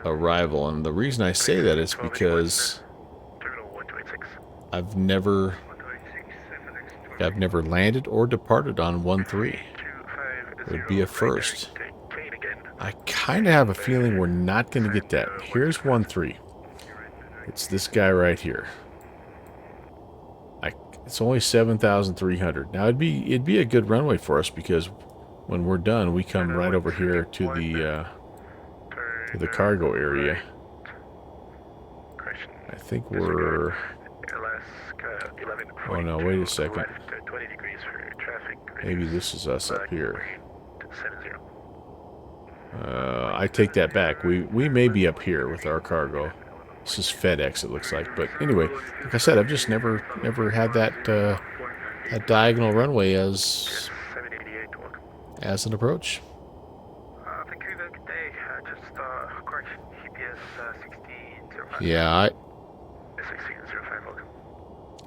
arrival. And the reason I say that is because I've never landed or departed on 13. It would be a first. I kind of have a feeling we're not going to get that. Here's 13. It's this guy right here. It's only 7,300. Now it'd be a good runway for us, because when we're done, we come right over here to the cargo area. I think we're. Oh no! Wait a second. Maybe this is us up here. I take that back. We may be up here with our cargo. This is FedEx, it looks like. But anyway, like I said, I've just never had that that diagonal runway as an approach. Yeah,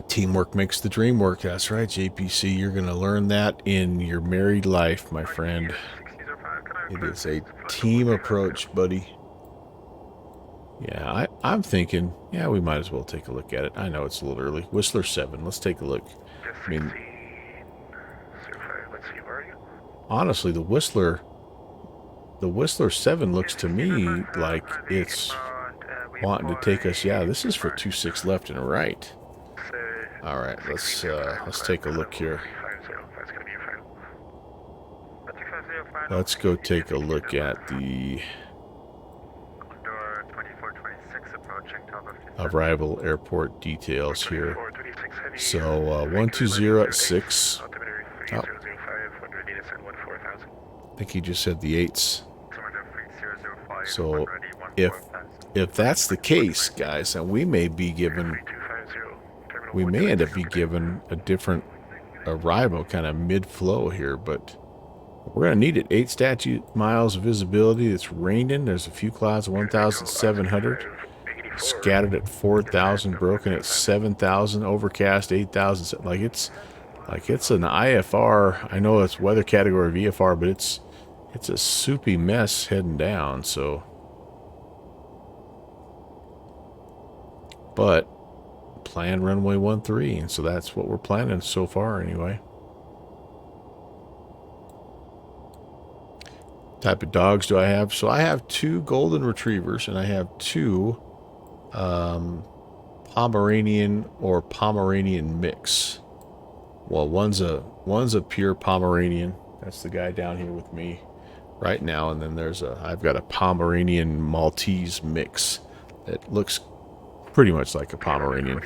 teamwork makes the dream work. That's right, JPC. You're gonna learn that in your married life, my friend. It is a team approach, buddy. Yeah, I'm thinking, yeah, we might as well take a look at it. I know it's a little early. Whistler 7. Let's take a look. I mean, Let's see, where are you? honestly, the Whistler 7 looks to me like it's wanting to take us. Yeah, this is for 2-6 left and right. All right, let's take a look here. Let's go take a look at the arrival airport details here. So 120 at 6. Oh. I think he just said the 8s. So if that's the case, guys, then we may end up being given a different arrival kind of mid-flow here, but we're going to need it. 8 statute miles of visibility. It's raining. There's a few clouds, 1,700. Scattered at 4,000. Broken at 7,000. Overcast 8,000. Like it's an IFR. I know it's weather category VFR, but it's a soupy mess heading down. So, but plan runway 13, and so that's what we're planning so far anyway. Type of dogs do I have? So I have 2 golden retrievers, and I have 2 Pomeranian or Pomeranian mix. Well, one's a pure Pomeranian. That's the guy down here with me right now, and then I've got a Pomeranian Maltese mix that looks pretty much like a Pomeranian.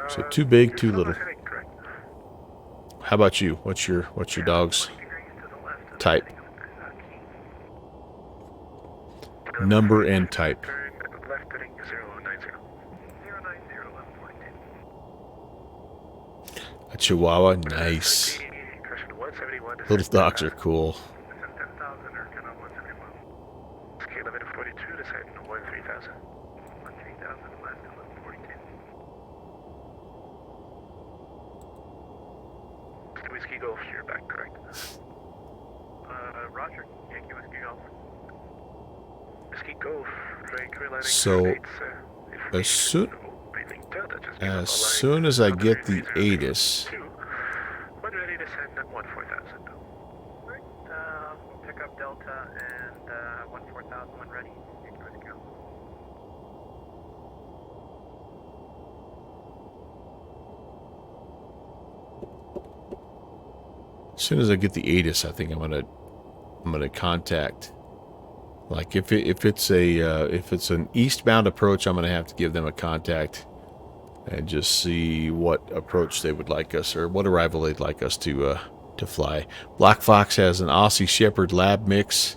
So 2 big, 2 little. How about you? What's your dog's type? Number and type. A Chihuahua, nice. Little dogs are cool. Whiskey Golf, you're back, correct? Roger. Yankee Whiskey Golf. Whiskey Golf. So, as soon as I get the ATIS, We'll pick up Delta and 14000 when ready. Yankee Whiskey Golf. as soon as I get the ATIS, I think I'm gonna contact. Like if it's an eastbound approach, I'm gonna have to give them a contact and just see what approach they would like us, or what arrival they'd like us to fly. Black Fox has an Aussie Shepherd Lab mix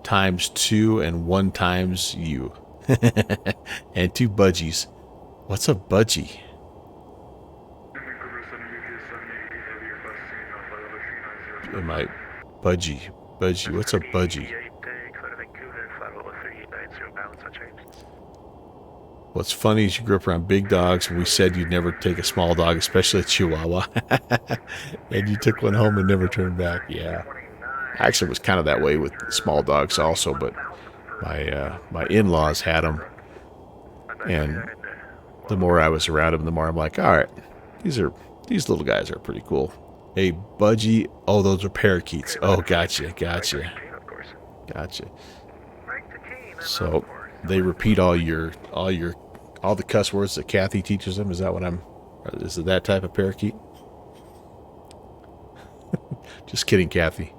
×2 and 1 times U, and 2 budgies. What's a budgie? Am I budgie? Budgie. What's a budgie? What's funny is you grew up around big dogs, and we said you'd never take a small dog, especially a Chihuahua. And you took one home and never turned back. Yeah. I actually was kind of that way with small dogs also, but my in-laws had them. And the more I was around them, the more I'm like, all right, these little guys are pretty cool. A budgie. Oh, those are parakeets. Oh, gotcha. So they repeat all the cuss words that Kathy teaches them. Is it that type of parakeet? Just kidding, Kathy.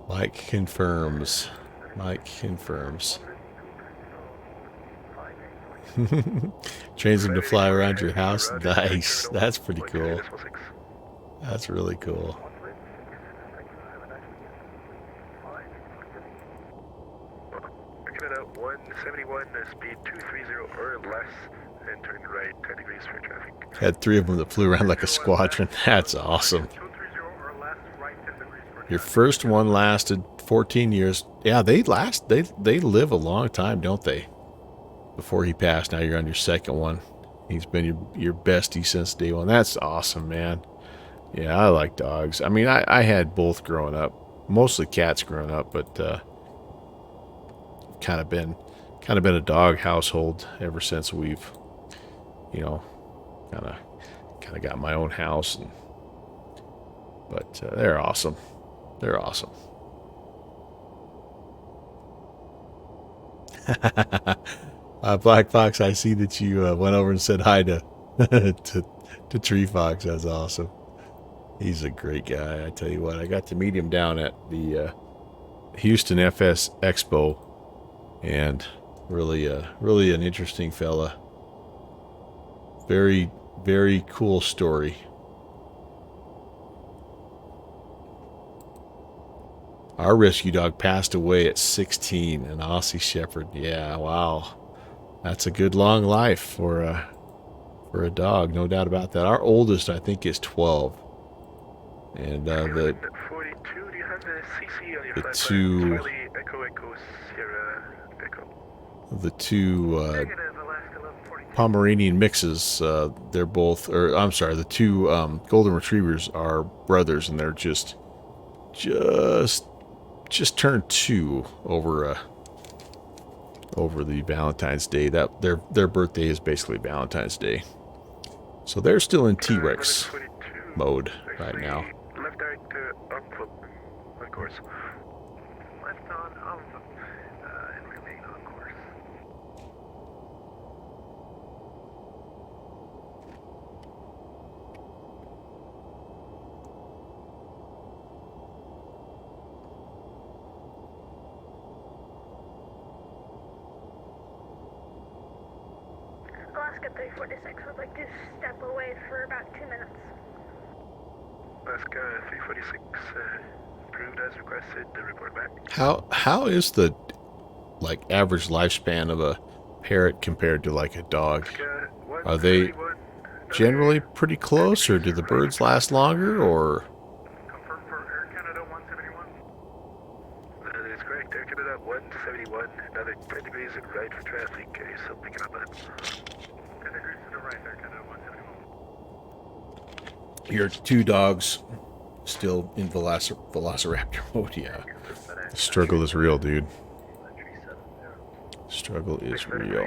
Mike confirms. Trains him to fly around your house. Nice. That's pretty cool. That's really cool. Looking at 171, speed 230 or less, and turn right 10 degrees for traffic. Had 3 of them that flew around like a squadron. That's awesome. 230 or less, right 10 degrees for Your first one lasted 14 years. Yeah, they last. They live a long time, don't they? Before he passed, now you're on your second one. He's been your bestie since day one. That's awesome, man. Yeah, I like dogs. I mean, I had both growing up. Mostly cats growing up, but kind of been a dog household ever since we've, you know, kind of got my own house. But they're awesome. They're awesome. Black Fox, I see that you went over and said hi to to Tree Fox. That's awesome. He's a great guy. I tell you what, I got to meet him down at the Houston FS Expo, and really an interesting fella. Very, very cool story. Our rescue dog passed away at 16, an Aussie Shepherd. Yeah, wow. That's a good long life for a dog, no doubt about that. Our oldest, I think, is 12. And the 42, do you have the CC on your the flight two plan? Charlie, Echo, Sierra, Echo. the two Negative, Alaska 1142. Pomeranian mixes, they're both, or I'm sorry, the two golden retrievers are brothers, and they're just turned 2 over the Valentine's Day. That their birthday is basically Valentine's Day, so they're still in T-Rex mode right now. Left direct on course. Left on and remain on course. Alaska 346 would like to step away for about 2 minutes. Alaska 346, approved as requested, report back. How is the average lifespan of a parrot compared to like a dog? Are they generally pretty close, or do the birds last longer, or? Confirm for Air Canada 171. That is correct, Air Canada 171, another 10 degrees right for traffic, you're still picking up on it. 10 degrees to the right, Air Canada 171. Your 2 dogs still in Velociraptor mode, yeah. The struggle is real, dude. Struggle is real.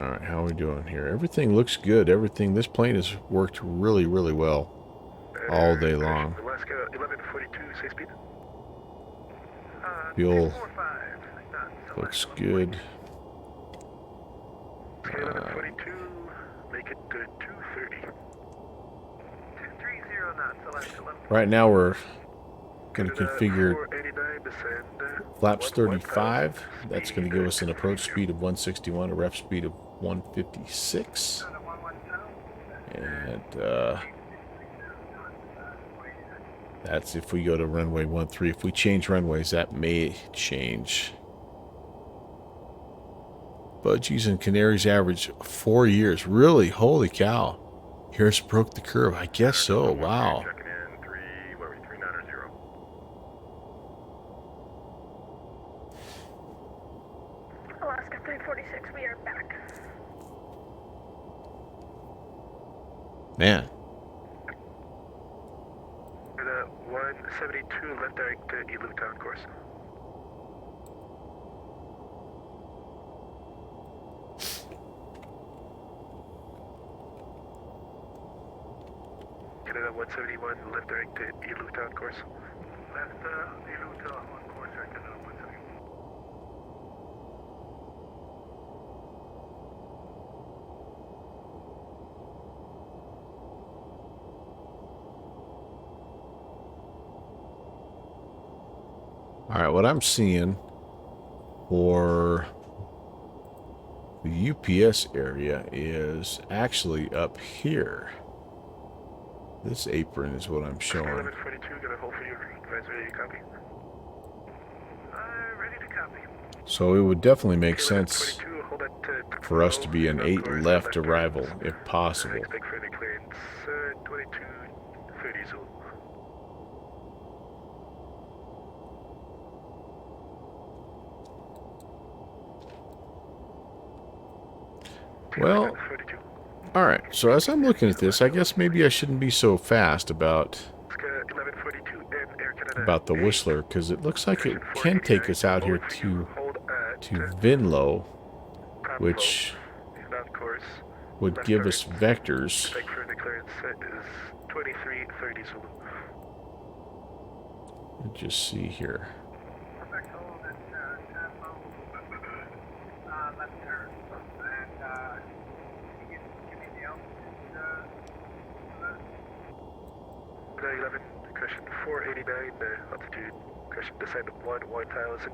Alright, how are we doing here? Everything looks good. This plane has worked really, really well all day long. Alaska 1142, say speed. Fuel looks good. 1142, make it 230. 230 knots, Alaska 11. Right now we're going to configure flaps 35. That's going to give us an approach speed of 161, a ref speed of 156. And that's if we go to runway 13. If we change runways, that may change. Budgies and Canaries average 4 years. Really? Holy cow. Harris broke the curve. I guess so. Wow. Checking in, 3990. Alaska 346, we are back. Man. 172, left direct to Elu Town course. Canada 171, left direct to Elu Town course. Left Elu Town on course, right Canada 171. All right, what I'm seeing for the UPS area is actually up here. This apron is what I'm showing. 1142, gonna hold for you. Advise ready to copy. Ready to copy. So it would definitely make sense 1142, for us to be an 8 left arrival, if possible. Expect further clearance, 2230 Zulu. Well, alright, so as I'm looking at this, I guess maybe I shouldn't be so fast about the Whistler, because it looks like it can take us out here to Vinlo, which would give us vectors. Let's just see here. Question 489, altitude, question descent 1000,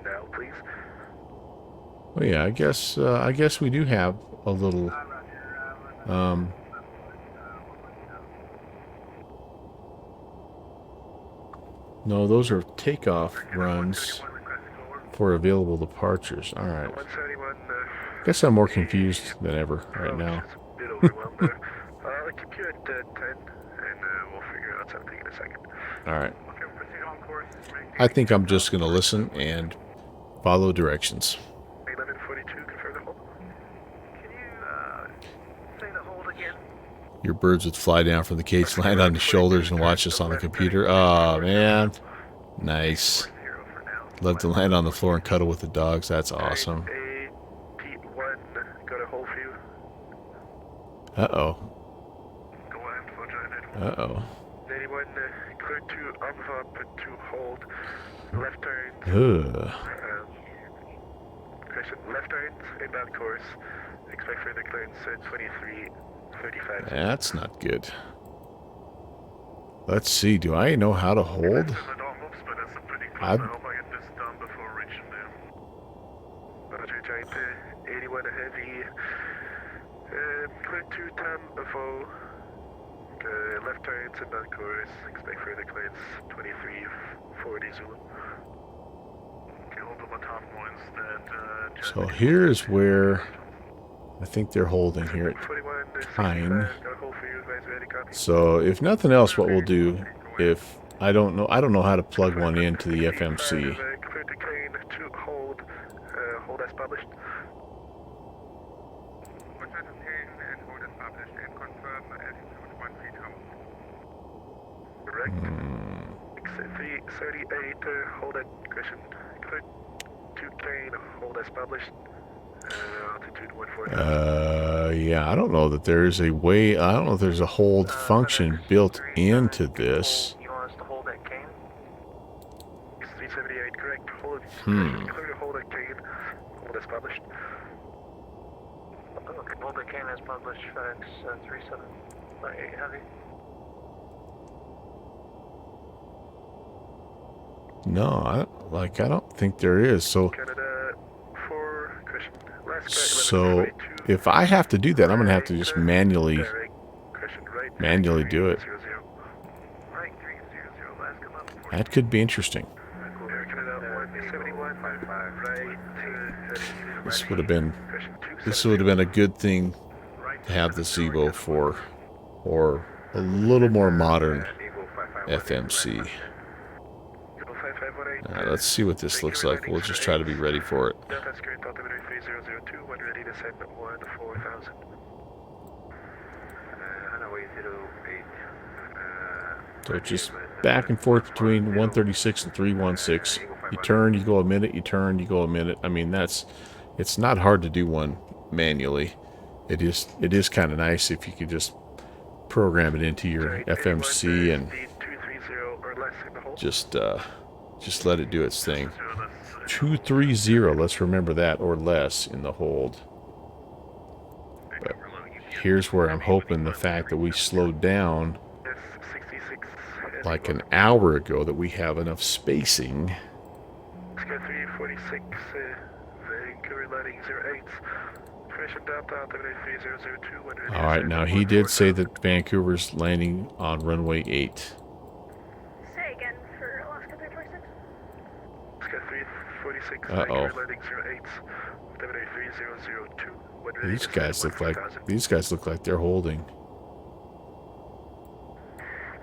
now please. Oh yeah, I guess we do have a little no, those are takeoff runs for available departures. All right. I guess I'm more confused than ever right now. I'll keep you at 10, and we'll figure out something in a second. All right. I think I'm just going to listen and follow directions. 1142, confirm the hold. Can you say the hold again? Your birds would fly down from the cage, land on the shoulders, and watch us on the computer. Oh, man. Nice. Love to land on the floor and cuddle with the dogs. That's awesome. P1, got a hold for you. Uh-oh. Go ahead, for join it. Uh-oh. 81, clear to envelope to hold. Left turn. Ugh. Question, left turn, inbound course. Expect further clearance at 2335. That's not good. Let's see. Do I know how to hold? I've... Roger, giant 81 heavy. Clear to time before. Left turns inbound course. Expect further clearance 2340 Zulu. Okay, hold on my top points that. So here's where I think they're holding here at Pine. So if nothing else, what we'll do, if I don't know how to plug one into the FMC. Clear to clean to hold. Hold as published. Correct. 338, hold at question. Clear to clean, hold as published. Altitude 140. Yeah, I don't know that there is a way, I don't know if there's a hold function built into this. You want us to hold at Kane? 378, correct. Hold clear to hold at Kane. Hold as published. Okay, hold at Kane as published. FedEx 37 heavy. No, I don't think there is. So, Canada 4, question. So if I have to do that, I'm gonna have to just manually do it. That could be interesting. This would have been a good thing to have the Zevo for, or a little more modern FMC. Let's see what this looks like. We'll just try to be ready for it. So just back and forth between 136 and 316. You turn, you go a minute, you turn, you go a minute. I mean, it's not hard to do one manually. It is kind of nice if you could just program it into your FMC and just let it do its thing. 230, let's remember that, or less in the hold. But here's where I'm hoping the fact that we slowed down like an hour ago, that we have enough spacing. Alright, now he did say that Vancouver's landing on runway 8. Say again for Alaska 346. Uh-oh. These guys look like they're holding.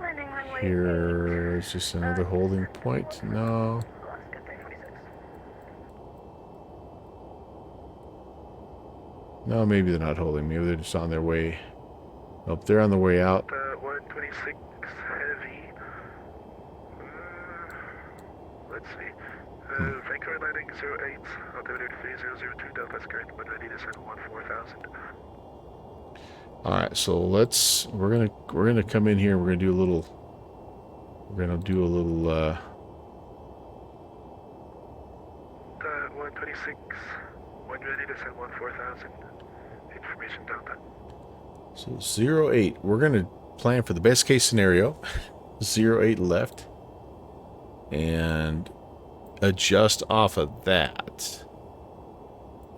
Landing runway Here's just another holding point. No. Alaska 346. No, maybe they're not holding. Maybe they're just on their way. Nope, they're on the way out. 126 heavy. Let's see. Vancouver landing 08, altimeter 3002, Delta squared, when ready to send 14,000. All right, so we're gonna come in here. We're gonna do a little 126, when ready to send 14,000. Information Delta. So 08. We're gonna plan for the best case scenario. 08 left, and adjust off of that.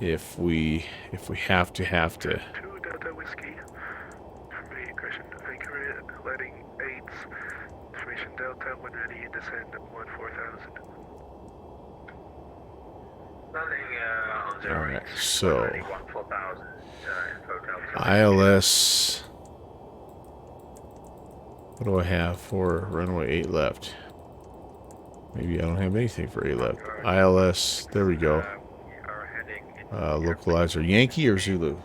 If we have to. 2 Delta Whiskey. Question. Vancouver landing 8. Information Delta, when ready, descend 14,000. All right, so ILS. What do I have for runway 8 left? Maybe I don't have anything for 8 left. ILS. There we go. Localizer. Yankee or Zulu?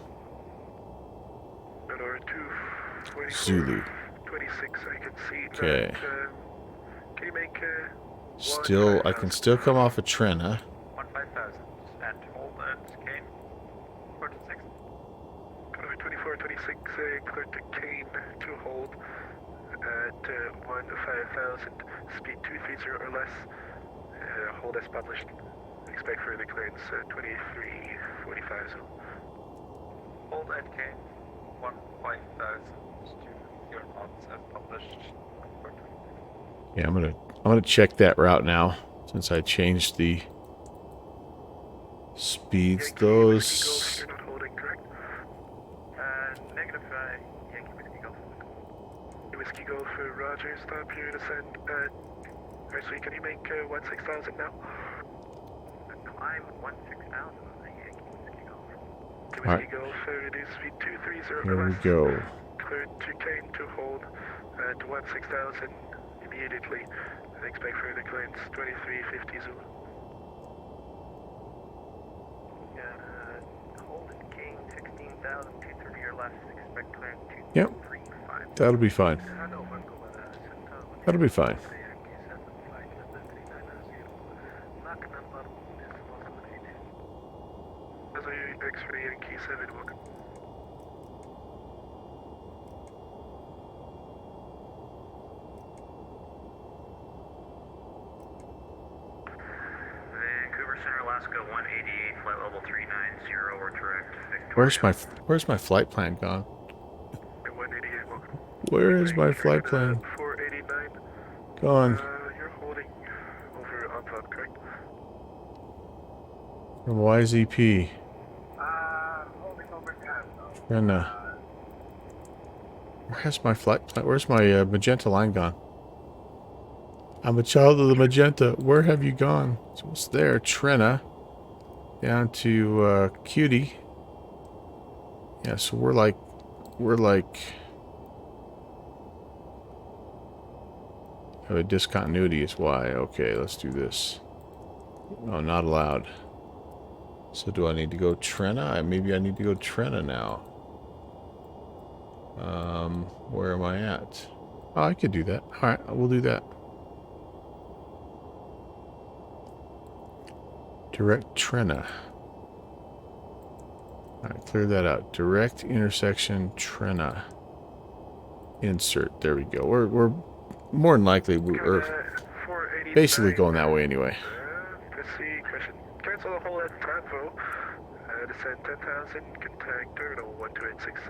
Zulu. 26, I can see. Okay. Can you make Still, I can still come off of Trena. 15,000 and hold and Kane. 46. 24, 26, clear to Kane to hold at 15,000, speed 230 or less. Hold as published. Expect further clearance 2345 zone. Hold at Kane. 15,000 to your knots as published. Yeah, I'm gonna check that route now since I changed the speeds. Those. You're not holding, correct? Negative, Yankee Whiskey Golf. Whiskey Golf, Roger, stop here to send. Actually, can you make 16,000 now? Climb 16,000 on the Yankee Whiskey Golf. Whiskey Alright. Golf, reduce speed 230 Here or we less. go. Clear to Kane to hold at 16,000 immediately. Expect further clearance 2350 Zulu. Hold at Kane 16,000 230 or less. Expect clearance 235. Yep. That'll be fine. That'll be fine. X-ray Yankee 7, welcome. Vancouver Center, Alaska 188, flight level 390, or direct. Victoria. Where's my flight plan gone? 188, welcome. Where is my flight plan 489. gone? You're holding over on top, correct? From YZP. Holding over tab. And where's my flight plan? Where's my magenta line gone? I'm a child of the magenta. Where have you gone? So it's there, Trena, down to Cutie. Yeah, so we're like oh, a discontinuity is why. Okay, let's do this. Oh, not allowed. So do I need to go Trena? Maybe I need to go Trena now. Where am I at? Oh, I could do that. All right, we'll do that. Direct Trena. All right, clear that out. Direct intersection Trena. Insert. There we go. We're more than likely we're 489. basically going that way anyway. Let's see, question. Cancel the hold at Tanvo. Descend 10,000, contact terminal 1286.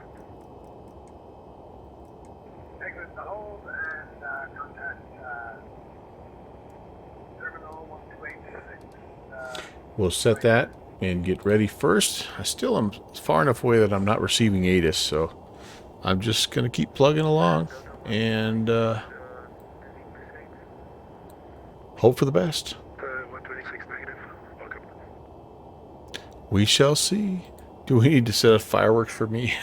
Exit the hold and contact terminal 1286. We'll set that and get ready first. I still am far enough away that I'm not receiving ATIS, so I'm just gonna keep plugging along and hope for the best. 126 negative. Welcome. We shall see. Do we need to set up fireworks for me?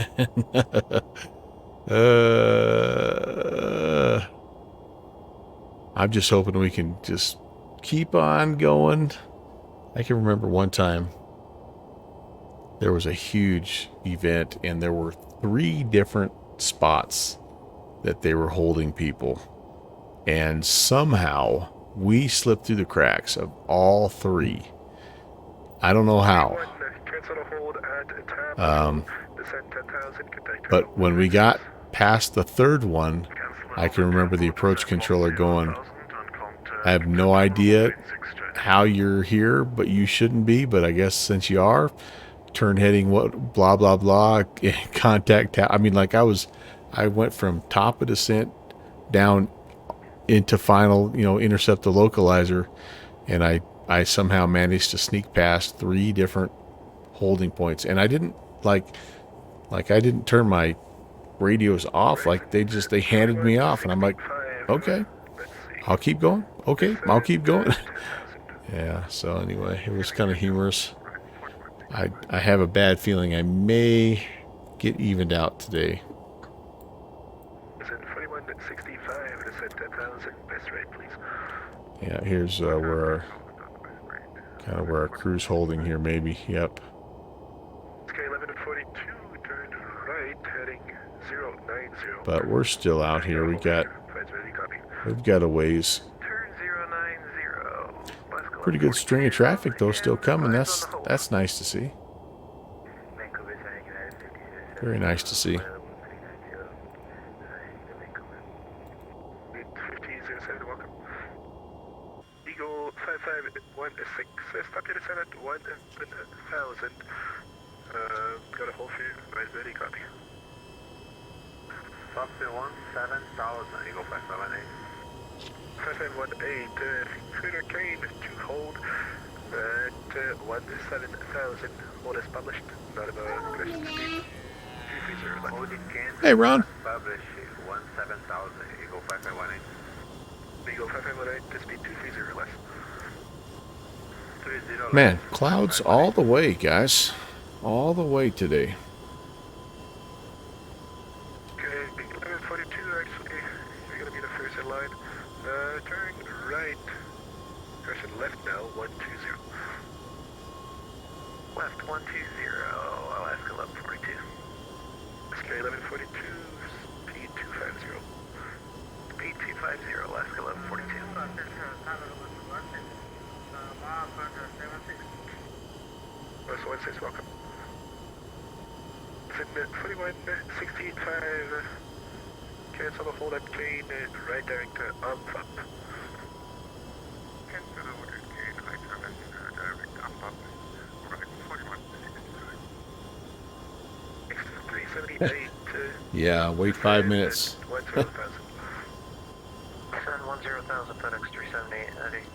I'm just hoping we can just keep on going. I can remember one time there was a huge event and there were 3 different spots that they were holding people. And somehow we slipped through the cracks of all 3. I don't know how. But when we got past the 3rd one, I can remember the approach controller going, I have no idea how you're here, but you shouldn't be. But I guess since you are, turn heading what blah blah blah, contact. I mean, like I went from top of descent down into final, intercept the localizer, and I somehow managed to sneak past 3 different holding points, and I didn't like I didn't turn my radios off. Like they handed me off, and I'm like, okay, I'll keep going. Okay, I'll keep going. Yeah. So anyway, it was kind of humorous. I have a bad feeling I may get evened out today. Yeah, here's where our crew's holding here, maybe. Yep. But we're still out here. We've got a ways. Pretty good string of traffic though, still coming. That's nice to see. Very nice to see. Eagle 5516, stop your descent at 1,000. Got a hold for you, right, ready, copy. Stop to 17,000, Eagle 578. 5518, Trader Kane to hold at 17,000. Hold is published, not about question speed. Hey, Ron. Publish 17,000, Eagle 5518. Eagle 5518, to speed 230 or less. Man, clouds all the way, guys. All the way today. Okay, 1142, actually, you're going to be the first in line. Turn right. Person left now, 120. Left 120, Alaska 1142. Alaska 1142, speed 250. Speed 250, Alaska 1142. West 16, welcome. It's in 41, 685. Cancel the hold at Kane, right direct to Umfup. Cancel the hold at Kane, right direct to Umfup. Right, 41, 378. Yeah, wait 5 minutes. 10,000, FedEx 378, Eddie.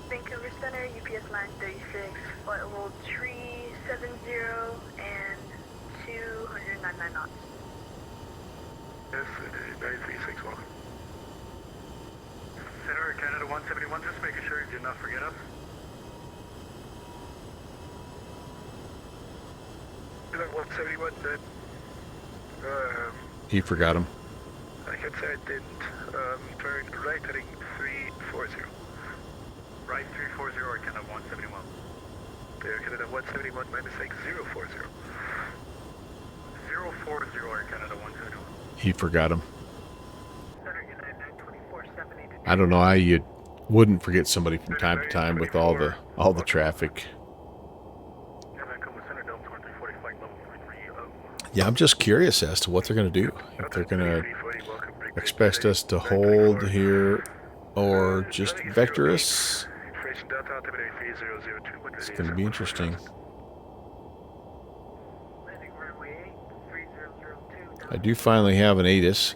Vancouver Center, UPS line 36, flight level 370 and 299 knots. Yes, 936, welcome. Center, Canada 171, just making sure you did not forget us. Center 171, then. He forgot him. I can say I didn't. Turn right heading 340. Right 340 or Canada 171. There, Canada 171 minus 040. 040 or Canada 171. He forgot him. I don't know how you wouldn't forget somebody from time to time with all the traffic. Yeah, I'm just curious as to what they're going to do. If they're going to expect us to hold here or just vector us. It's going to be interesting. I do finally have an ATIS.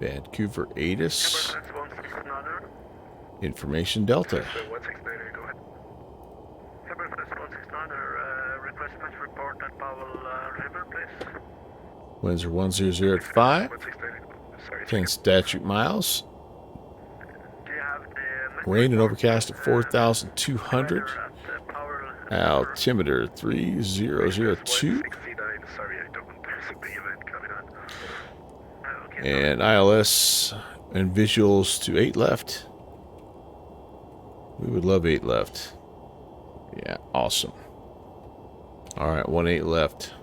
Vancouver ATIS. Information Delta. Winds are 100 at 5. 10 statute miles. Rain and overcast at 4,200. Altimeter 3002. 169, sorry, I don't. There's a big event coming on. And ILS and visuals to 8 left. We would love 8 left. Yeah, awesome. Alright, 1-8 left.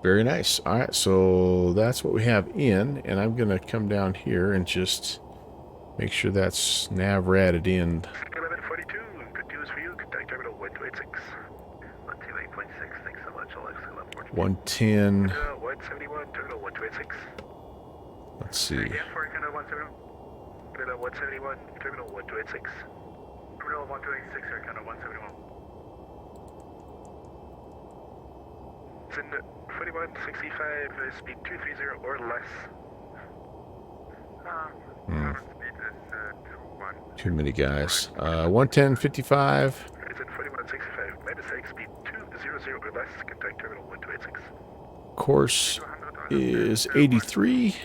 Very nice. Alright, so that's what we have in. And I'm going to come down here and just make sure that's nav ratted in. 1142, good news for you. Contact terminal 1286. 128.6, thanks so much, Alex. 110. 171, terminal 1286. Let's see. Again for terminal 171, terminal 1286. Terminal 1286, terminal 171. It's in 4165, speed 230 or less. Speed is 21. Too many guys. 110.55. It's in 4165, my mistake, speed 200 or less, contact terminal 1286. Course is 83.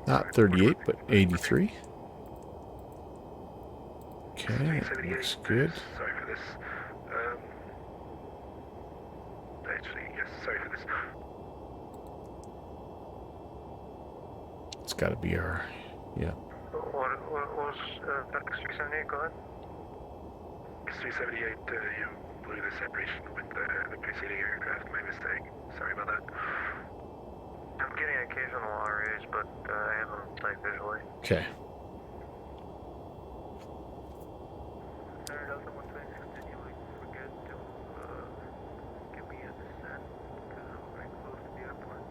Not 38, but 83. Okay, that looks good. Sorry for this. Actually, yes, sorry for this. It's got to be our, yeah. What was PANC 378? Go ahead. 378, you blew the separation with the preceding aircraft, my mistake. Sorry about that. I'm getting occasional RAs, but I haven't sight visually. Okay. Delta 126, did you forget to give me a descent? Because I'm very close to the airport.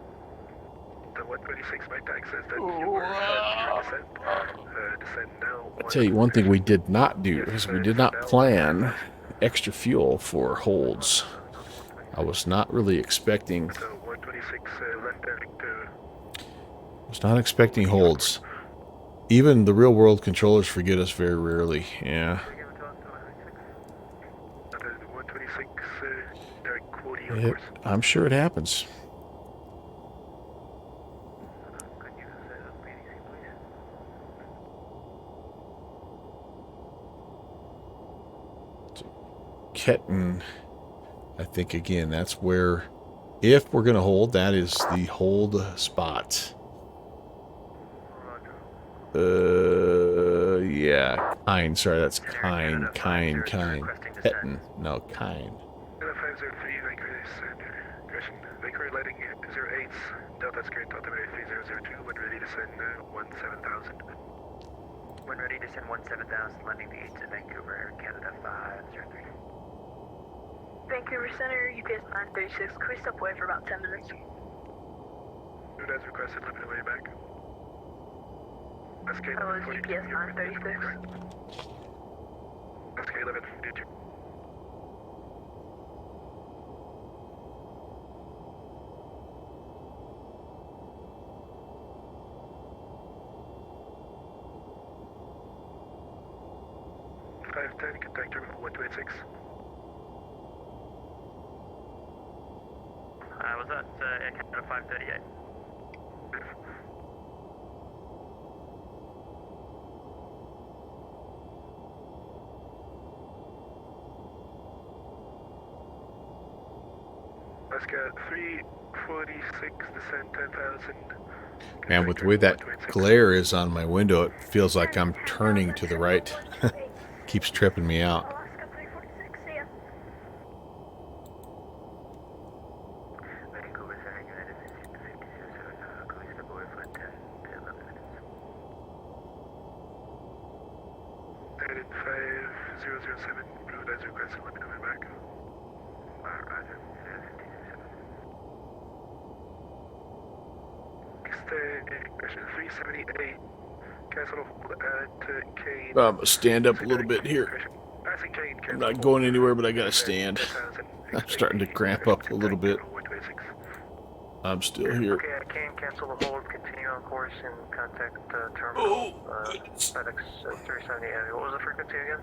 The 126, my tag says that you were your descent. Descend now. I'll tell you one thing we did not do is we did not plan extra fuel for holds. I was not really expecting. So 126, left heading to. Was not expecting holds. Even the real world controllers forget us very rarely. Yeah. 126, direct quoting, of It, course. I'm sure it happens. Could you set up PDC, please? Ketten, I think again, that's where, if we're going to hold, that is the hold spot. Yeah, Kine, sorry, that's Kine. Ketten, no, Kine. 503, Vancouver, question. Vancouver lighting 08s, Delta Squared, altimeter 3002, when ready to send 17,000. When ready to send 17,000, landing the 8 to Vancouver, Air Canada 503. Vancouver Center, UPS 936. Can we step away for about 10 minutes? Dude, as requested, limit away back. SK That was 1142, UPS you're ready to 936. correct. SK 1142. Contact terminal 1286. Was that Air Canada 538? Let's get 346, descent 10,000. Man, with the way that glare is on my window, it feels like I'm turning to the right. Keeps tripping me out. Alaska 346, see ya. Vancouver Center, United 5007, can we step away for 10 to 11 minutes? Headed 5007, route as requested, let me know when back. Roger, 527. Next question 378, cancel at Kane. Stand up a little bit here. Passing Kane, I'm not going anywhere, but I gotta stand. I'm starting to cramp up a little bit. I'm still here. Okay, I can cancel the hold, continue on course, and contact terminal FedEx 378. What was the frequency again?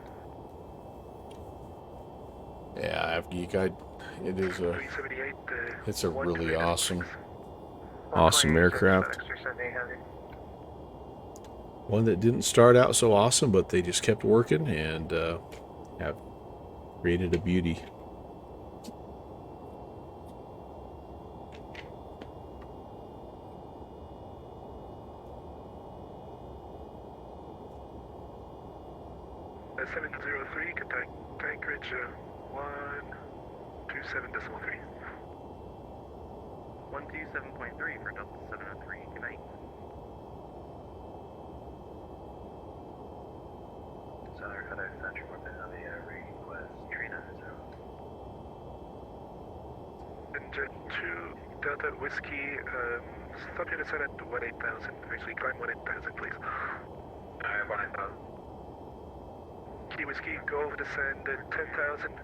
Yeah, Geek, it is a, 378, it's a really awesome 128, aircraft. FedEx 378 heavy. One that didn't start out so awesome, but they just kept working and have created a beauty. Descent 703, contact anchorage 127.3. 127.3 for Delta 703, good night. Center FedEx Central within on the request 390. Engine 2, Delta Whiskey, stop your descent at 18,000. Actually, climb 18,000, please. 18,000. Key Whiskey, go over descend at 10,000.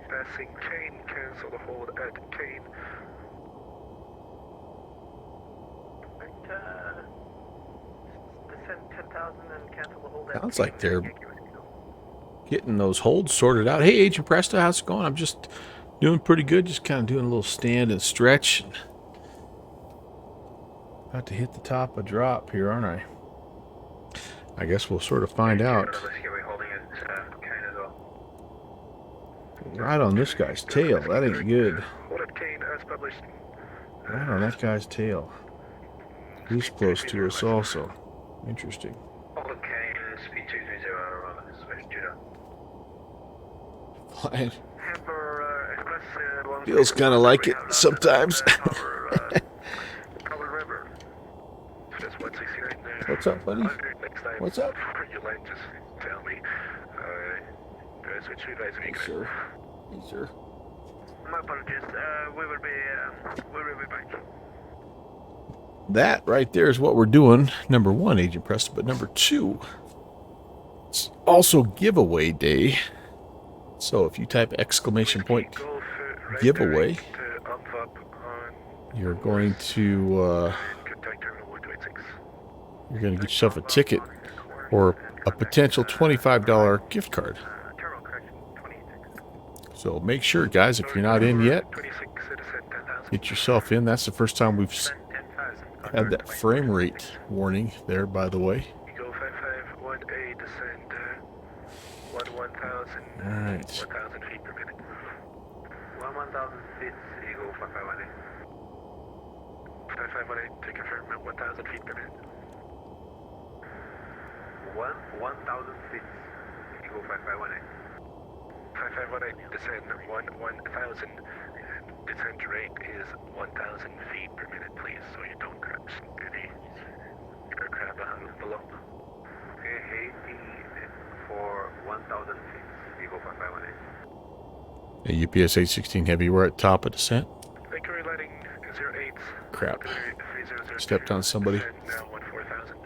Passing Kane, cancel the hold at Kane. Descend 10,000 and cancel the hold. Sounds like they're getting those holds sorted out. Hey, Agent Presto, how's it going? I'm just doing pretty good. Just kind of doing a little stand and stretch. About to hit the top of drop here, aren't I? I guess we'll sort of find out. Right on this guy's tail. That ain't good. Hold at Kane as published. Right on that guy's tail. He's close to us also. Interesting. Hold at Kane, speed 230 on switch Judah. Fine. Hamper Express Feels kind of like it sometimes. Power River. Just 169 there. What's up, buddy? Next time. What's up? Your line, just tell me. Switch you guys Hey, sir. Hey, sir. My apologies, we will be back. That right there is what we're doing. Number one, Agent Preston. But number two, it's also giveaway day. So if you type exclamation point giveaway, you're going to get yourself a ticket or a potential $25 gift card. So make sure, guys, if you're not in yet, get yourself in. That's the first time we've had that frame rate warning there, by the way. Go 5518, descend 1,000. All right. 1,000 feet per minute. 1,000 feet, Eagle 5518. 5518 to confirm 1,000 feet per minute. 1,000 feet, Eagle 5518. 5518, descend 1,000. Descent rate is 1,000 feet per minute, please, so you don't crash any aircraft below. Okay, Haiti for 1,000 feet, Eagle 5518. UPS 816 Heavy, we're at top of descent. Victory lighting 08. Crap. 3002. Stepped on somebody. Descend now 14,000.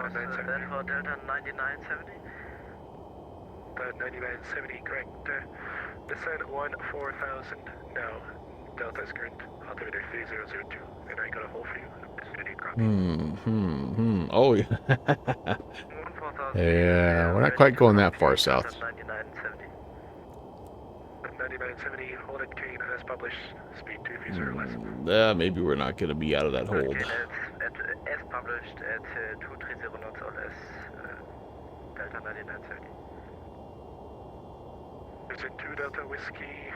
Then for Delta 9970? 9970, correct. Descend 14,000 now. Delta's current altimeter 3002. And I got a hole for you. Oh, yeah. Yeah, we're not quite going that far south. 9970, hold at Kane as published. Speed 230 less. Maybe we're not going to be out of that hold. As published at 230 knots or less, Delta 9970. Descend 2 Delta Whiskey.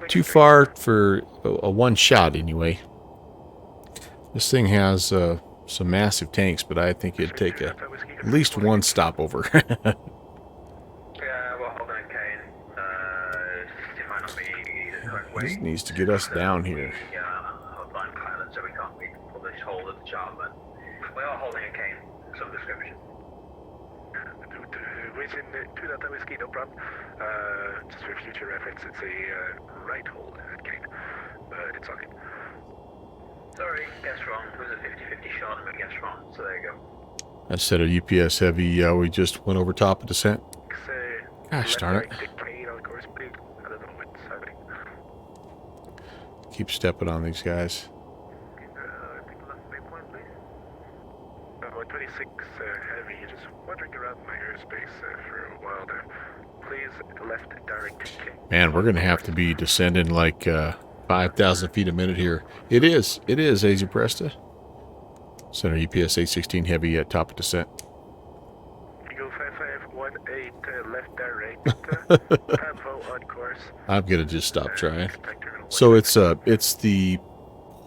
Too far for a one shot, anyway. This thing has some massive tanks, but I think it'd take at least one stopover. Yeah, we're holding at Kane. This needs to get us down here. Hotline pilot, so we can't be published hold at the chart, but we are holding a Kane, some description. Within 2 Delta Whiskey, no problem. Just for future reference, it's a right hold at Kane, but it's all good. Sorry, guess wrong. It was a 50-50 shot, and we guessed wrong, so there you go. I said a UPS Heavy, we just went over top of descent. Gosh darn it. Keep stepping on these guys. 126 Heavy, just wandering around my airspace for a while there. please. Left direct. Man, we're going to have to be descending like 5,000 feet a minute here. It is, AZ Presta. Center UPS 816 Heavy at top of descent. Eagle 5518, left direct. Pampo on course. I'm going to just stop trying. So it's the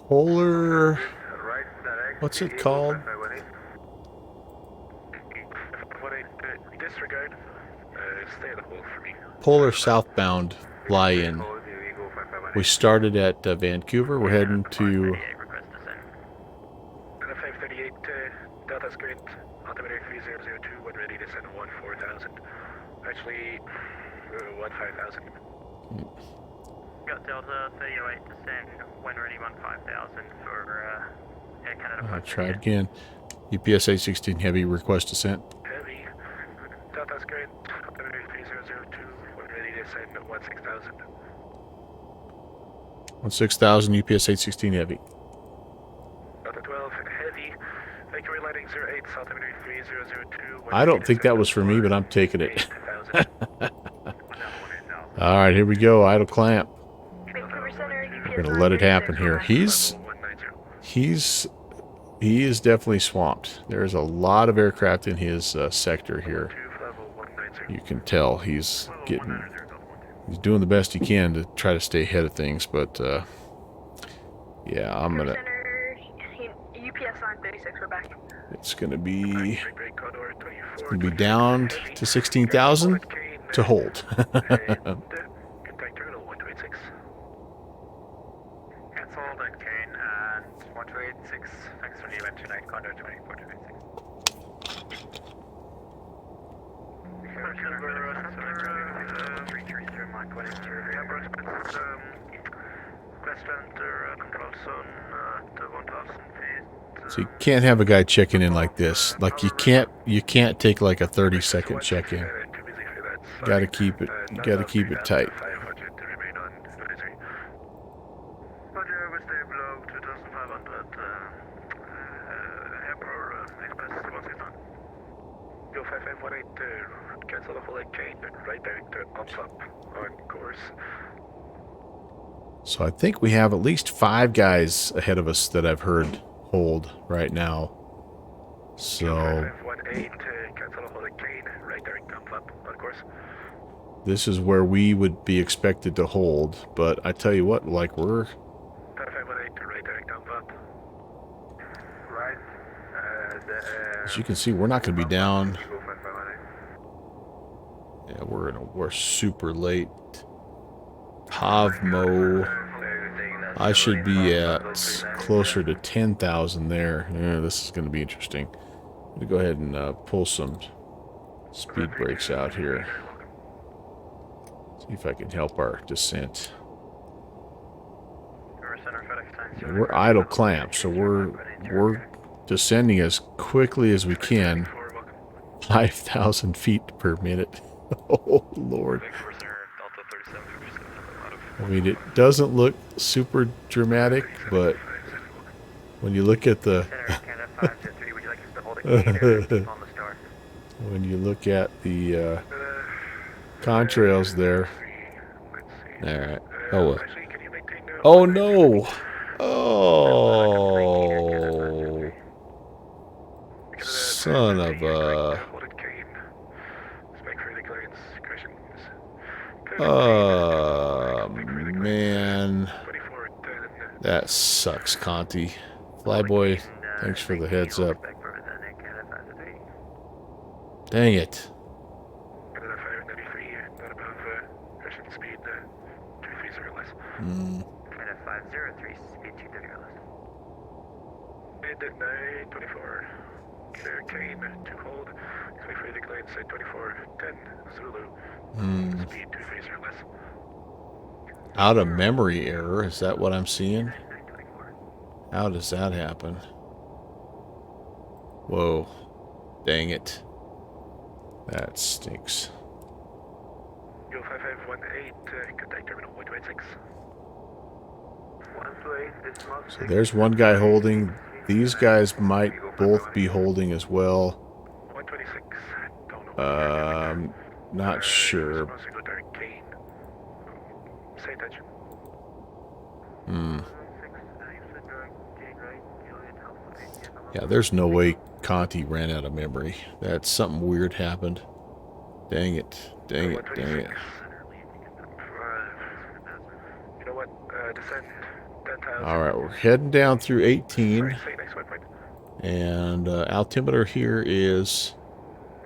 polar, Right direct. what's it called? 5518. Disregard. Stay at the hole for me. Polar Southbound fly-in. We started at Vancouver. We're heading to 538, Delta Squid, altimeter 3002, when ready to send 14,000. Actually, 15,000. Got Delta 308 descent, when ready 15,000 for Air Canada. I'll try it again. UPS 816 Heavy, request descent. Heavy, Delta Squid, altimeter 3002, when ready to send 16,000. 16,000 UPS 816 Heavy. Delta 12, heavy, Vancouver lighting 08, altimeter 3002. I don't think that was for me, but I'm taking it. All right, here we go. Idle clamp. Vancouver Center, UPS We're gonna let it happen here. He is definitely swamped. There's a lot of aircraft in his sector here. You can tell he's doing the best he can to try to stay ahead of things, but yeah, I'm gonna. UPS 936, we're back. It's gonna be down to 16,000 to hold. Contact terminal 1286. Cancelled and Kane and 1286. Thanks for the event tonight, Condor 2426. Control zone at 1,000 feet. So you can't have a guy checking in like this. Like you can't take like a 30-second check-in. Gotta keep it tight. Roger, we stay below 2,500. Airport, express 169. Go 5518, cancel the whole Kane, right direct on top, on course. So I think we have at least 5 guys ahead of us that I've heard hold right now. So 5518, cancel the whole Kane, right direct on top, on course. this is where we would be expected to hold, but I tell you what, like we're 5518, right direct on top. Right. as you can see, we're not going to be down. Yeah, we're super late. Pavmo, I should be at closer to 10,000 there. Yeah, this is going to be interesting. I'm going to go ahead and pull some speed brakes out here. See if I can help our descent. Yeah, we're idle clamp, so we're descending as quickly as we can. 5,000 feet per minute. Oh, Lord. I mean, it doesn't look super dramatic, but when you look at the when you look at the contrails there. All right. Oh well. Oh no. Oh. Son of a. Man. That sucks, Conti. Flyboy, thanks for the heads up. Dang it. Hmm. 503, speed 230 or less. Midnight 24. Clear Kane to hold. Clear decline side 24. 10 Zulu. Speed 230 or less. Out of memory error, is that what I'm seeing? How does that happen? Whoa. Dang it. That stinks. Go 5518, contact terminal 126. 128, So there's one guy holding. These guys might both be holding as well. 126. Don't know. Not sure. Supposed to go direct gain. Say attention. Hmm. Yeah, there's no way Conti ran out of memory. That something weird happened. Dang it. Dang it. Dang it. You know what? Descend 10,000. Alright, we're heading down through 18. Sorry, say next waypoint. And altimeter here is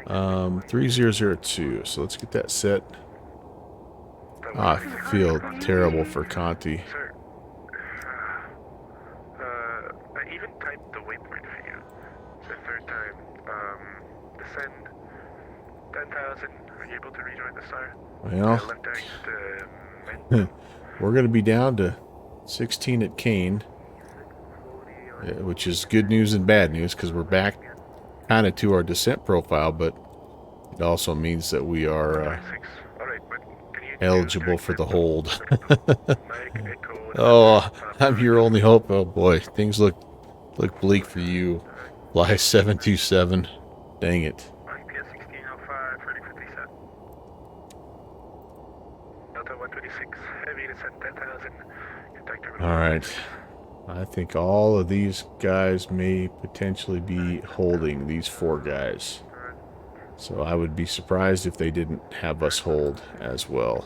3002. So let's get that set. I feel terrible for Conti. Sir, I even typed the waypoint for you. The third time. Descend 10,000. Are you able to rejoin the star? Well, Left direct, we're going to be down to 16 at Kane, which is good news and bad news because we're back kind of to our descent profile, but it also means that we are eligible for the hold. Oh, I'm your only hope. Oh boy, things look bleak for you. Fly 727. Dang it. IPS 1605, ready for descent. Delta 126, heavy descent 10,000. Contact terminal. All right. I think all of these guys may potentially be holding, these 4 guys. So I would be surprised if they didn't have us hold as well.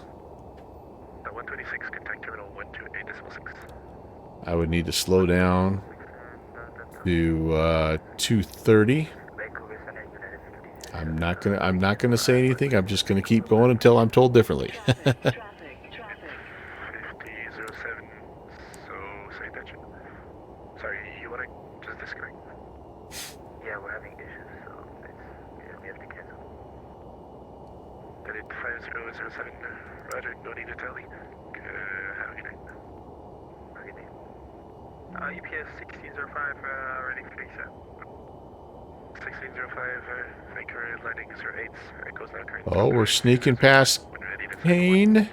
The 126, contact terminal 128.6. I would need to slow down to 230. I'm not gonna say anything. I'm just gonna keep going until I'm told differently. 5007, so say attention. Sorry, you wanna just disconnect? Yeah, we're having issues, so we have to cancel. Edit 5007, roger, no need to tally. Have a good night. Have a good day. UPS 1605, ready for descent. 1605, Vancouver landing 08, echoes now current. Oh, we're sneaking past When ready to Kane. 6,000.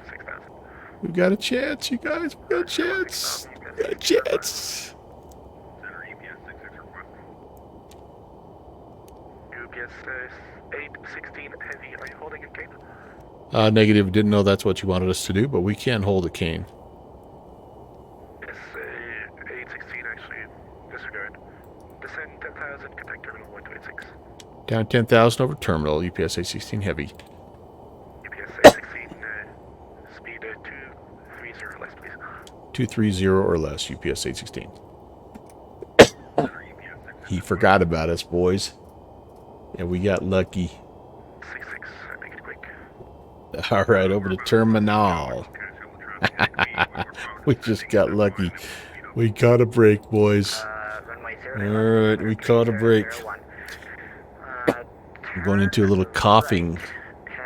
We've got a chance, you guys. We got a chance. We got a chance. UPS 816 heavy, are you holding it, Kane? Negative. Didn't know that's what you wanted us to do, but we can hold a Kane. Yes, 816 actually, disregard. Descend 10,000, contact terminal 126. Down 10,000 over terminal. UPS 816 heavy. UPS 816, speed 230 less, please. 230 or less. UPS 816. He forgot about us, boys. And we got lucky. 66, make it quick. All right, over to terminal. We just got lucky. We caught a break, boys. All right, we caught a break. I'm going into a little coughing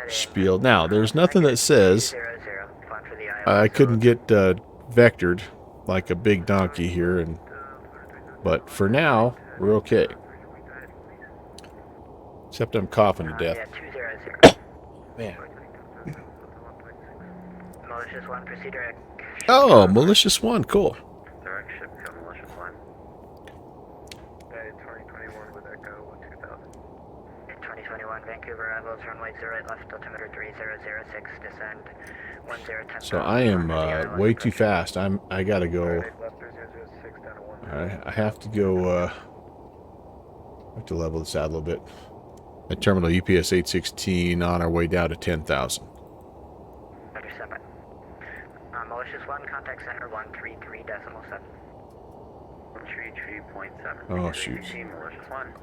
spiel. Now, there's nothing that says I couldn't get vectored like a big donkey here, but for now, we're okay. Except I'm coughing to death. Man. Malicious 1, proceed direct. Oh, malicious 1, cool. Direct ship to malicious 1. 2021 with Echo 2000. 2021, Vancouver, arrivals runway 08 left, altimeter 3006, descend 1010. So I am way too fast. I gotta go. I have to go. I have to level this out a little bit. At terminal UPS 816 on our way down to 10,000. Malicious 1, contact center 133.7. 133.7. Oh, shoot. Malicious 1.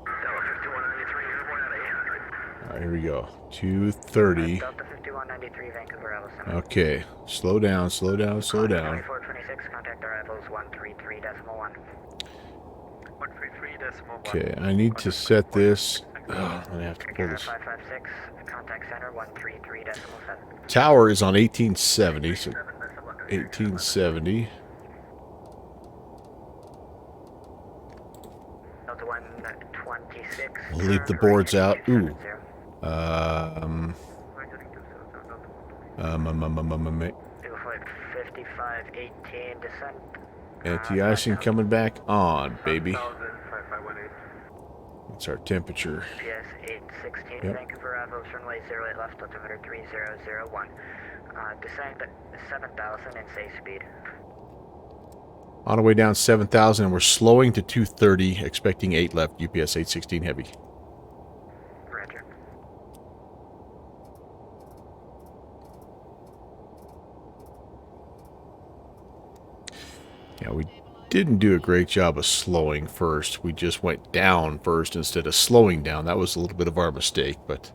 Delta 5193, airborne at 800. All right, here we go. 230. Delta 5193, Vancouver, arrivals center. Okay, slow down, slow down, slow down. 2426, contact arrivals 133.1. 133.1. Okay, I need to set this. Oh, I'm gonna have to pull this. 556, contact center 133.7. Tower is on 1870, so 1870. Delta 126. We'll leave the boards out. Ooh. 5518 descent. Anti-icing coming back on, baby. What's our temperature? PS 816 Yep. Vancouver Ave, runway 08 left, altimeter 3001. Descend 7,000 and say speed. On our way down 7,000, and we're slowing to 230, expecting 8 left, UPS 816 Heavy. Roger. Yeah, we didn't do a great job of slowing first. We just went down first instead of slowing down. That was a little bit of our mistake, but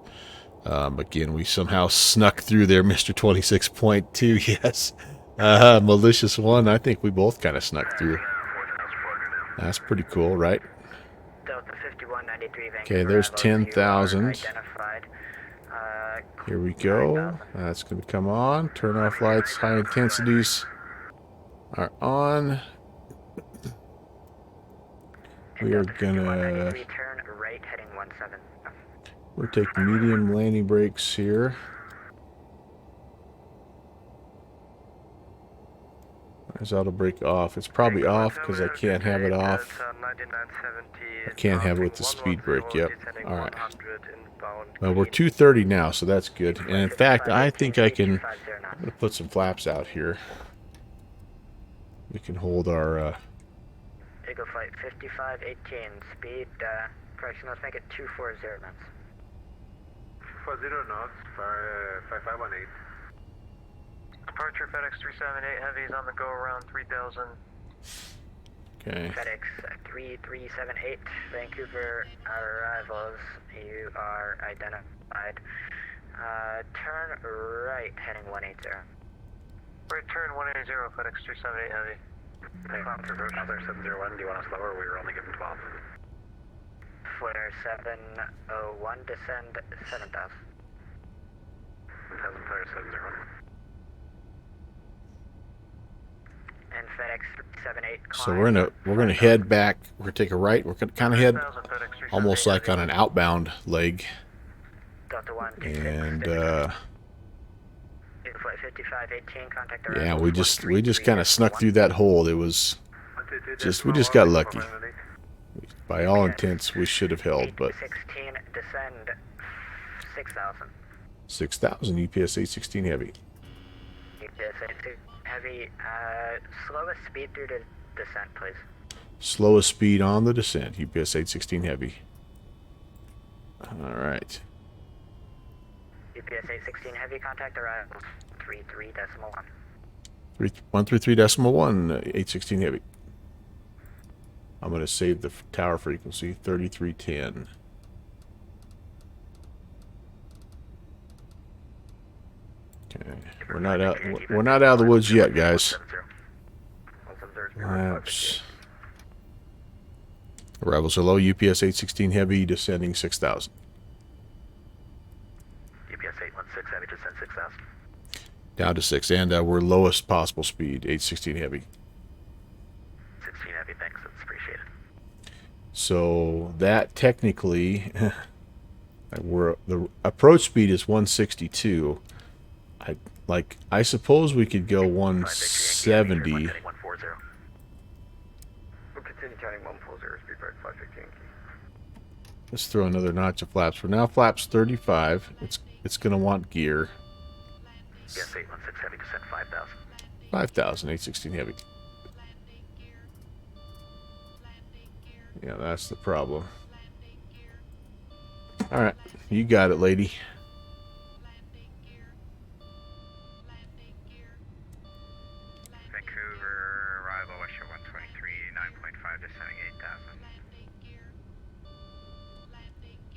again, we somehow snuck through there, Mr. 26.2, yes. Malicious one, I think we both kind of snuck through. That's pretty cool, right? Delta 5193 Vancouver Okay, there's Ave, 10,000. identified. Here we go. That's going to come on. Turn off lights. High intensities are on. We are gonna... Turn right, heading 17. We'll take medium landing brakes here. Is auto brake off? It's probably off because I can't have it off. I can't have it with the speed brake. Yep. All right. Well, we're 230 now, so that's good. And in fact, I think I can. I'm gonna put some flaps out here. We can hold our. Eagle flight 5518, speed. Correction. Let's make it 240 knots. 240 knots for 5518. Departure FedEx 378 Heavy is on the go around 3,000. Okay. FedEx 3378 Vancouver arrivals. You are identified. Turn right, heading 180. Right turn 180, FedEx 378 Heavy. Hey, reverse flare 701. Do you want us lower? We were only given 12. Flare 701, descend 7,000. 7,000 flare 701. And FedEx 78. So we're gonna head back. We're gonna take a right. We're gonna kind of head almost like on an outbound leg. Delta 1, And flight 5518, contact yeah, we just kind of snuck through that hole. It was we just got lucky. By all intents, we should have held, but 16, descend 6,000. 6,000 UPS 816 Heavy. UPS 816 Heavy, slowest speed through the descent, please. Slowest speed on the descent, UPS 816 Heavy. All right. UPS 816 Heavy, contact arrivals 33.1. 133.1, 816 Heavy. I'm going to save the tower frequency, 3310. Okay, we're not out of the woods yet, guys. Laps. Arrivals are low. UPS 816 Heavy, descending 6,000. UPS 816 Heavy, descend 6,000. Down to 6, and we're lowest possible speed, 816 Heavy. 16 Heavy, thanks, that's appreciated. So that technically, the approach speed is 162. I suppose we could go 170. We'll continue turning 140, speed bird 515. Let's throw another notch of flaps. We're now flaps 35. It's going to want gear. Yes, 816 Heavy, descend 5,000. 5,000, 816 Heavy. Yeah, that's the problem. All right, you got it, lady. Vancouver, arrival, Westshore 123, 9.5, descending 8,000.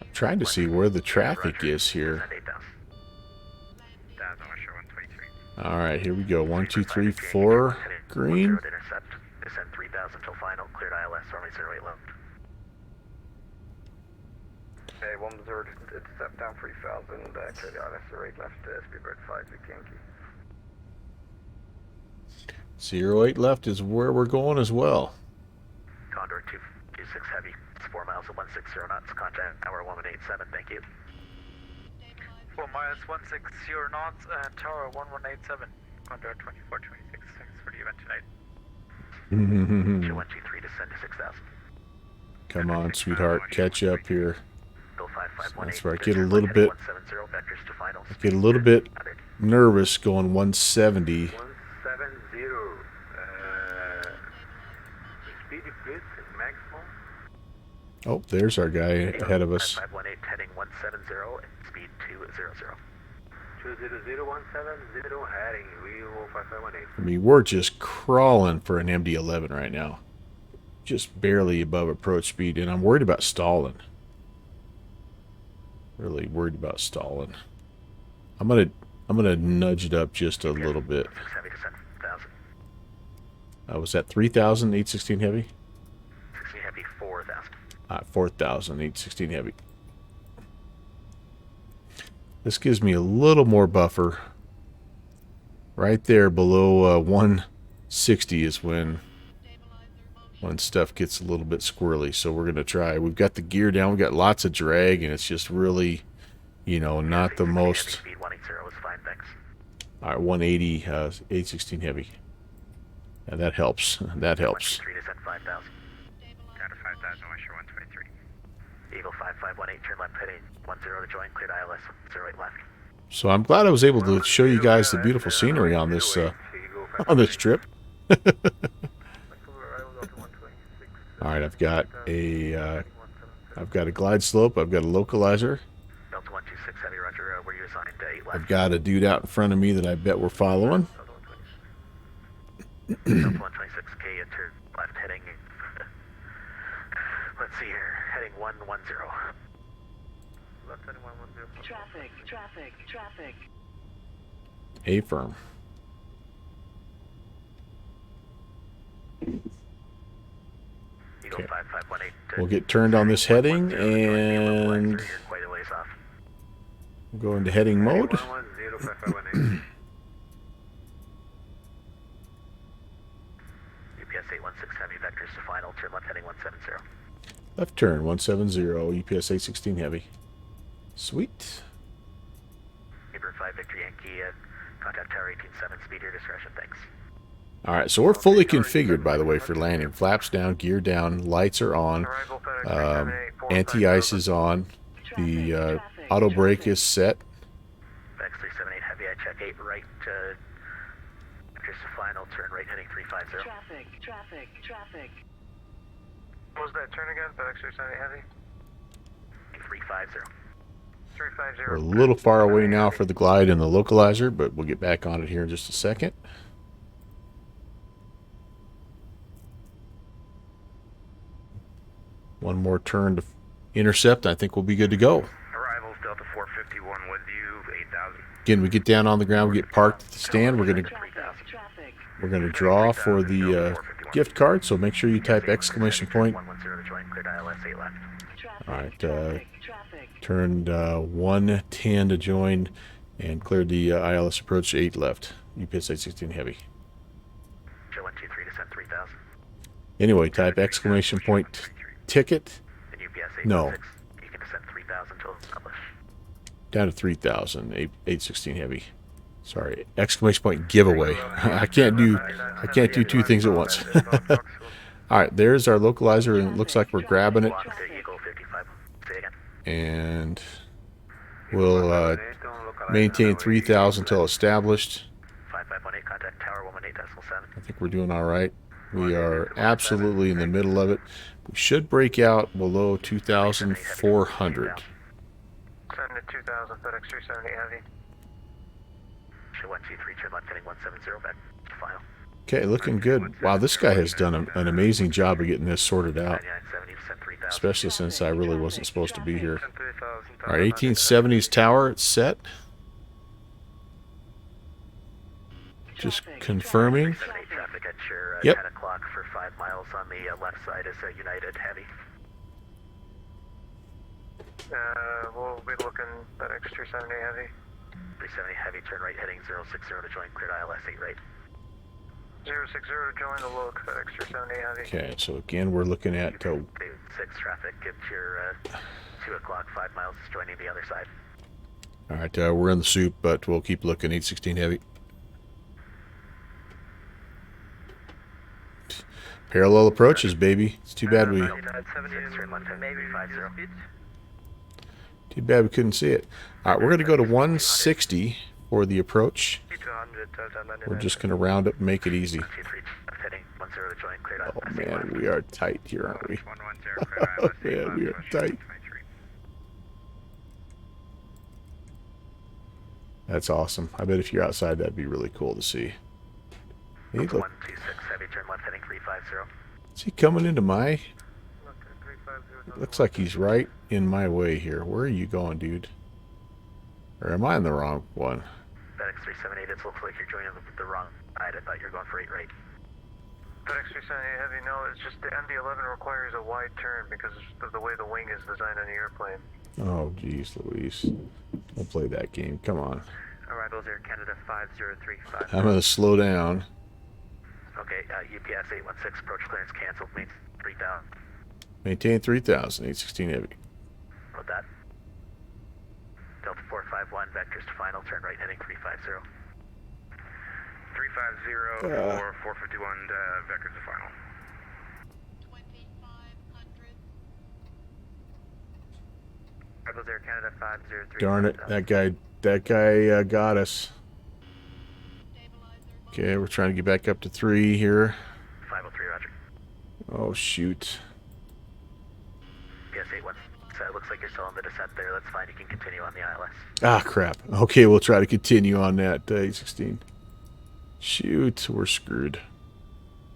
I'm trying to see where the traffic is here. All right, here we go. 1, 2, 3, 4. Green. Intercept, descend 3,000 till final, cleared ILS, runway 08 left. Okay, 1 Missouri, intercept down 3,000, cleared ILS 08 left, speedbird 5 Yankee. 08 left is where we're going as well. Condor 226 Heavy, it's 4 miles at 160 knots, contact tower 1187, thank you. 4 miles 160 knots, tower 1187. Condor 2426, thanks for the event tonight. 2123, descend to 6,000. Come on, sweetheart, catch up here. Bill 5518. That's where I get a little bit, nervous going 170. 170. Speed please, maximum. Oh, there's our guy ahead of us. 5518 heading 170 and speed 200. 200-170 heading Rio 5518. I mean, we're just crawling for an MD11 right now. Just barely above approach speed, and I'm worried about stalling. Really worried about stalling. I'm gonna nudge it up just a little bit. 6 heavy descent 1000. Was that 3,000 816 heavy? 16 heavy 4000. 4,000 816 heavy. This gives me a little more buffer. Right there below 160 is when stuff gets a little bit squirrely. So we're gonna try. We've got the gear down. We've got lots of drag, and it's just really, you know, not the most. Speed 180 is fine, thanks. All right, 180 816 heavy. Yeah, that helps. That helps. 3 descent 5000. Got a 5,000, Westshore 123. Eagle 5518, turn left heading 10 to join, cleared ILS 08 left. So I'm glad I was able to show you guys the beautiful scenery on this trip. All right, I've got a glide slope. I've got a localizer. Delta 126 heavy, roger. Where you assigned 8 left. I've got a dude out in front of me that I bet we're following. Delta 126K, turn left heading. Let's see here, heading 110. Left heading 110. Traffic. A-firm. Eagle 5518. We'll get turned on this heading and Quite a ways off. go into heading mode. 110 5518. UPS 816 heavy, vectors to final, turn left heading 170. Left turn 170, UPS 816 heavy. Sweet. Neighbor 5 Victory Yankee, contact tower 187, speed your discretion, thanks. All right, so we're fully configured, by the way, for landing. Flaps down, gear down, lights are on, anti-ice is on, the auto brake is set. Vex 378 heavy, I check 8 right, vectors to final, turn right heading 350. Traffic. What was that turn again? FedEx 378 heavy? 350. 350. We're a little far away now for the glide and the localizer, but we'll get back on it here in just a second. One more turn to intercept. I think we'll be good to go. Arrivals Delta 451 with you, 8,000. Again, we get down on the ground, we get parked at the stand. We're gonna draw for the gift card. So make sure you type exclamation point. 110 to join, cleared ILS 8 left. All right, turned 110 to join and cleared the ILS approach 8 left. UPS 816 heavy. Show 123 descent 3000. Anyway, type exclamation point ticket. And UPS 816, No. you can descend 3000 till established. Down to 3,000, 816 heavy. Sorry, exclamation point giveaway. I can't do two things at once. All right, there's our localizer, and it looks like we're grabbing it. Eagle 55, say again. And we'll maintain 3,000 until established. 5518, contact tower 118.7. I think we're doing all right. We are absolutely in the middle of it. We should break out below 2,400. Send to 2000, FedEx 378 heavy. Show 123, turn left heading 170, back to final. Okay, looking good. Wow, this guy has done an amazing job of getting this sorted out, 9970, descend 3000. especially since I really wasn't supposed to be here. Send 3000. Our 1870s tower, it's set. Just confirming. 78 traffic at your Yep. 10 o'clock for 5 miles on the left side is United Heavy. We'll be looking FedEx 378 heavy. 370 heavy, turn right heading 060 to join, cleared ILS 8 right. 060 to join the look, FedEx 378 heavy. Okay, so again, we're looking at 6 traffic at your 2 o'clock, 5 miles is joining the other side. all right. We're in the soup, but we'll keep looking. 816 heavy. Parallel approaches, baby. It's too bad we... Too bad we couldn't see it. All right, we're going to go to 160 for the approach. We're just going to round up and make it easy. Oh, man, we are tight here, aren't we? Oh, man, we are tight. That's awesome. I bet if you're outside, that'd be really cool to see. Hey, look. 126 heavy, turn left heading 350. Is he coming into my... Looks like he's right in my way here. Where are you going, dude? Or am I on the wrong one? FedEx 378, it looks like you're joining the wrong side. I thought you were going for 8 right. FedEx 378 heavy, no, it's just the MD11 requires a wide turn because of the way the wing is designed on the airplane. Oh, geez, Louise. Don't play that game. Come on. Arrivals Air Canada 5035. I'm going to slow down. Okay, UPS 816, approach clearance canceled, means 3000. Maintain 3,000, 816 heavy. With that. Delta 451, vectors to final, turn right heading 350. 350 for 451, vectors to final. 2500. Arrivals Air Canada 503. Darn it, that guy got us. Okay, we're trying to get back up to 3 here. 503, roger. Oh, shoot. Yes, 81. So it looks like you're still on the descent there. That's fine. You can continue on the ILS. Ah, crap. Okay, we'll try to continue on that, 816. Shoot, we're screwed.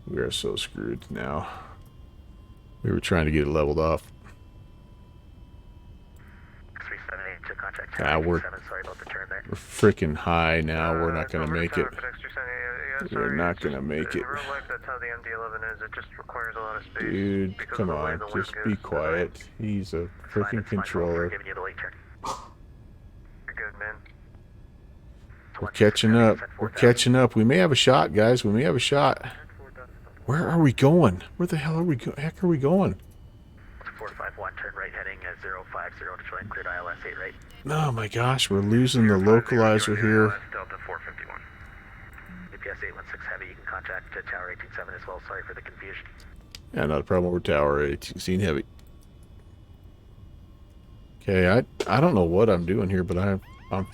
We are so screwed now. We were trying to get it leveled off. 378 to contact. We're Sorry about the turn there. freaking high now. We're not going to make it. We're not going to make it. In real life, that's how the MD11 is. It just requires a lot of space. Dude, come on. Just be quiet. He's a freaking controller. Giving you the late turn. You're good, man. We're catching up. We're catching up. We may have a shot, guys. We may have a shot. Where are we going? Where the hell are we heck are we going? 451, turn right heading 050 to join cleared ILS 8 right. Oh my gosh, we're losing the localizer here. Delta 451. UPS 816 heavy, you can contact Tower 187 as well. Sorry for the confusion. Yeah, not a problem. We're Tower 816 heavy. Okay, I don't know what I'm doing here, but I'm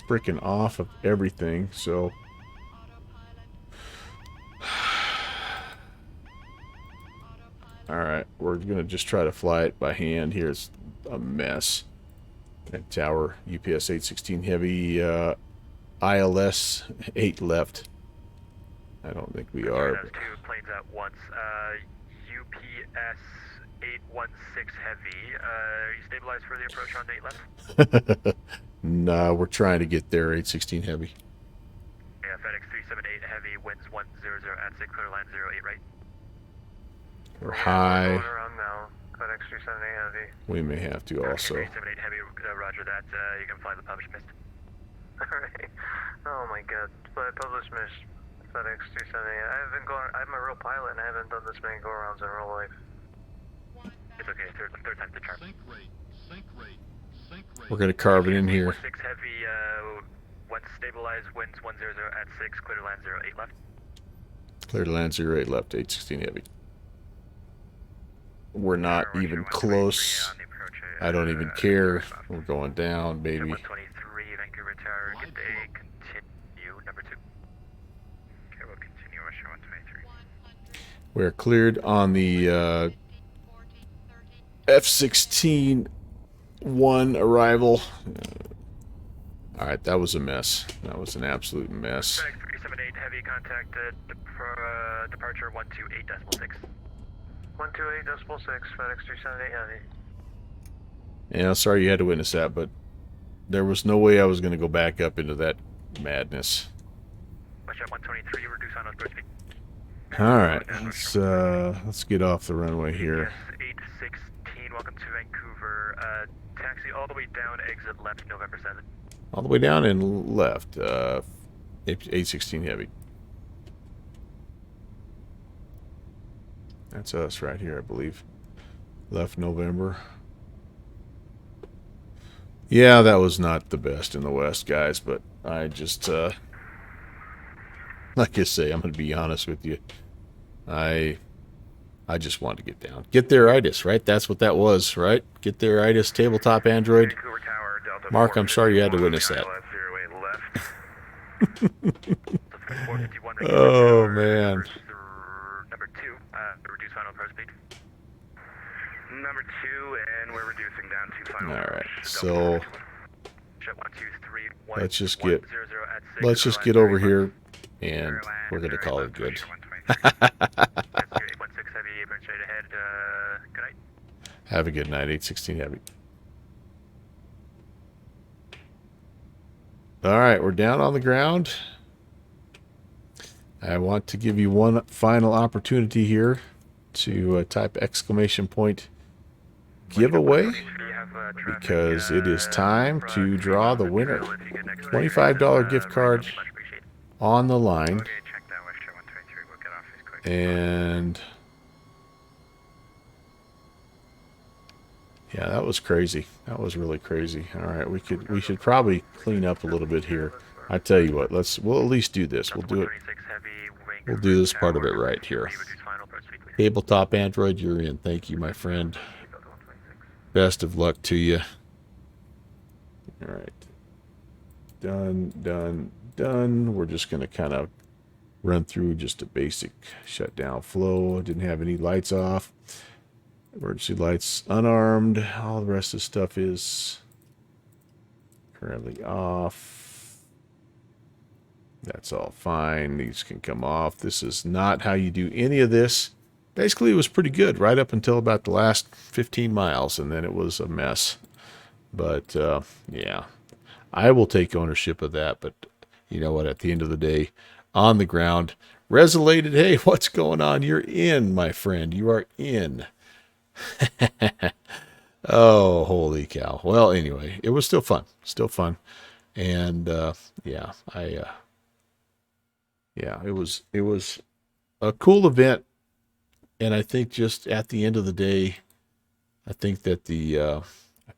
freaking off of everything, so... Alright, we're going to just try to fly it by hand here. It's a mess. That Tower, UPS 816 heavy, ILS 8 left. I don't think we are. Has 2 planes at once. UPS 816 heavy. Are you stabilized for the approach on 8 left? Nah, we're trying to get there, 816 heavy. Yeah, FedEx 378 heavy, winds 100 at 6, clear line 08 right. We're high. Going around now. FedEx 378 heavy. We may have to also. 378 heavy, roger that. You can fly the published mist. Alright. Oh my god. But published mist. FedEx 378. I'm a real pilot and I haven't done this many go-arounds in real life. It's okay, third time's the charm. We're going to carve it in here. 6 heavy, once stabilized, winds 100 at 6, clear to land 08 left. Clear to land 08 left, 816 heavy. We're not even close. I don't even care. We're going down, baby. 123, Vancouver Tower, good day, continue, number 2. Okay, we'll continue, Russia 123. We're cleared on the F-16 1 arrival. Alright, that was a mess. That was an absolute mess. FedEx 378 heavy, contact departure 128.6. 128.6, FedEx 378 heavy. Yeah, sorry you had to witness that, but there was no way I was going to go back up into that madness. Russia 123, reduce on approach speed. Alright, let's get off the runway here. 816, welcome to Vancouver. Taxi all the way down, exit left, November 7. All the way down and left, 816 heavy. That's us right here, I believe. Left November. Yeah, that was not the best in the West, guys, but I just, like I say, I'm going to be honest with you. I I just wanted to get down. Get there-itis, right? That's what that was, right? Get there-itis, tabletop Android. Vancouver Tower, Delta Mark, I'm sorry you had to 451, witness that. ILS 08 left. 451 Oh, man. Number 2, reduce final approach speed. Number 2, and we're reducing down to final. All right, approach. so Jet 123, let's just 100 get at 6, let's just get over here, and we're gonna call it good. 816 heavy, apron straight ahead. Good night. Have a good night, 816 Heavy. All right, we're down on the ground. I want to give you one final opportunity here to type exclamation point giveaway, because it is time to draw the winner. $25 gift card on the line. And yeah, that was crazy. That was really crazy. All right, we should probably clean up a little bit here. I tell you what, we'll at least do this. We'll do it. We'll do this part of it right here. Tabletop Android, you're in. Thank you, my friend. Best of luck to you. All right. Done, done, done. We're just going to kind of run through just a basic shutdown flow. Didn't have any lights off. Emergency lights unarmed. All the rest of the stuff is currently off. That's all fine. These can come off. This is not how you do any of this. Basically, it was pretty good right up until about the last 15 miles, and then it was a mess. But, yeah, I will take ownership of that. But you know what? At the end of the day, on the ground, resonated, hey, what's going on? You're in, my friend. You are in. Oh, holy cow. Well, anyway, it was still fun. Still fun. And, yeah, yeah, it was a cool event. And I think just at the end of the day, I think that the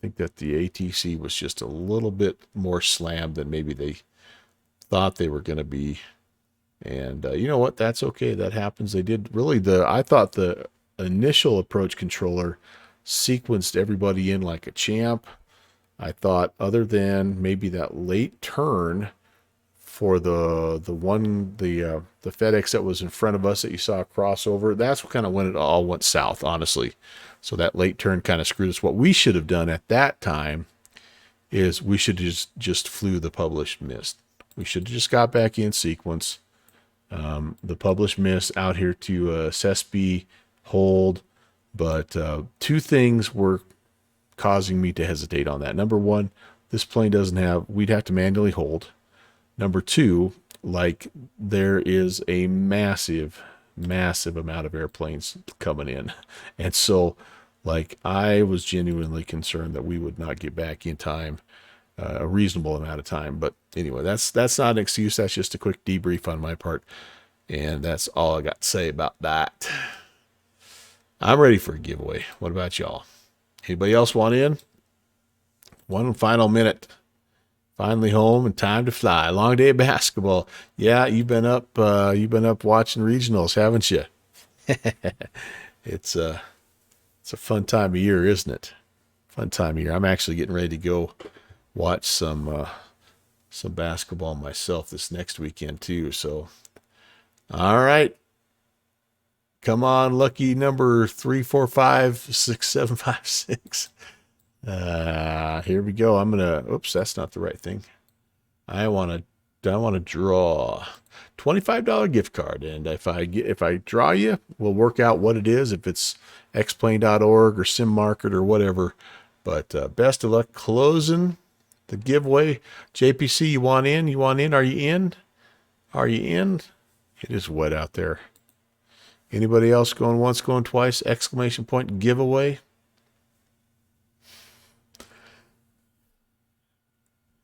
ATC was just a little bit more slammed than maybe they thought they were going to be. And you know what? That's okay. That happens. They did really I thought the initial approach controller sequenced everybody in like a champ. I thought other than maybe that late turn for the FedEx that was in front of us that you saw crossover, that's kind of when it all went south, honestly. So that late turn kind of screwed us. What we should have done at that time is we should have just flew the published mist. We should have just got back in sequence. The published mist out here to SESB hold. But two things were causing me to hesitate on that. Number one, this plane we'd have to manually hold. Number two, like there is a massive amount of airplanes coming in. And so like I was genuinely concerned that we would not get back in time, a reasonable amount of time. But anyway, that's not an excuse. That's just a quick debrief on my part. And that's all I got to say about that. I'm ready for a giveaway. What about y'all? Anybody else want in? One final minute. Finally home and time to fly. Long day of basketball. Yeah, you've been up watching regionals, haven't you? It's a fun time of year, isn't it? Fun time of year. I'm actually getting ready to go watch some basketball myself this next weekend too. So, all right. Come on, lucky number 3456756. Here we go. Oops, that's not the right thing. I want to draw $25 gift card. And if I draw you, we'll work out what it is, if it's xplane.org or SimMarket or whatever. But best of luck closing the giveaway. JPC, you want in? You want in? Are you in? Are you in? It is wet out there. Anybody else going once, going twice? Exclamation point giveaway.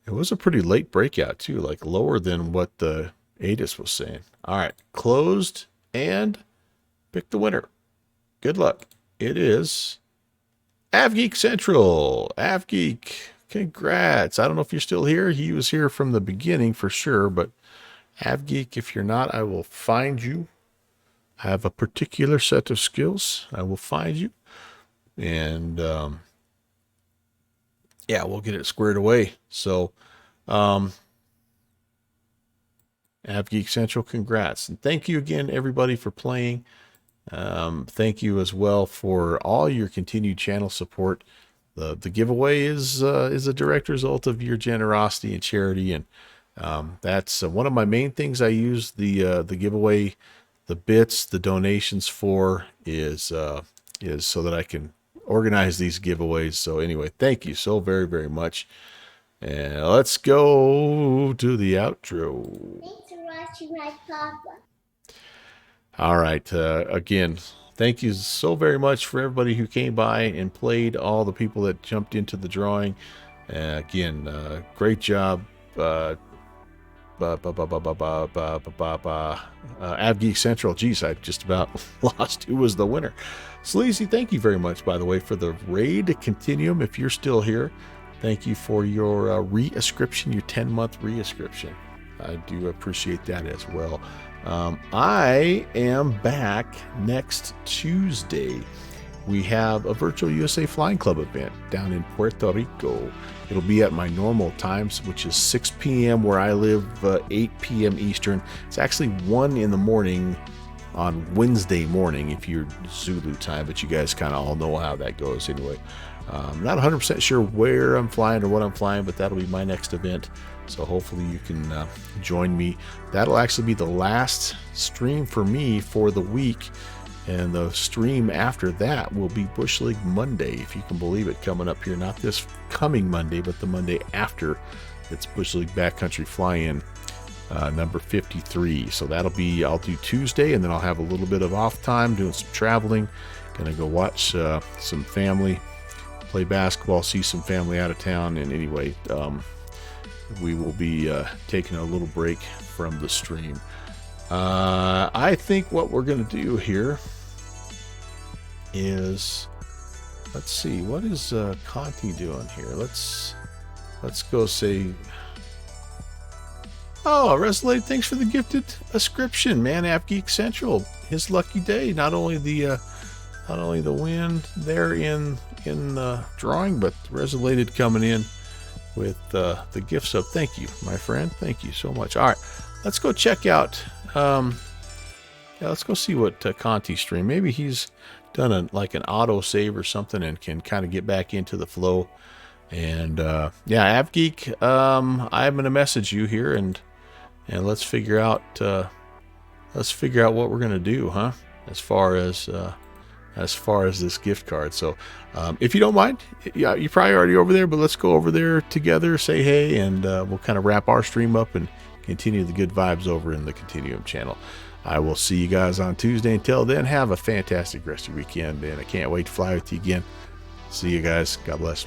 It was a pretty late breakout too, like lower than what the ATIS was saying. All right, closed and pick the winner. Good luck. It is AvGeek Central. AvGeek, congrats. I don't know if you're still here. He was here from the beginning for sure, but AvGeek, if you're not, I will find you. have a particular set of skills, I will find you. And yeah, we'll get it squared away. So AvGeek Central, congrats. And thank you again, everybody, for playing. Thank you as well for all your continued channel support. The giveaway is a direct result of your generosity and charity, and that's one of my main things I use the giveaway, the bits, the donations for is so that I can organize these giveaways. So anyway, thank you so very, very much. And let's go to the outro. Thanks for watching my papa. All right. Again, thank you so very much for everybody who came by and played, all the people that jumped into the drawing. Again, great job. AvGeek Central. Geez, I just about lost who was the winner. Sleazy, thank you very much, by the way, for the raid Continuum. If you're still here, thank you for your re-ascription, your 10-month re-ascription. I do appreciate that as well. I am back next Tuesday. We have a virtual USA Flying Club event down in Puerto Rico. It'll be at my normal times, which is 6 p.m. where I live, 8 p.m. Eastern. It's actually 1 in the morning on Wednesday morning if you're Zulu time, but you guys kind of all know how that goes anyway. I'm not 100% sure where I'm flying or what I'm flying, but that'll be my next event. So hopefully you can join me. That'll actually be the last stream for me for the week. And the stream after that will be Bush League Monday, if you can believe it, coming up here. Not this coming Monday, but the Monday after. It's Bush League Backcountry Fly-In number 53. So that'll be, I'll do Tuesday, and then I'll have a little bit of off time doing some traveling. Gonna go watch some family, play basketball, see some family out of town. And anyway, we will be taking a little break from the stream. I think what we're going to do here is, let's see, what is Conti doing here? Let's go say, oh, Resolate, thanks for the gifted ascription, man. AvGeek Central, his lucky day. Not only the win there in drawing, but Resolated coming in with the gift sub. Thank you, my friend. Thank you so much. All right, let's go check out. Let's go see what Conti streamed. Maybe he's done like an auto save or something and can kind of get back into the flow. And yeah, AvGeek, I'm gonna message you here and let's figure out what we're gonna do, huh? As far as this gift card. So if you don't mind, yeah, you're probably already over there, but let's go over there together, say hey, and we'll kind of wrap our stream up and continue the good vibes over in the Continuum channel. I will see you guys on Tuesday. Until then, have a fantastic rest of your weekend, and I can't wait to fly with you again. See you guys. God bless.